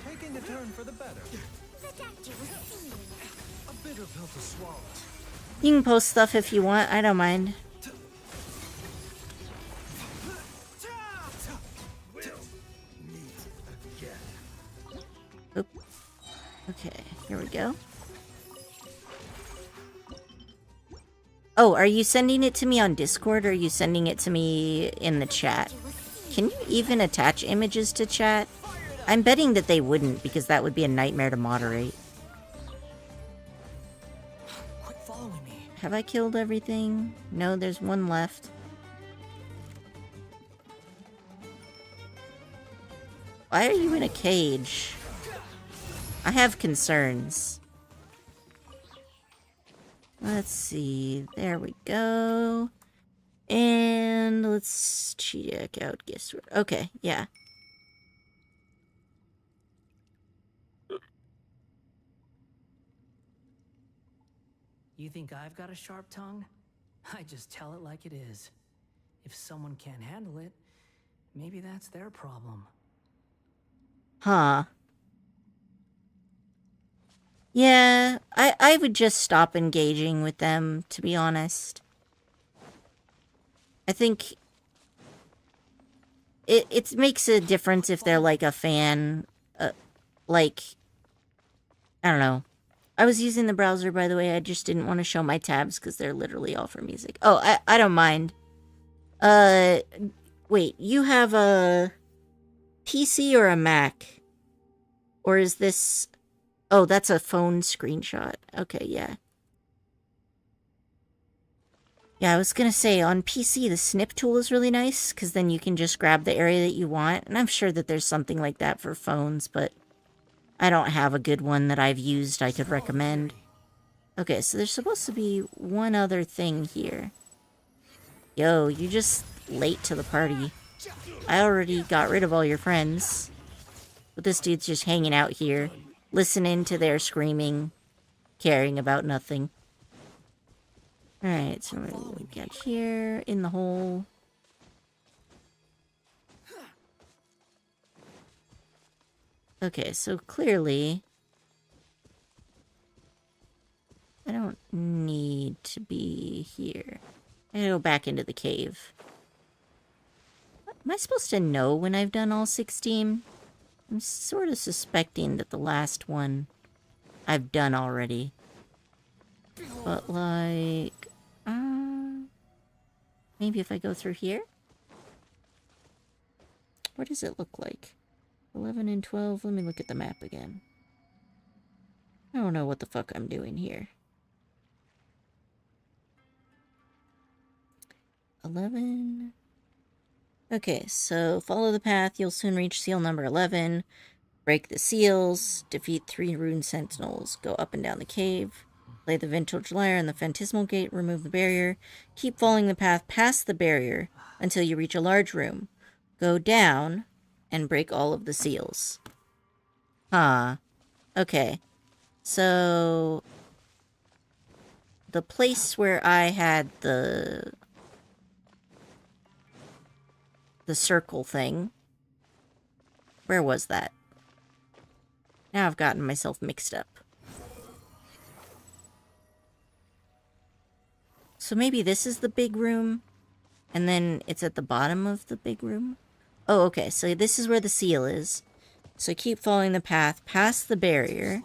Taking a turn for the better. A bitter pill to swallow. You can post stuff if you want. I don't mind. Oop. Okay, here we go. Oh, are you sending it to me on Discord or are you sending it to me in the chat? Can you even attach images to chat? I'm betting that they wouldn't because that would be a nightmare to moderate. Quit following me. Have I killed everything? No, there's one left. Why are you in a cage? I have concerns. Let's see. There we go. And let's check out guest. Okay, yeah. You think I've got a sharp tongue? I just tell it like it is. If someone can't handle it, maybe that's their problem. Huh. Yeah, I would just stop engaging with them, to be honest. I think it makes a difference if they're like a fan, like, I don't know. I was using the browser, by the way. I just didn't want to show my tabs because they're literally all for music. Oh, I don't mind. Wait, you have a PC or a Mac? Or is this... Oh, that's a phone screenshot. Okay, yeah. Yeah, I was gonna say, on PC, the snip tool is really nice, because then you can just grab the area that you want. And I'm sure that there's something like that for phones, but I don't have a good one that I've used I could recommend. Okay, so there's supposed to be one other thing here. Yo, you just late to the party. I already got rid of all your friends. But this dude's just hanging out here, listening to their screaming, caring about nothing. Alright, so we got here, in the hole. Okay, so clearly... I don't need to be here. I gotta go back into the cave. Am I supposed to know when I've done all 16? I'm sort of suspecting that the last one I've done already. But like... maybe if I go through here? What does it look like? 11 and 12. Let me look at the map again. I don't know what the fuck I'm doing here. 11. Okay, so follow the path. You'll soon reach seal number 11. Break the seals. Defeat 3 rune sentinels. Go up and down the cave. Play the vintage lyre and the phantasmal gate. Remove the barrier. Keep following the path past the barrier until you reach a large room. Go down and break all of the seals. Huh. Okay. So... the place where I had the circle thing. Where was that? Now I've gotten myself mixed up. So maybe this is the big room, and then it's at the bottom of the big room? Oh, okay, so this is where the seal is. So keep following the path past the barrier.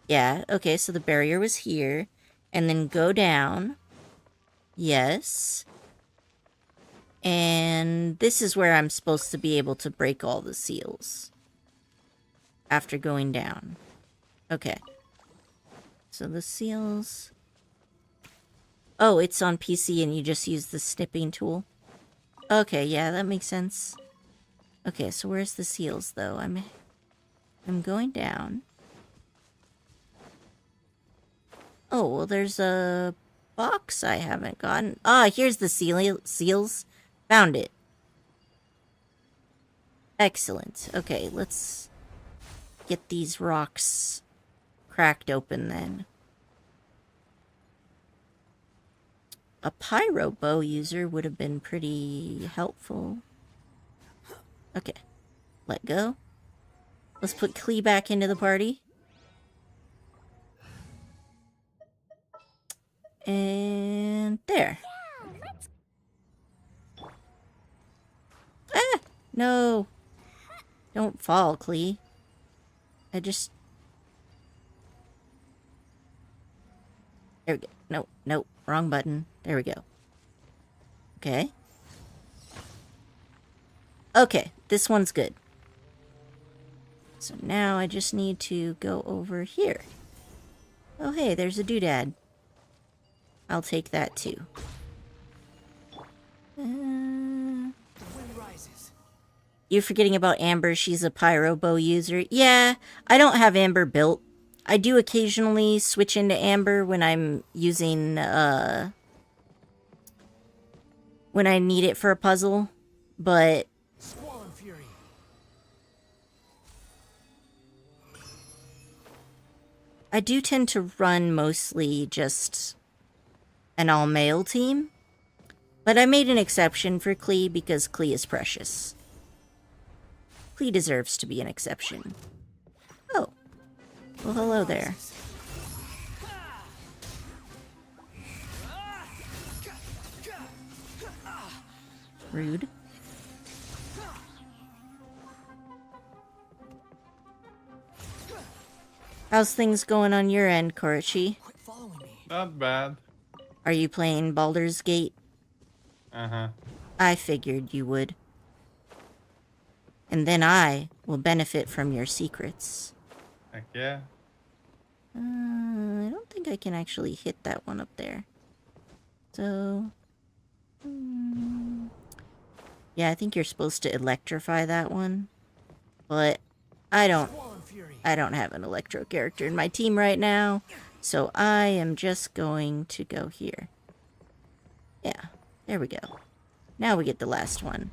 Yeah, okay, so the barrier was here. And then go down. Yes. And this is where I'm supposed to be able to break all the seals. After going down. Okay. So the seals... Oh, it's on PC and you just use the snipping tool. Okay, yeah, that makes sense. Okay, so where's the seals, though? I'm going down. Oh, well, there's a box I haven't gotten. Ah, here's the seals. Found it. Excellent. Okay, let's get these rocks cracked open then. A pyro bow user would have been pretty helpful. Okay, let go. Let's put Klee back into the party. And there. Ah! No. Don't fall, Klee. There we go. No, no, wrong button. There we go. Okay. Okay, this one's good. So now I just need to go over here. Oh, hey, there's a doodad. I'll take that too. You're forgetting about Amber. She's a pyro bow user. Yeah, I don't have Amber built. I do occasionally switch into Amber when I'm using, when I need it for a puzzle, but I do tend to run mostly just an all-male team, but I made an exception for Klee because Klee is precious. Klee deserves to be an exception. Oh. Well, hello there. Rude. How's things going on your end, Korichi? Not bad. Are you playing Baldur's Gate? Uh-huh. I figured you would. And then I will benefit from your secrets. Heck yeah. I don't think I can actually hit that one up there. So... yeah, I think you're supposed to electrify that one. But I don't have an electro character in my team right now. So I am just going to go here. Yeah, there we go. Now we get the last one.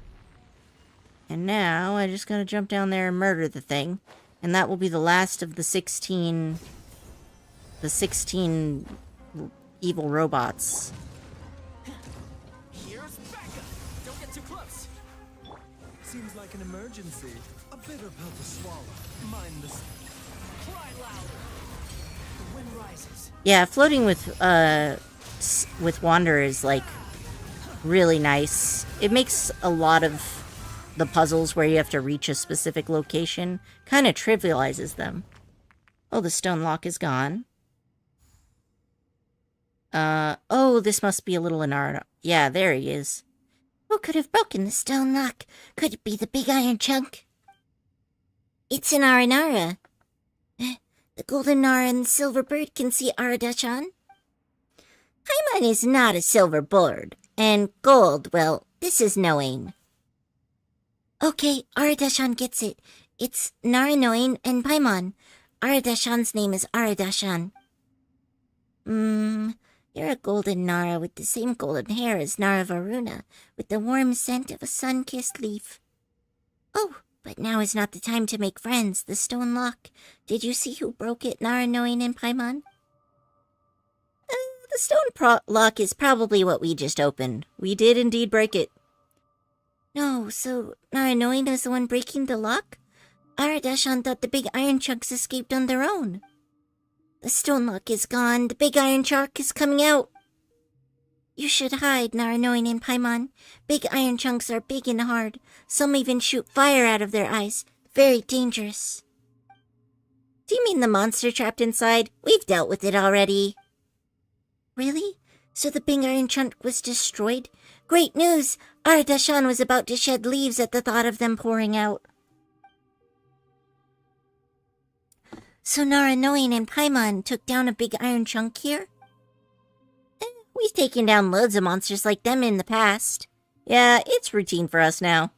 And now I just gotta jump down there and murder the thing. And that will be the last of the 16 evil robots. Here's Becca. Don't get too close. Seems like an emergency. A bitter pill to swallow. Mind the cry louder. The wind rises. Yeah, floating with Wanderer is like really nice. It makes a lot of the puzzles where you have to reach a specific location kind of trivializes them. Oh, the stone lock is gone. Oh, this must be a little Inara. Yeah, there he is. Who could have broken the stone lock? Could it be the big iron chunk? It's an Aranara. The golden Nara and the silver bird can see Aradachan. Paimon is not a silver bird, and gold, well, this is knowing. Okay, Aradachan gets it. It's Naranoin and Paimon. Aradachan's name is Aradachan. You're a golden Nara with the same golden hair as Nara Varuna, with the warm scent of a sun-kissed leaf. Oh, but now is not the time to make friends. The stone lock. Did you see who broke it, Naranoin and Paimon? The stone lock is probably what we just opened. We did indeed break it. No, so Naranoin is the one breaking the lock? Aradachan thought the big iron chunks escaped on their own. The stone lock is gone. The big iron chunk is coming out. You should hide, Naranoin and Paimon. Big iron chunks are big and hard. Some even shoot fire out of their eyes. Very dangerous. Do you mean the monster trapped inside? We've dealt with it already. Really? So the big iron chunk was destroyed? Great news! Aradachan was about to shed leaves at the thought of them pouring out. So Naranoin and Paimon took down a big iron chunk here? We've taken down loads of monsters like them in the past. Yeah, it's routine for us now.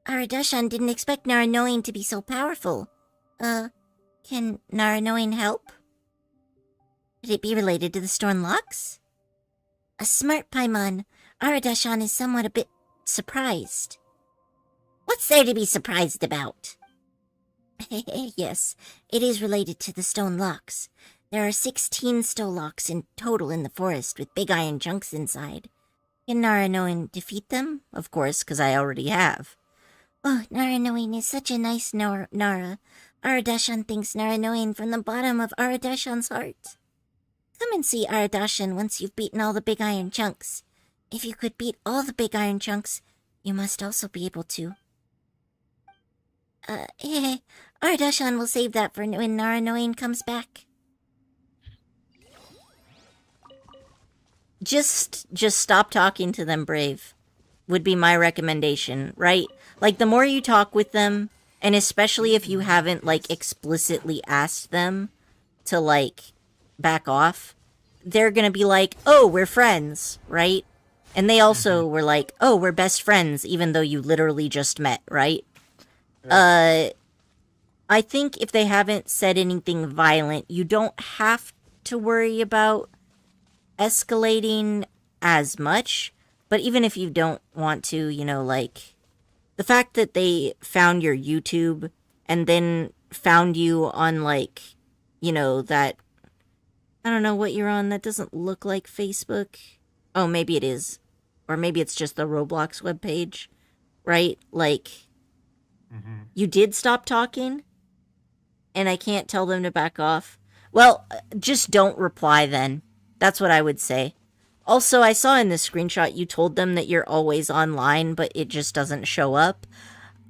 Aradashan didn't expect Naranoin to be so powerful. Can Naranoin help? Could it be related to the Storm Locks? A smart Paimon, Aradashan is somewhat a bit surprised. What's there to be surprised about? Yes, it is related to the stone locks. There are 16 stone locks in total in the forest with big iron chunks inside. Can Naranoin defeat them? Of course, because I already have. Oh, Naranoin is such a nice Nara. Aradashan thinks Naranoin from the bottom of Aradashan's heart. Come and see Aradashan once you've beaten all the big iron chunks. If you could beat all the big iron chunks, you must also be able to. Aradashan will save that for when Naranoin comes back. Just stop talking to them, Brave. Would be my recommendation, right? Like, the more you talk with them, and especially if you haven't, like, explicitly asked them to, like, back off, they're gonna be like, oh, we're friends, right? And they also were like, oh, we're best friends, even though you literally just met, right? I think if they haven't said anything violent, you don't have to worry about escalating as much. But even if you don't want to, you know, like, the fact that they found your YouTube and then found you on, like, you know, that, I don't know what you're on, that doesn't look like Facebook. Oh, maybe it is. Or maybe it's just the Roblox webpage, right? Like, you did stop talking, and I can't tell them to back off. Well, just don't reply then. That's what I would say. Also, I saw in this screenshot you told them that you're always online, but it just doesn't show up.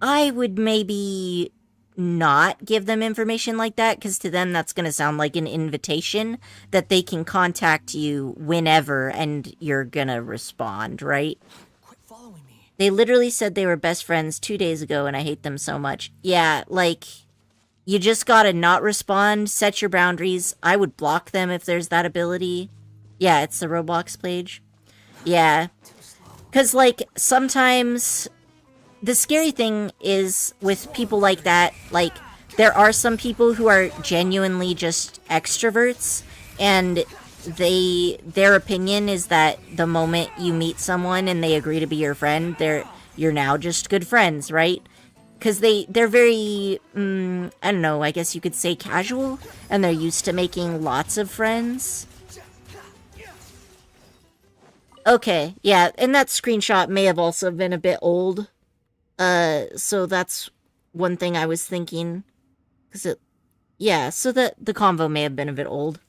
I would maybe not give them information like that, because to them that's going to sound like an invitation that they can contact you whenever and you're going to respond, right? Quit following me. They literally said they were best friends 2 days ago and I hate them so much. Yeah, like, you just gotta not respond, set your boundaries. I would block them if there's that ability. Yeah, it's the Roblox page. Yeah. Because, like, sometimes the scary thing is with people like that, like, there are some people who are genuinely just extroverts, and their opinion is that the moment you meet someone and they agree to be your friend, you're now just good friends, right? Because they're very, I don't know, I guess you could say casual, and they're used to making lots of friends. Okay, yeah, and that screenshot may have also been a bit old. So that's one thing I was thinking. So the convo may have been a bit old.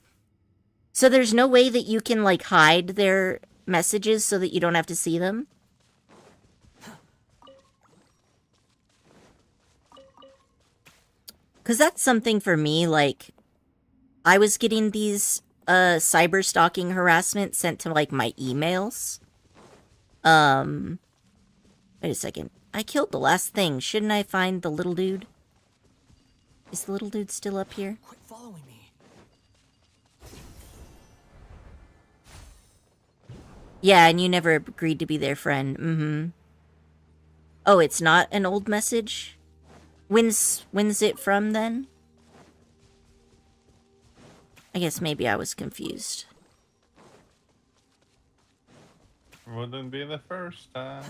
So there's no way that you can, like, hide their messages so that you don't have to see them? Because that's something for me, like, I was getting these cyber stalking harassment sent to, like, my emails. Wait a second. I killed the last thing. Shouldn't I find the little dude? Is the little dude still up here? Quit following me. Yeah, and you never agreed to be their friend. Oh, it's not an old message? When's it from, then? I guess maybe I was confused. Wouldn't be the first time.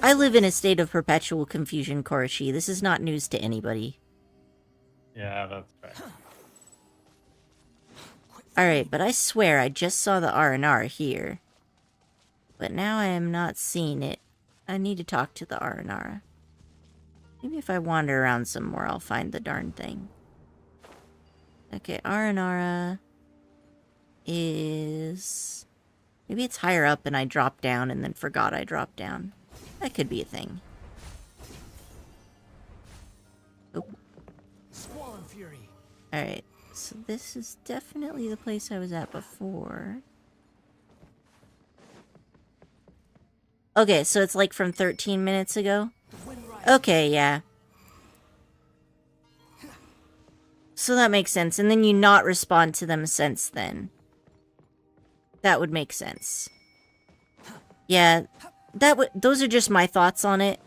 I live in a state of perpetual confusion, Koroshi. This is not news to anybody. Yeah, that's fair. Alright, but I swear I just saw the R&R here. But now I am not seeing it. I need to talk to the R&R. Maybe if I wander around some more, I'll find the darn thing. Okay, R&R is... Maybe it's higher up and I dropped down and then forgot I dropped down. That could be a thing. Oh. Squall and Fury. Alright, so this is definitely the place I was at before. Okay, so it's like from 13 minutes ago? Okay, yeah. So that makes sense. And then you not respond to them since then. That would make sense. Yeah, those are just my thoughts on it.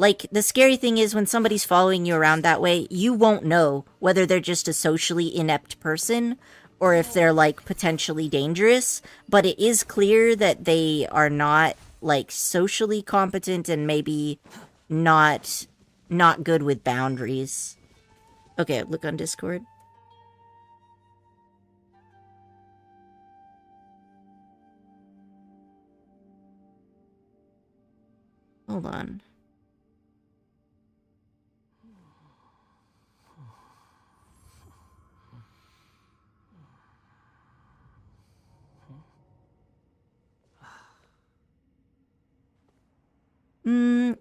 Like, the scary thing is when somebody's following you around that way, you won't know whether they're just a socially inept person or if they're, like, potentially dangerous. But it is clear that they are not, like, socially competent and maybe not good with boundaries. Okay, look on Discord. Hold on.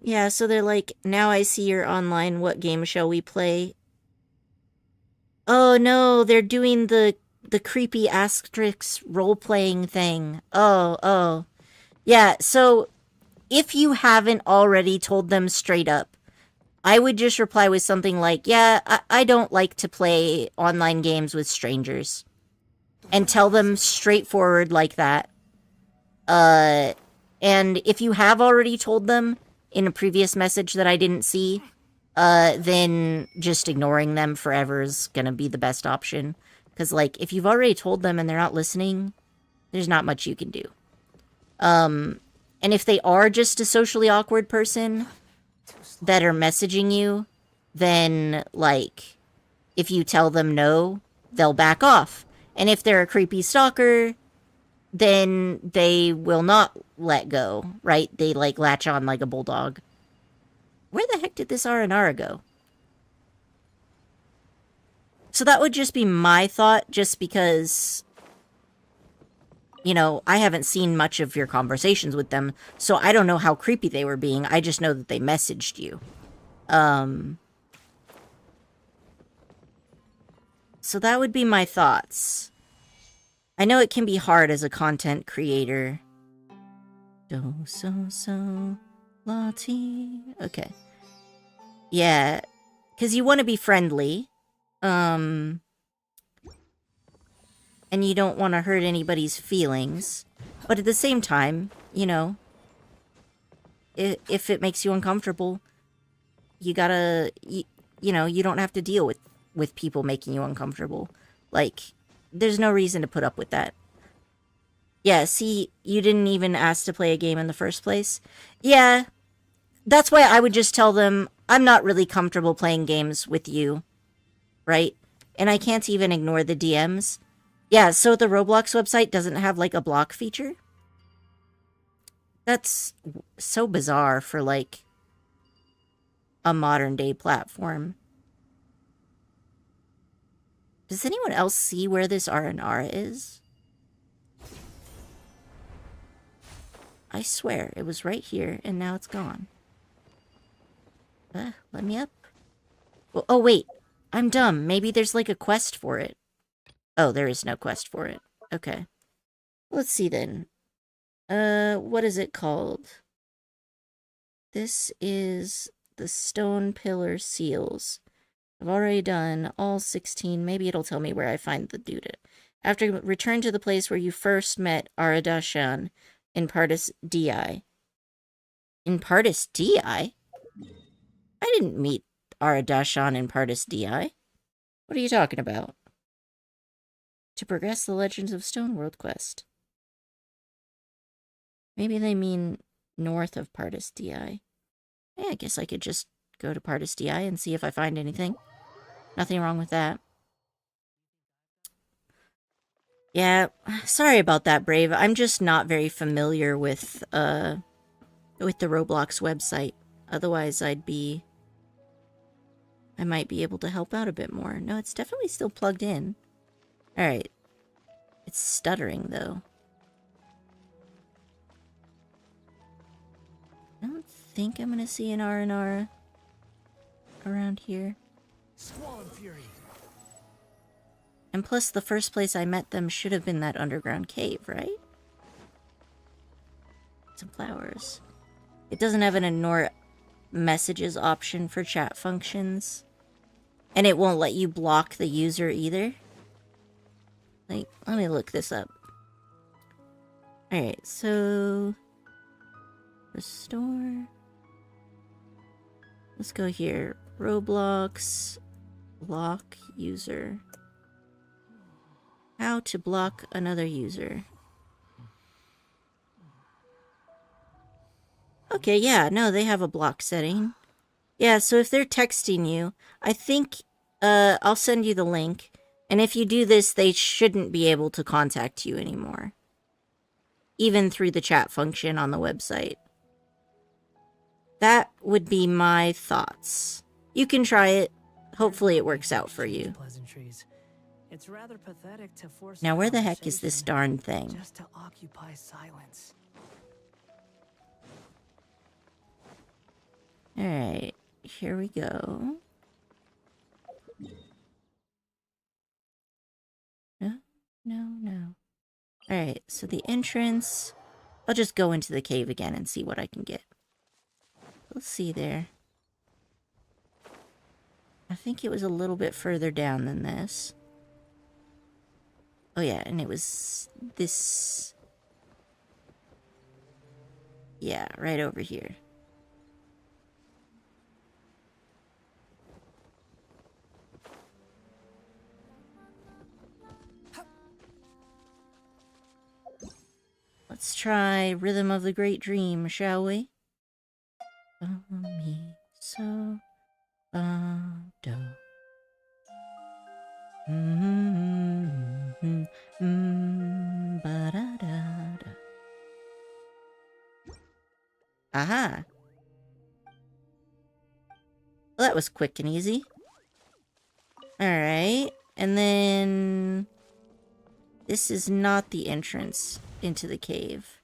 Yeah, so they're like, now I see you're online, what game shall we play? Oh no, they're doing the creepy asterisk role-playing thing. Oh. Yeah, so if you haven't already told them straight up, I would just reply with something like, yeah, I don't like to play online games with strangers. And tell them straightforward like that. And if you have already told them in a previous message that I didn't see, then just ignoring them forever is gonna be the best option. Because, like, if you've already told them and they're not listening, there's not much you can do. And if they are just a socially awkward person that are messaging you, then, like, if you tell them no, they'll back off. And if they're a creepy stalker, then they will not let go, right? They, like, latch on like a bulldog. Where the heck did this R&R go? So that would just be my thought, just because, you know, I haven't seen much of your conversations with them, so I don't know how creepy they were being. I just know that they messaged you. So that would be my thoughts. I know it can be hard as a content creator. Lati. Okay. Yeah, because you want to be friendly. And you don't want to hurt anybody's feelings. But at the same time, you know, if it makes you uncomfortable, you gotta, you know, you don't have to deal with people making you uncomfortable. Like, there's no reason to put up with that. Yeah, see, you didn't even ask to play a game in the first place. Yeah, that's why I would just tell them, I'm not really comfortable playing games with you, right? And I can't even ignore the DMs. Yeah, so the Roblox website doesn't have, like, a block feature? That's so bizarre for, like, a modern-day platform. Does anyone else see where this R&R is? I swear, it was right here, and now it's gone. Let me up. Oh, wait. I'm dumb. Maybe there's, like, a quest for it. Oh, there is no quest for it. Okay. Let's see, then. What is it called? This is the Stone Pillar Seals. I've already done all 16. Maybe it'll tell me where I find the dude. After return to the place where you first met Aradashan in Pardis Di. In Pardis Di? I didn't meet Aradashan in Pardis Di. What are you talking about? To progress the Legends of Stone World quest. Maybe they mean north of Pardis Di. Yeah, I guess I could just go to Pardis Di and see if I find anything. Nothing wrong with that. Yeah, sorry about that, Brave. I'm just not very familiar with the Roblox website. Otherwise, I might be able to help out a bit more. No, it's definitely still plugged in. Alright. It's stuttering, though. I don't think I'm gonna see an R&R around here. Squall and Fury. And plus, the first place I met them should have been that underground cave, right? Some flowers. It doesn't have an ignore messages option for chat functions. And it won't let you block the user either. Like, let me look this up. Alright, so... Restore... Let's go here. Roblox block user. How to block another user. Okay, yeah, no, they have a block setting. Yeah, so if they're texting you, I think I'll send you the link. And if you do this, they shouldn't be able to contact you anymore. Even through the chat function on the website. That would be my thoughts. You can try it. Hopefully it works out for you. Pleasantries. It's rather pathetic to force Now a where the heck is this conversation darn thing? just to occupy silence. Alright, here we go. No. Alright, so the entrance... I'll just go into the cave again and see what I can get. Let's see there. I think it was a little bit further down than this. Oh yeah, and it was this... Yeah, right over here. Let's try Rhythm of the Great Dream, shall we? Mi, so, do. Ba-da-da-da. Aha! Well, that was quick and easy. Alright, and then... This is not the entrance into the cave.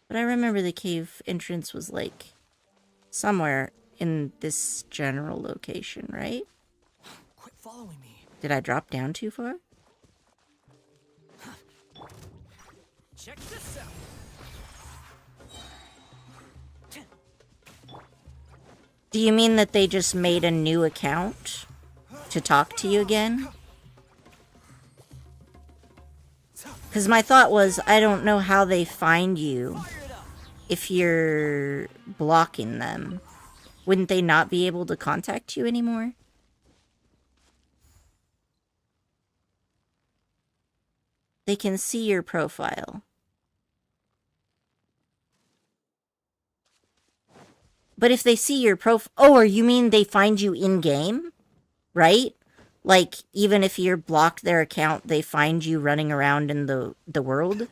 But I remember the cave entrance was, like, somewhere in this general location, right? Quit following me. Did I drop down too far? Check this out. Do you mean that they just made a new account to talk to you again? Because my thought was, I don't know how they find you if you're blocking them. Wouldn't they not be able to contact you anymore? They can see your profile. But if they see your profile... Oh, or you mean they find you in-game? Right? Like, even if you're blocked their account, they find you running around in the world?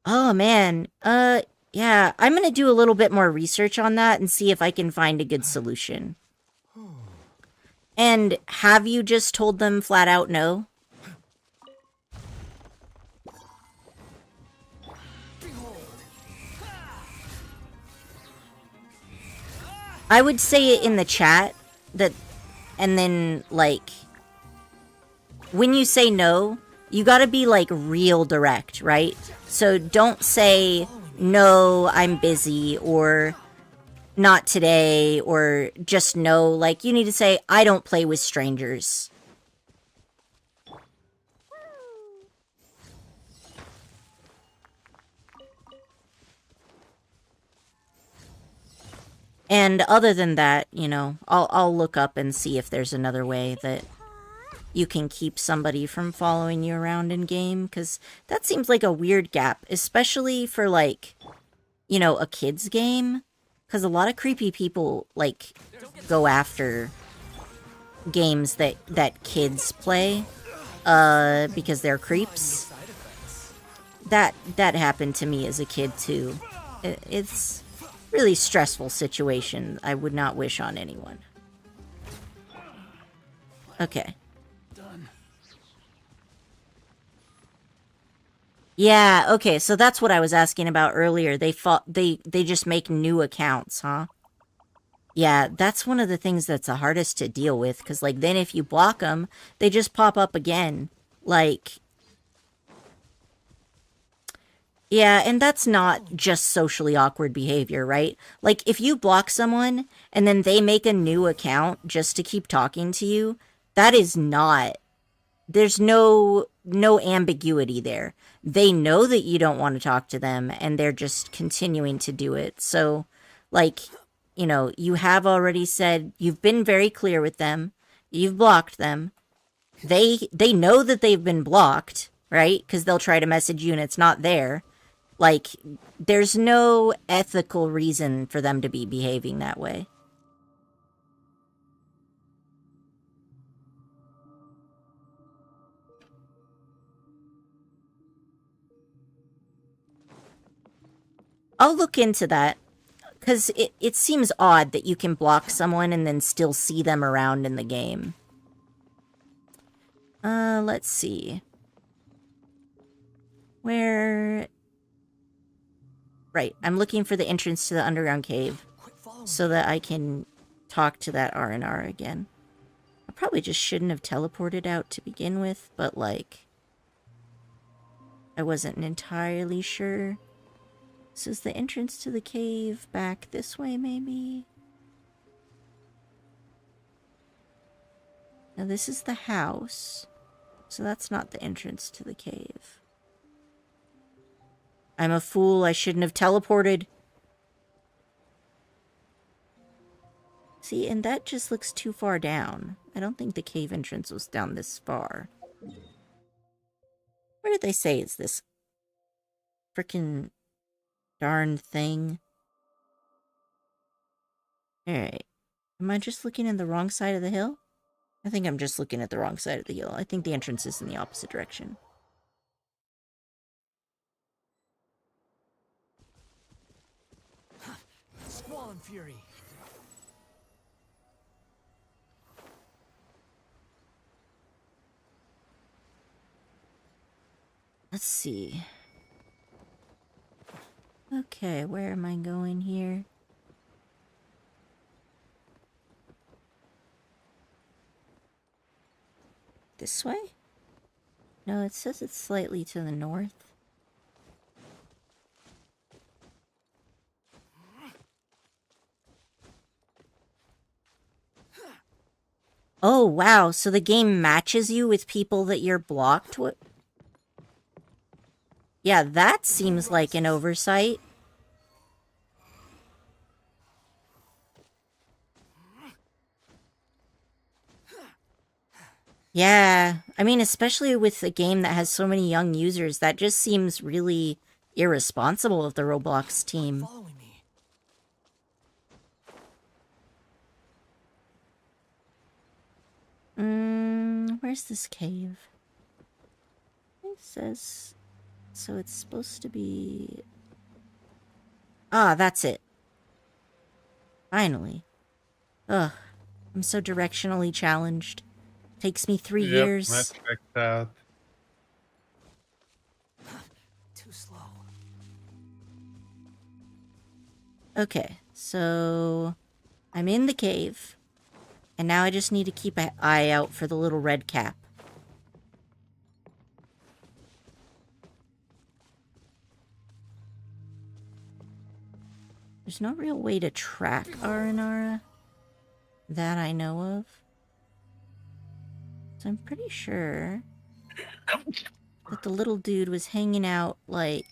Oh, man. Yeah. I'm gonna do a little bit more research on that and see if I can find a good solution. And have you just told them flat out no? I would say it in the chat, that, and then, like, when you say no, you gotta be, like, real direct, right? So don't say, no, I'm busy, or not today, or just no. Like, you need to say, I don't play with strangers. And other than that, you know, I'll look up and see if there's another way that you can keep somebody from following you around in game, because that seems like a weird gap, especially for, like, you know, a kid's game, because a lot of creepy people, like, go after games that kids play, because they're creeps. That happened to me as a kid, too. It's really stressful situation I would not wish on anyone. Okay. Done. Yeah, okay, so that's what I was asking about earlier. They just make new accounts, huh? Yeah, that's one of the things that's the hardest to deal with, because, like, then if you block them, they just pop up again. Like, yeah, and that's not just socially awkward behavior, right? Like, if you block someone, and then they make a new account just to keep talking to you, that is not there's no ambiguity there. They know that you don't want to talk to them, and they're just continuing to do it. So, like, you know, you have already said, you've been very clear with them. You've blocked them. They know that they've been blocked, right? Because they'll try to message you and it's not there. Like, there's no ethical reason for them to be behaving that way. I'll look into that, because it seems odd that you can block someone and then still see them around in the game. Let's see. Where... Right, I'm looking for the entrance to the underground cave so that I can talk to that R&R again. I probably just shouldn't have teleported out to begin with, but, like, I wasn't entirely sure. So is the entrance to the cave back this way, maybe? Now this is the house, so that's not the entrance to the cave. I'm a fool, I shouldn't have teleported. See, and that just looks too far down. I don't think the cave entrance was down this far. Where did they say it's this frickin' darn thing? Alright. Am I just looking in the wrong side of the hill? I think I'm just looking at the wrong side of the hill. I think the entrance is in the opposite direction. Squall and Fury. Let's see. Okay, where am I going here? This way? No, it says it's slightly to the north. Oh, wow. So the game matches you with people that you're blocked with? Yeah, that seems like an oversight. Yeah, I mean, especially with a game that has so many young users, that just seems really irresponsible of the Roblox team. Following me. Where's this cave? It says... So it's supposed to be... Ah, that's it. Finally. Ugh, I'm so directionally challenged. Takes me 3 years. Yep, that checked out. Too slow. Okay, so... I'm in the cave. And now I just need to keep an eye out for the little red cap. There's no real way to track Aranara that I know of. So I'm pretty sure that the little dude was hanging out, like,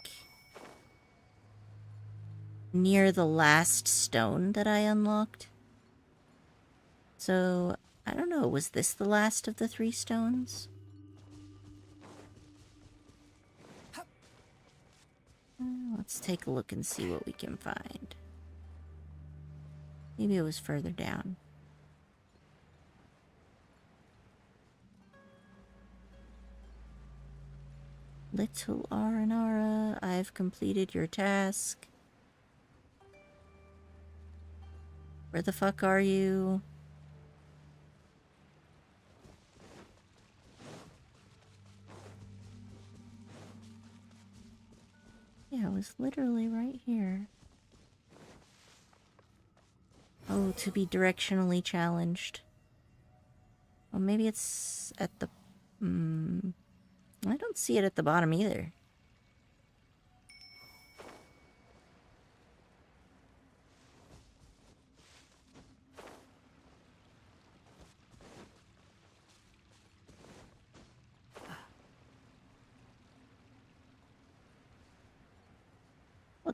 near the last stone that I unlocked. So, I don't know, was this the last of the 3 stones? Let's take a look and see what we can find. Maybe it was further down. Little Aranara, I've completed your task. Where the fuck are you? Yeah, it was literally right here. Oh, to be directionally challenged. Well, maybe it's at the... I don't see it at the bottom either.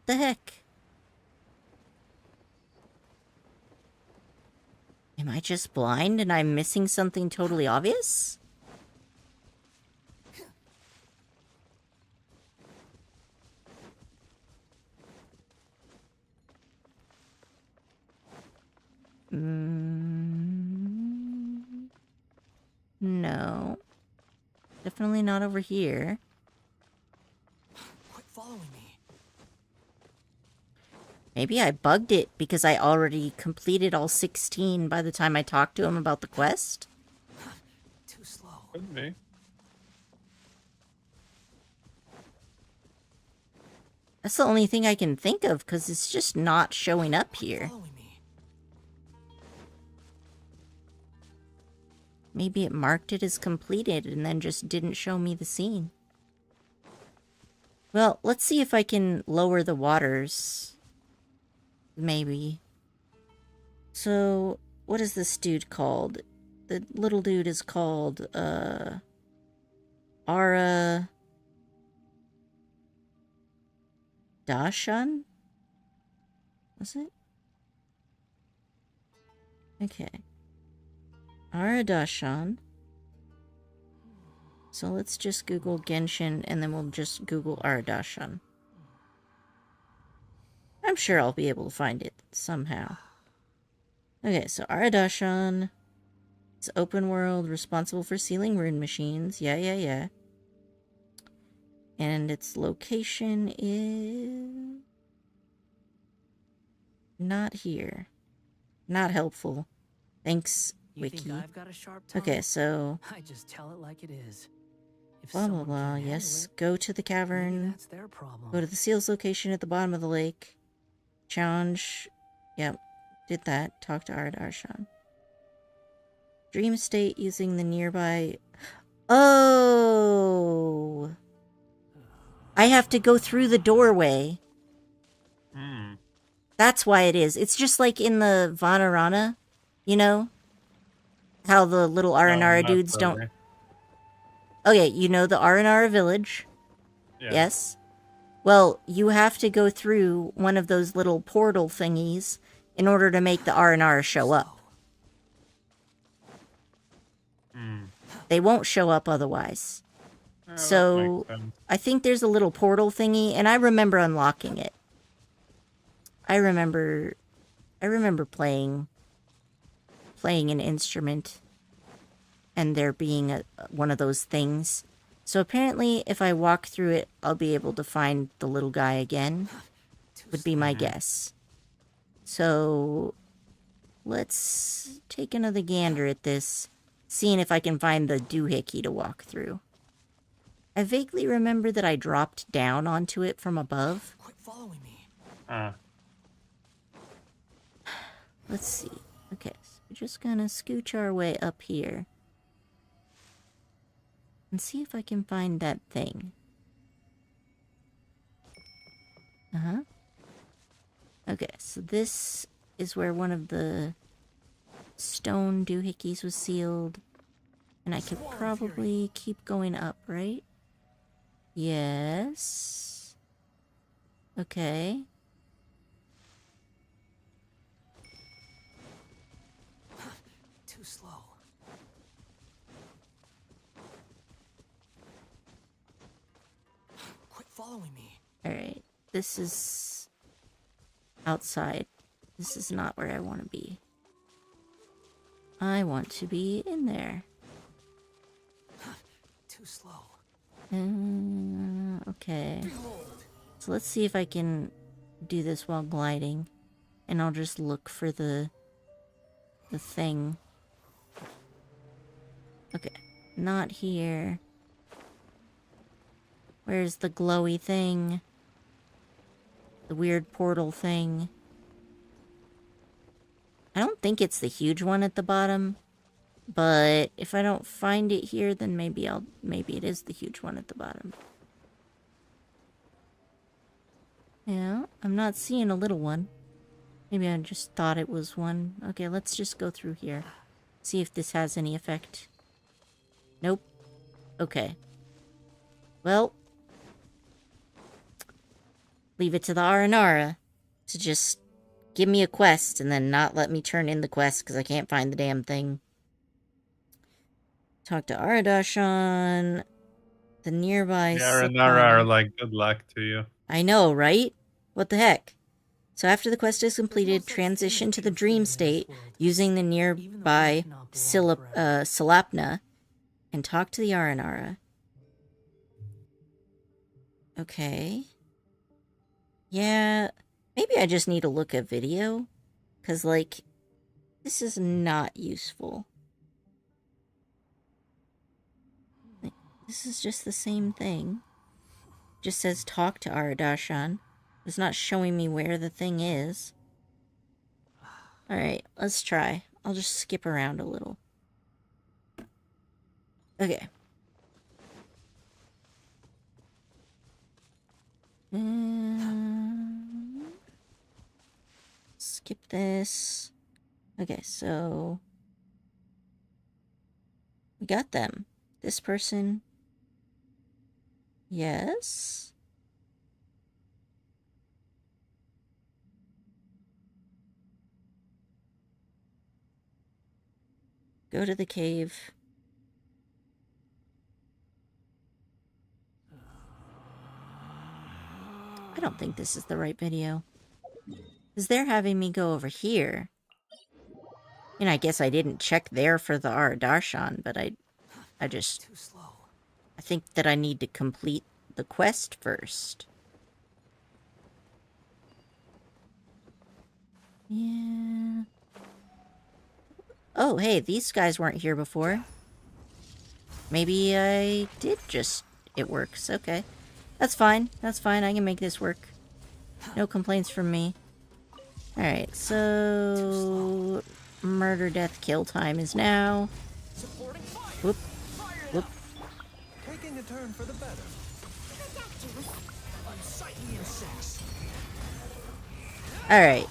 What the heck? Am I just blind and I'm missing something totally obvious? No. Definitely not over here. Quit following me. Maybe I bugged it because I already completed all 16 by the time I talked to him about the quest. Too slow. Could be. That's the only thing I can think of because it's just not showing up here. Following me. Maybe it marked it as completed and then just didn't show me the scene. Well, let's see if I can lower the waters. Maybe. So, what is this dude called? The little dude is called, Ara... Dashan? Was it? Okay. Ara Dashan. So let's just Google Genshin and then we'll just Google Ara Dashan. I'm sure I'll be able to find it somehow. Okay, so Ara Dashan. It's open world, responsible for sealing rune machines. Yeah. And its location is... not here. Not helpful. Thanks, You Wiki. think I've got a sharp tongue? Okay, so... I just tell it like it is. If blah, blah, someone blah. can't handle Yes, it, go to the maybe cavern. that's their problem. Go to the seals location at the bottom of the lake. Challenge. Yep, did that. Talk to Ardarshan. Dream state using the nearby... Oh! I have to go through the doorway. Hmm. That's why it is. It's just like in the Vanarana, you know? How the little Aranara not dudes don't... really. Okay, you know the Aranara village? Yeah. Yes? Well, you have to go through one of those little portal thingies in order to make the Aranara show up. Hmm. They won't show up otherwise. Yeah, So, that makes sense. I think there's a little portal thingy, and I remember unlocking it. I remember playing an instrument, and there being one of those things. So apparently, if I walk through it, I'll be able to find the little guy again, would be my guess. So, let's take another gander at this, seeing if I can find the doohickey to walk through. I vaguely remember that I dropped down onto it from above. Quit following me. Let's see. Okay, so we're just gonna scooch our way up here. And see if I can find that thing. Uh-huh. Okay, so this is where one of the stone doohickeys was sealed. And I could probably keep going up, right? Yes. Okay. Too slow. Quit following me. Alright. This is outside. This is not where I want to be. I want to be in there. Too slow. Okay. So let's see if I can do this while gliding. And I'll just look for the thing. Okay. Not here. Where's the glowy thing? The weird portal thing. I don't think it's the huge one at the bottom. But if I don't find it here, then maybe it is the huge one at the bottom. Yeah, I'm not seeing a little one. Maybe I just thought it was one. Okay, let's just go through here. See if this has any effect. Nope. Okay. Well. leave it to the Aranara to just give me a quest and then not let me turn in the quest because I can't find the damn thing. Talk to Aradashan. The nearby Yeah, Renara are Sapana. like, good luck to you. I know, right? What the heck? So after the quest is There's no completed, such thing transition as to the true dream freedom in this state world. using the Even though life nearby cannot go on forever. Salapna and talk to the Aranara. Okay. Yeah, maybe I just need to look at video. Because, like, this is not useful. Like, this is just the same thing. Just says talk to Aradashan. It's not showing me where the thing is. Alright, let's try. I'll just skip around a little. Okay. Skip this. Okay, so... we got them. This person... yes? Go to the cave. I don't think this is the right video. Because they're having me go over here. And I guess I didn't check there for the Aradarshan, but I just... Too slow. I think that I need to complete the quest first. Yeah... oh, hey, these guys weren't here before. Maybe I did just... it works, okay. That's fine, that's fine, I can make this work. No complaints from me. Alright, so... murder, death, kill time is now. Supporting fire. Whoop, Fire it whoop. up. Taking a turn for the better. Unsightly insects. Alright.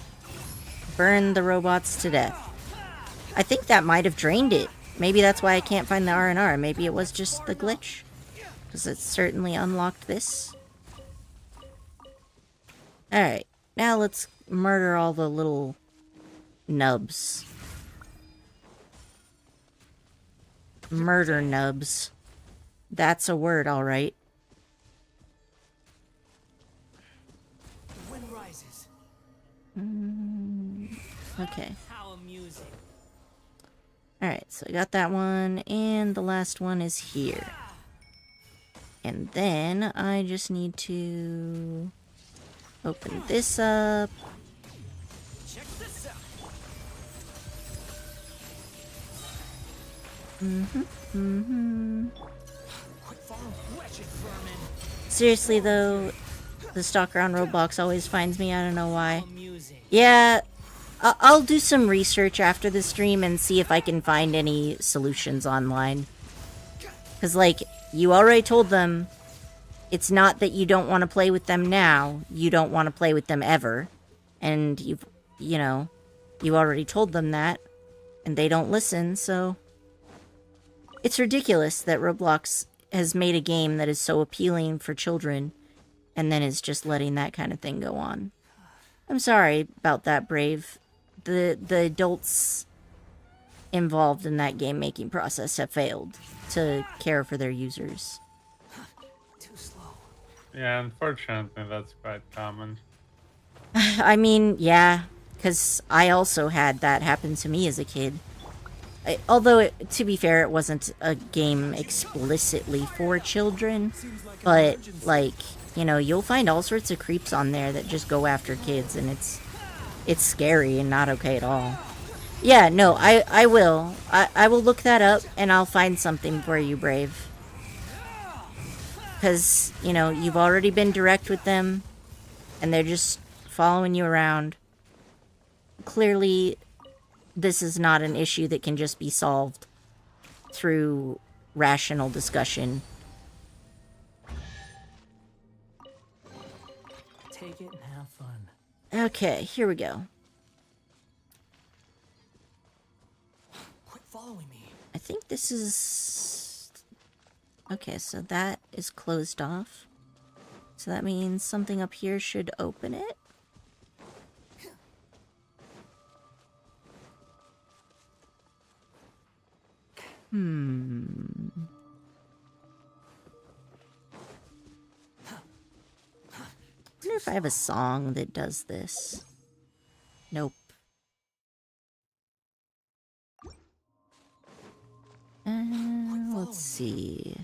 Burn the robots to death. I think that might have drained it. Maybe that's why I can't find the R&R. Maybe it was just the glitch. Because it certainly unlocked this. Alright. Now let's murder all the little nubs. Murder nubs. That's a word, alright. The wind rises. Okay. How amusing. Alright, so I got that one, and the last one is here. And then I just need to open this up. Check this out. Quick farm, wretched vermin. Seriously though, the stalker on Roblox always finds me, I don't know why. Amusing. Yeah, I'll do some research after the stream and see if I can find any solutions online. Because, like, you already told them, it's not that you don't want to play with them now, you don't want to play with them ever. And you already told them that, and they don't listen, so... it's ridiculous that Roblox has made a game that is so appealing for children, and then is just letting that kind of thing go on. I'm sorry about that, Brave. The adults involved in that game-making process have failed to care for their users. Too slow. Yeah, unfortunately, that's quite common. I mean, yeah, because I also had that happen to me as a kid. Although, to be fair, it wasn't a game explicitly for children, but, like, you know, you'll find all sorts of creeps on there that just go after kids, and it's scary and not okay at all. Yeah, no, I will. I will look that up, and I'll find something for you, Brave. Because, you know, you've already been direct with them, and they're just following you around. Clearly, this is not an issue that can just be solved through rational discussion. Take it and have fun. Okay, here we go. Quit following me. I think this is... okay, so that is closed off. So that means something up here should open it. I wonder if I have a song that does this. Nope. Let's see.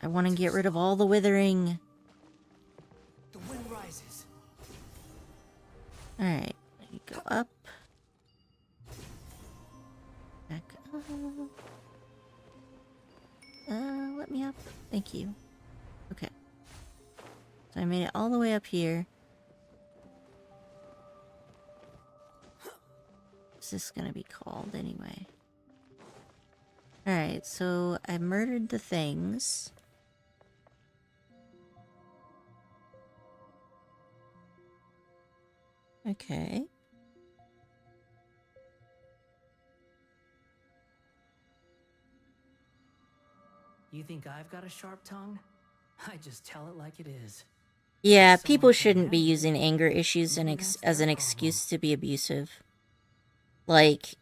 I want to get rid of all the withering. The wind rises. Alright, let me go up. Back up. Let me up. Thank you. Okay. So I made it all the way up here. What's this gonna be called anyway? Alright, so I murdered the things. Okay. You think I've got a sharp tongue? I just tell it like it is. Yeah, If people someone shouldn't can't be handle it, using anger issues maybe that's as their an problem. excuse to be abusive. Like,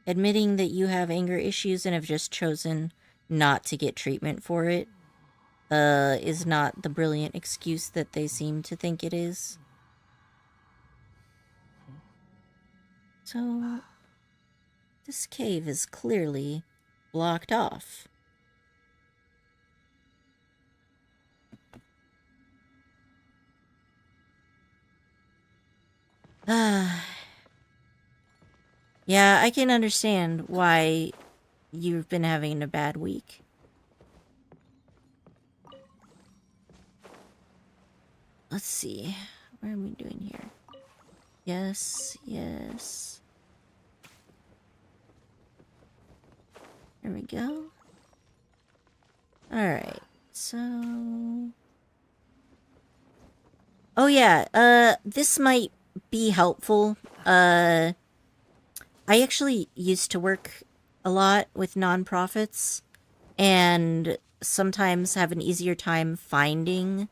admitting that you have anger issues and have just chosen not to get treatment for it is not the brilliant excuse that they seem to think it is. So, this cave is clearly blocked off. Yeah, I can understand why you've been having a bad week. Let's see. What are we doing here? Yes, yes. There we go. Alright, so... Oh yeah, this might be helpful. I actually used to work a lot with nonprofits, and sometimes have an easier time finding,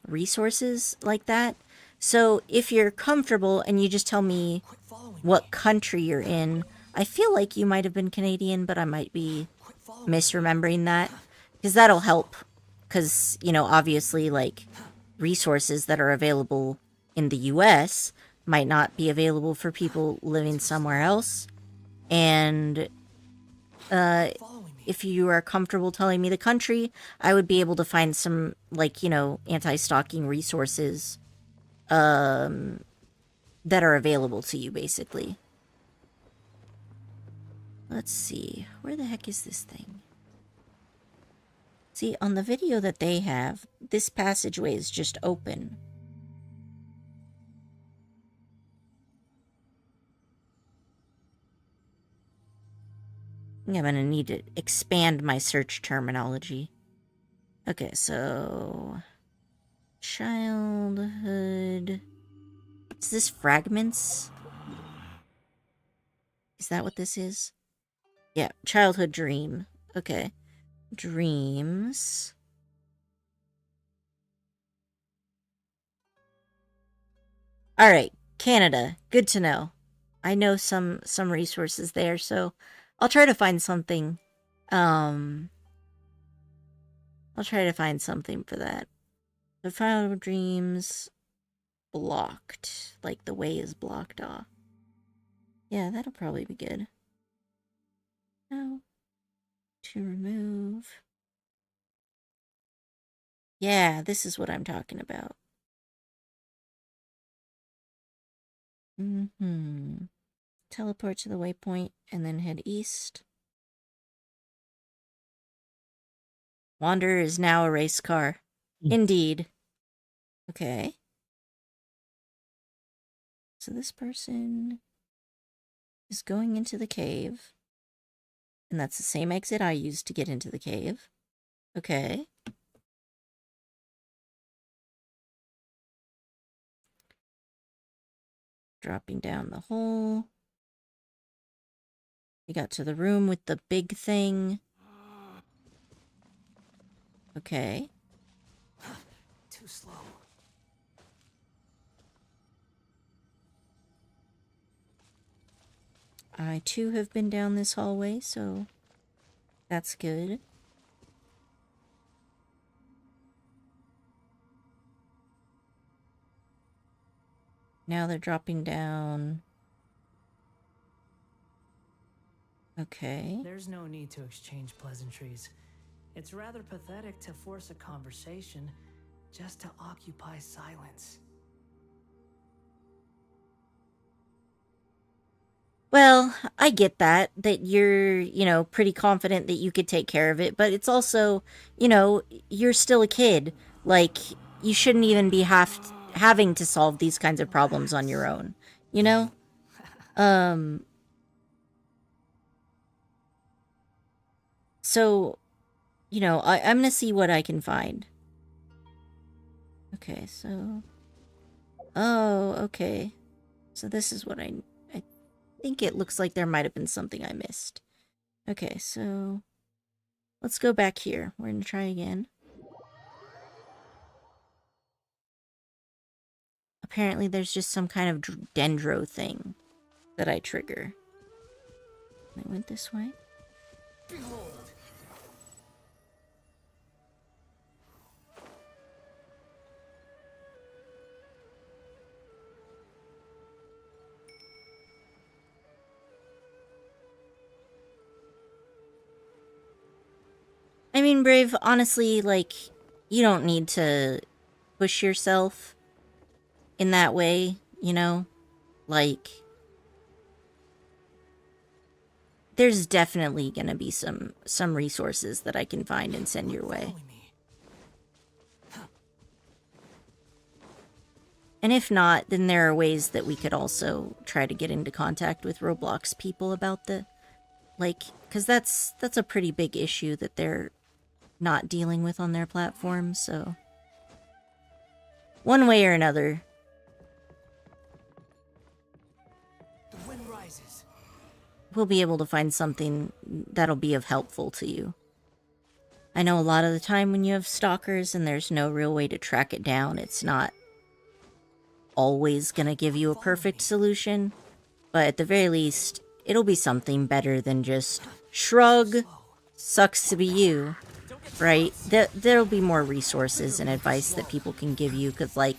resources like that. So if you're comfortable and you just tell me Quit following what me. country you're in, I feel like you might have been Canadian, but I might be Quit following me. misremembering that. Because that'll help. Because, you know, obviously, like, resources that are available in the US might not be available for people living somewhere else. And Following me. if you are comfortable telling me the country, I would be able to find some, like, you know, anti-stalking resources that are available to you, basically. Let's see. Where the heck is this thing? See, on the video that they have, this passageway is just open. I think I'm gonna need to expand my search terminology. Okay, so... Childhood... Is this fragments? Is that what this is? Yeah, childhood dream. Okay. Dreams. Alright, Canada. Good to know. I know some resources there, so I'll try to find something. I'll try to find something for that. The Final Dreams blocked. Like the way is blocked off. Yeah, that'll probably be good. Now, to remove. Yeah, this is what I'm talking about. Teleport to the waypoint and then head east. Wanderer is now a race car. Indeed. Okay. So this person is going into the cave. And that's the same exit I used to get into the cave. Okay. Dropping down the hole. We got to the room with the big thing. Okay. Too slow. I too have been down this hallway, so that's good. Now they're dropping down. Okay. There's no need to exchange pleasantries. It's rather pathetic to force a conversation just to occupy silence. Well, I get that you're, pretty confident that you could take care of it, but it's also, you're still a kid. Like, you shouldn't even be having to solve these kinds of problems on your own, you know? So, I'm gonna see what I can find. Okay, so... Oh, okay. So this is what I think it looks like there might have been something I missed. Okay, so... Let's go back here. We're gonna try again. Apparently there's just some kind of dendro thing that I trigger. I went this way. I mean, Brave, honestly, like, you don't need to push yourself in that way, you know? Like, there's definitely gonna be some resources that I can find and send your way. And if not, then there are ways that we could also try to get into contact with Roblox people about the, like, because that's a pretty big issue that they're not dealing with on their platform, so one way or another. The wind rises. We'll be able to find something that'll be of helpful to you. I know a lot of the time when you have stalkers and there's no real way to track it down, it's not always gonna give you a perfect solution, but at the very least, it'll be something better than just shrug, sucks to be you, right? There'll be more resources and advice that people can give you, because, like,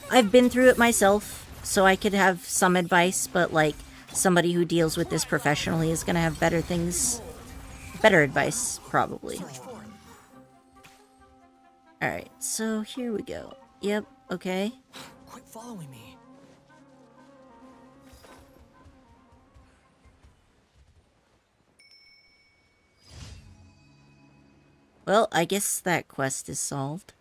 I've been through it myself, so I could have some advice, but, like, somebody who deals with this professionally is gonna have better advice, probably. Alright, so here we go. Yep, okay. Quit following me. Well, I guess that quest is solved.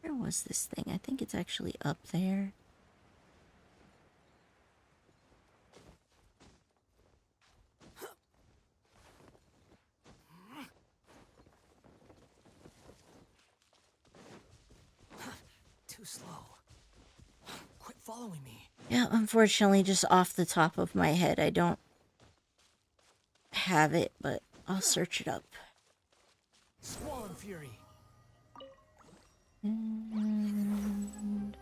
Where was this thing? I think it's actually up there. Too slow. Quit following me. Yeah, unfortunately, just off the top of my head, I don't have it, but I'll search it up. Squall and fury. And...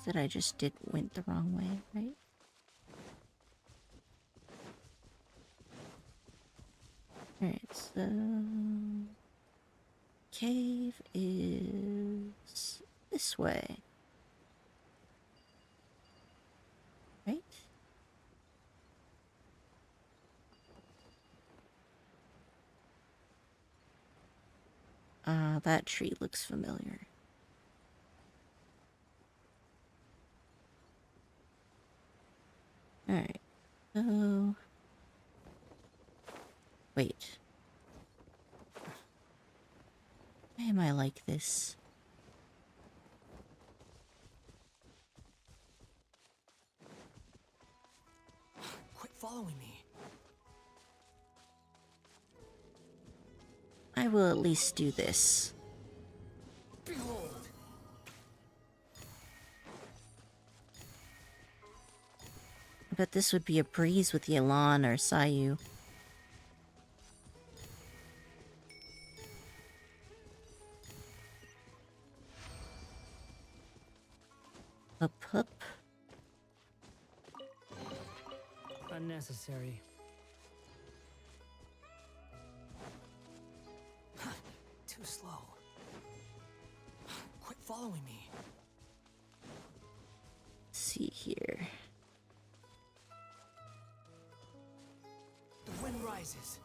that I just went the wrong way, right? Alright, so... Cave is this way. Right? That tree looks familiar. Alright, so... Wait. Why am I like this? Quit following me. I will at least do this. Behold. I bet this would be a breeze with Yelan or Sayu. Up, up. Unnecessary. Too slow. Quit following me. Let's see here. The wind rises.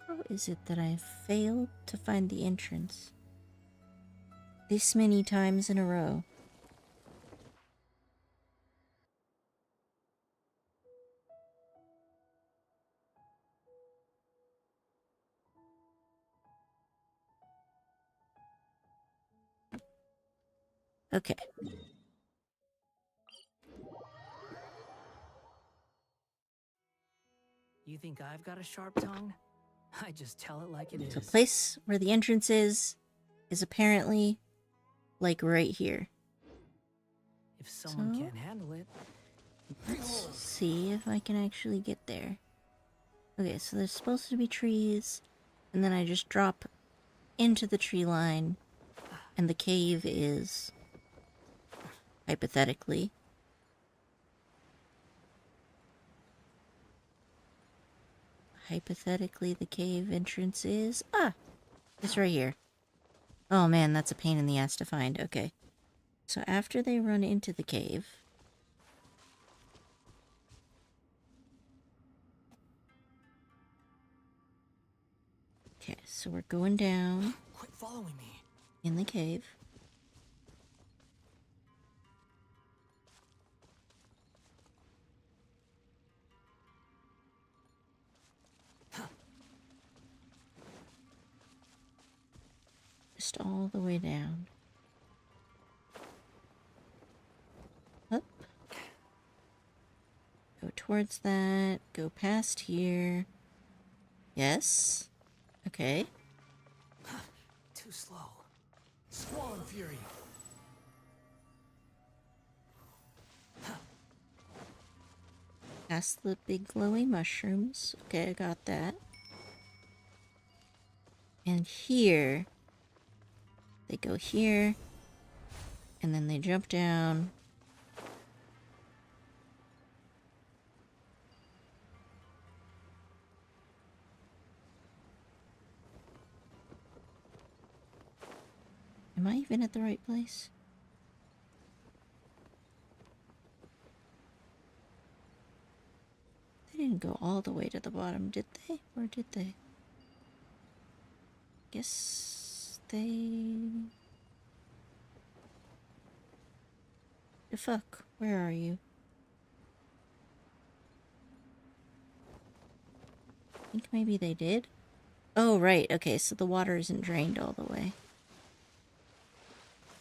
How is it that I failed to find the entrance this many times in a row? Okay. You think I've got a sharp tongue? I just tell it like it is. The place where the entrance is apparently like right here. If someone So? can't handle it, Let's see if I can actually get there. Okay, so there's supposed to be trees, and then I just drop into the tree line, and the cave is, hypothetically, the cave entrance is, it's right here. Oh man, that's a pain in the ass to find. Okay. So after they run into the cave, okay, so we're going down quit following me. in the cave. Just all the way down. Up. Go towards that. Go past here. Yes. Okay. Too slow. Squall and fury. Past the big glowy mushrooms. Okay, I got that. And here, they go here, and then they jump down. Am I even at the right place? They didn't go all the way to the bottom, did they? Or did they? Guess they... The fuck? Where are you? I think maybe they did? Oh, right. Okay, so the water isn't drained all the way.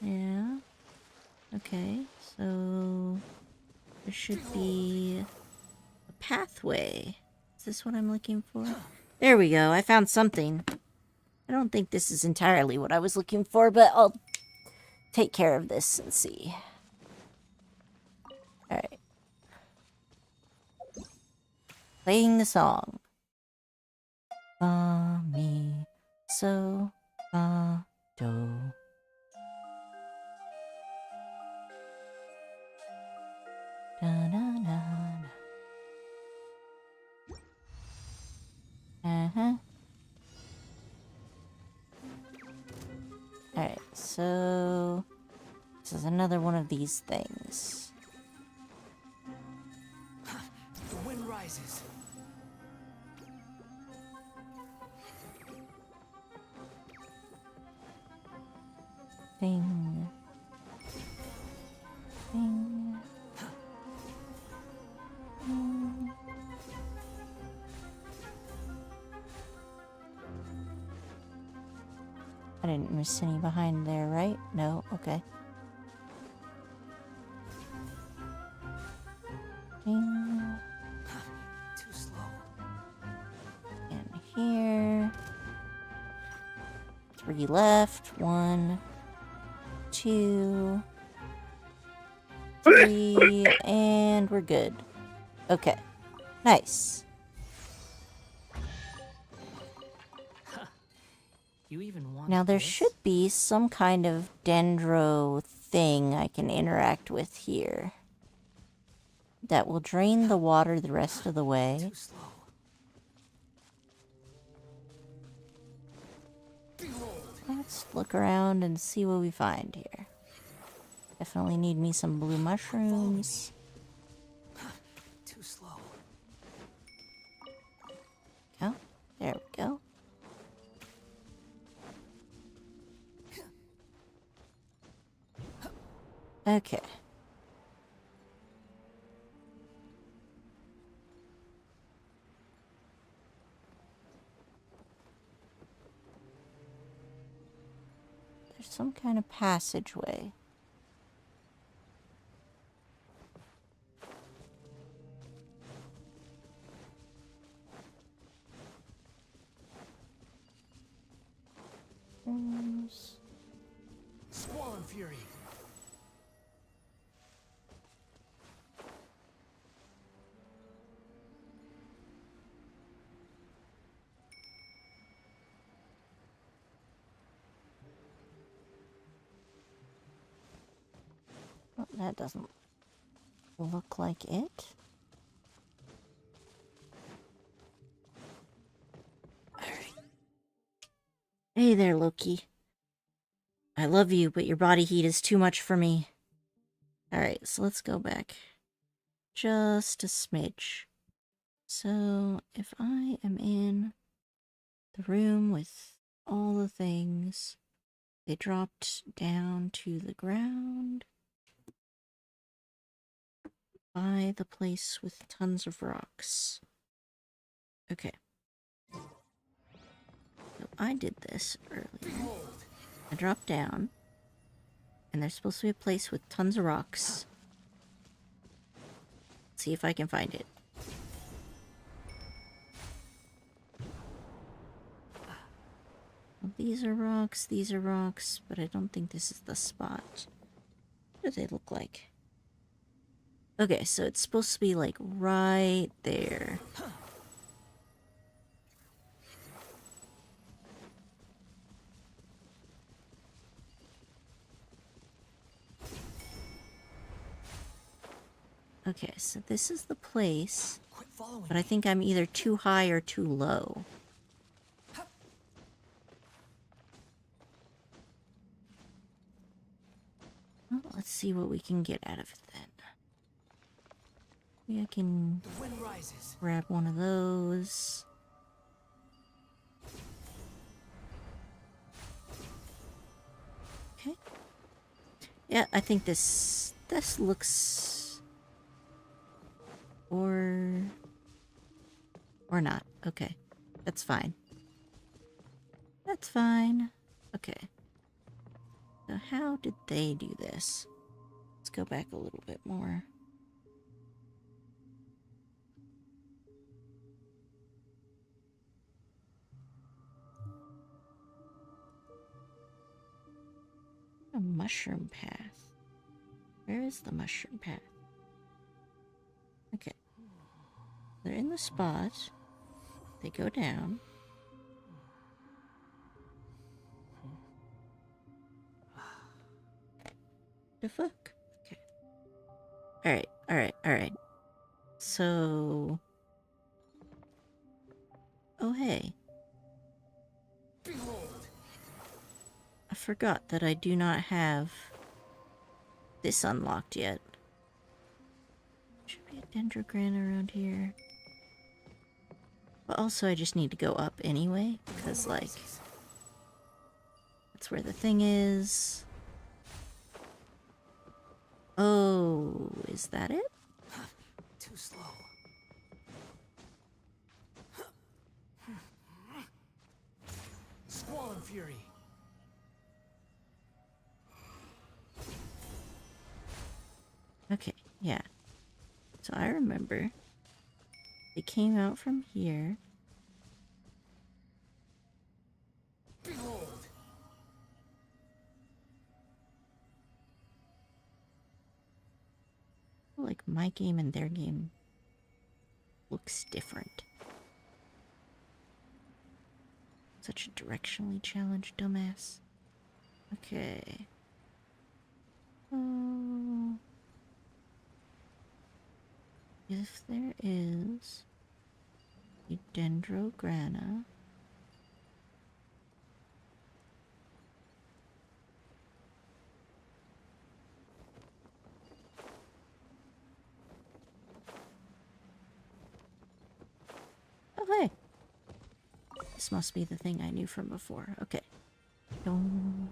Yeah. Okay, so... there should be a pathway. Is this what I'm looking for? There we go. I found something. I don't think this is entirely what I was looking for, but I'll take care of this and see. Alright. Playing the song. Fa, mi, so, fa, do. Da, da, da, da. Uh-huh. Alright, so... this is another one of these things. The wind rises. Ding. Ding. Ding. I didn't miss any behind there, right? No? Okay. Ding. Too slow. here. 3 left. 1, 2, 3, and we're good. Okay. Nice. You even want Now there this? should be some kind of dendro thing I can interact with here that will drain the water the rest of the way. Too slow. Let's look around and see what we find here. Definitely need me some blue mushrooms. Too slow. Oh, there we go. Okay. There's some kind of passageway. Squall and Fury. Oh, that doesn't look like it. Hey there, Loki. I love you, but your body heat is too much for me. Alright, so let's go back. Just a smidge. So, if I am in the room with all the things, they dropped down to the ground by the place with tons of rocks. Okay. So I did this earlier. I dropped down, and there's supposed to be a place with tons of rocks. Let's see if I can find it. Well, these are rocks, but I don't think this is the spot. What do they look like? Okay, so it's supposed to be like right there. Okay, so this is the place, Quit following but I think I'm either too high or too low. Well, let's see what we can get out of it then. Maybe I can The wind rises. grab one of those. Okay. Yeah, I think this looks or not. Okay. That's fine. That's fine. Okay. So how did they do this? Let's go back a little bit more. A mushroom path. Where is the mushroom path? Okay. They're in the spot. They go down. The fuck? Okay. Alright. So... Oh, hey. I forgot that I do not have this unlocked yet. Should be a dendrogram around here. But also I just need to go up anyway, because, like, that's where the thing is. Oh, is that it? Too slow. Squall and Fury. Okay, yeah. So I remember they came out from here. like my game and their game looks different. Such a directionally challenged dumbass. Okay. Oh. If there is a dendrograna. Oh, hey. This must be the thing I knew from before. Okay. Dong.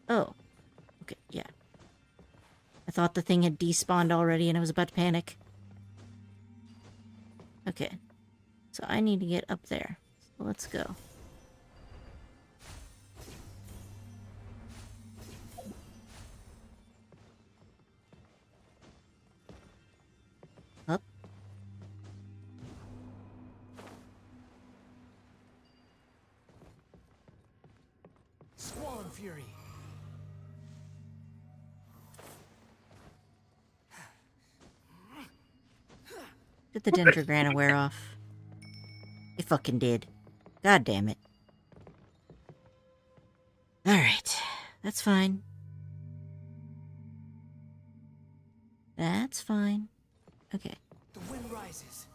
Oh. Okay, yeah. I thought the thing had despawned already and I was about to panic. Okay. So I need to get up there. So let's go. Up. Squall and Fury. Did the dendrograna wear off? It fucking did. God damn it. Alright. That's fine. That's fine. Okay. The wind rises.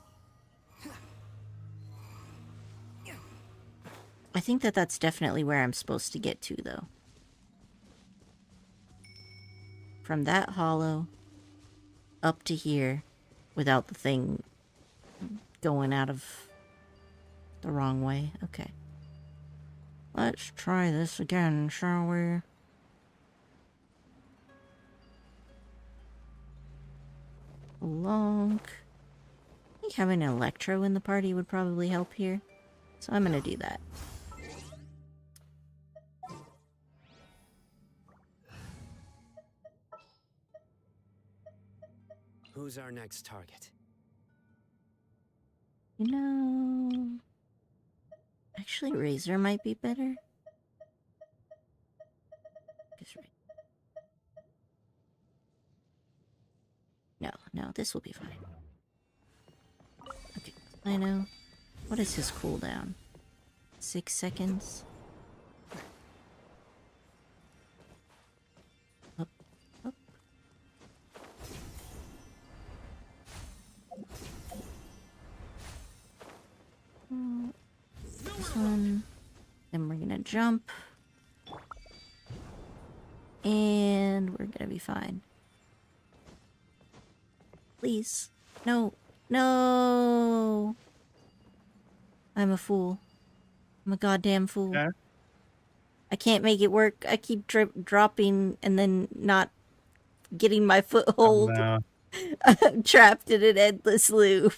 I think that that's definitely where I'm supposed to get to, though. From that hollow up to here without the thing going out of the wrong way. Okay. Let's try this again, shall we? Long. I think having an electro in the party would probably help here. So I'm gonna do that. Who's our next target? You know... Actually, Razor might be better. No, this will be fine. Okay, I know. What is his cooldown? 6 seconds? Up, up. This one. Then we're gonna jump. And we're gonna be fine. Please. No. No! I'm a fool. I'm a goddamn fool. Yeah. I can't make it work. I keep dropping and then not getting my foothold. No. I'm trapped in an endless loop.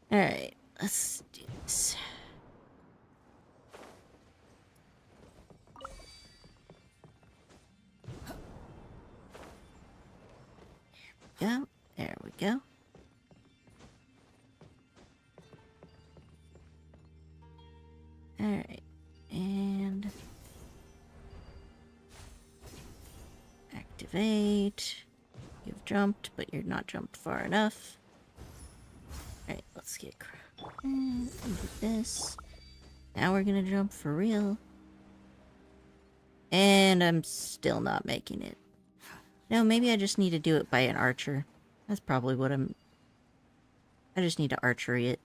Alright, let's do this. Go. There we go. Alright. And activate. You've jumped, but you're not jumped far enough. Alright, let's get do this. Now we're gonna jump for real. And I'm still not making it. No, maybe I just need to do it by an archer. That's probably what I just need to archery it.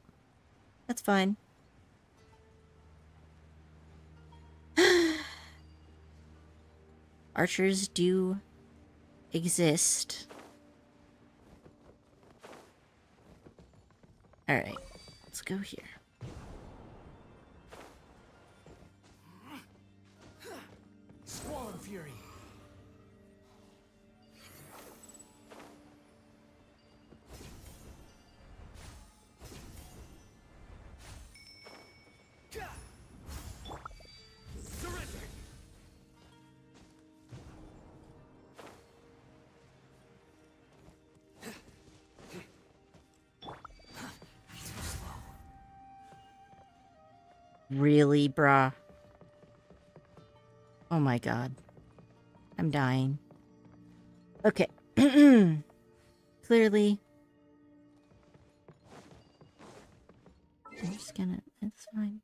That's fine. Archers do exist. Alright, let's go here. Squall and Fury. Terrific. Really, brah? Oh my god. I'm dying. Okay. Clearly. I'm just gonna... It's fine.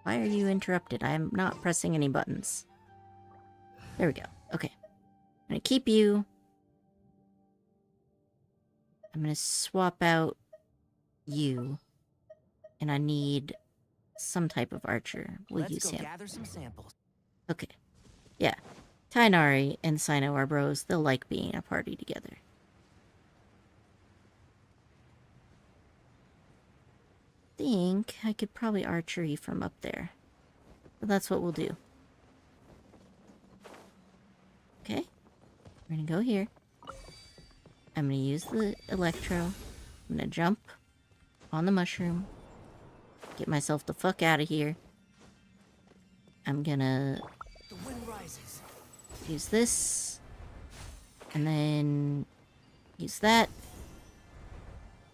Why are you interrupted? I am not pressing any buttons. There we go. Okay. I'm gonna keep you. I'm gonna swap out you. And I need some type of archer. We'll use him. gather some samples. Okay. Yeah. Tainari and Sino are bros. They'll like being a party together. Think I could probably archery from up there. But that's what we'll do. Okay. We're gonna go here. I'm gonna use the electro. I'm gonna jump on the mushroom. Get myself the fuck out of here. I'm gonna The wind rises. use this. And then use that.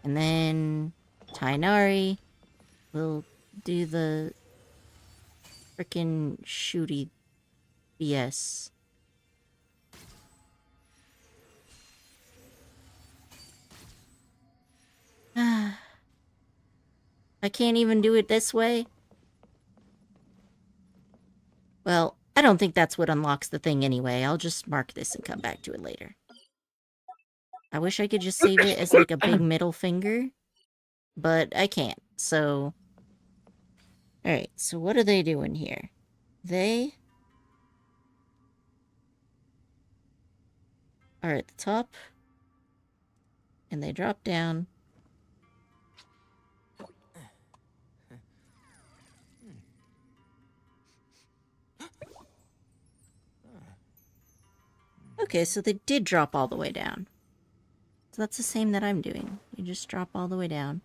And then Tainari will do the frickin' shooty BS. I can't even do it this way? Well, I don't think that's what unlocks the thing anyway. I'll just mark this and come back to it later. I wish I could just save it as like a big middle finger, but I can't, so... Alright, so what are they doing here? They are at the top, and they drop down. Okay, so they did drop all the way down. So that's the same that I'm doing. You just drop all the way down.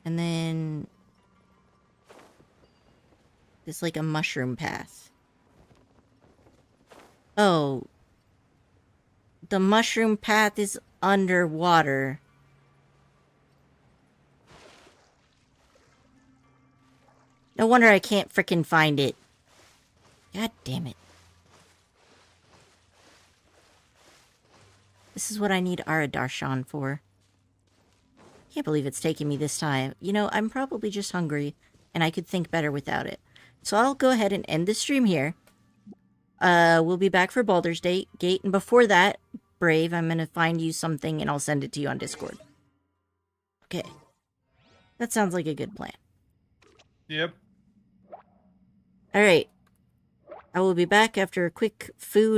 And then... It's like a mushroom path. Oh. The mushroom path is underwater. No wonder I can't frickin' find it. God damn it. This is what I need Aradarshan for. Can't believe it's taking me this time. You know, I'm probably just hungry, and I could think better without it. So I'll go ahead and end the stream here. We'll be back for Baldur's Gate, and before that, Brave, I'm gonna find you something, and I'll send it to you on Discord. Okay. That sounds like a good plan. Yep. Alright. I will be back after a quick food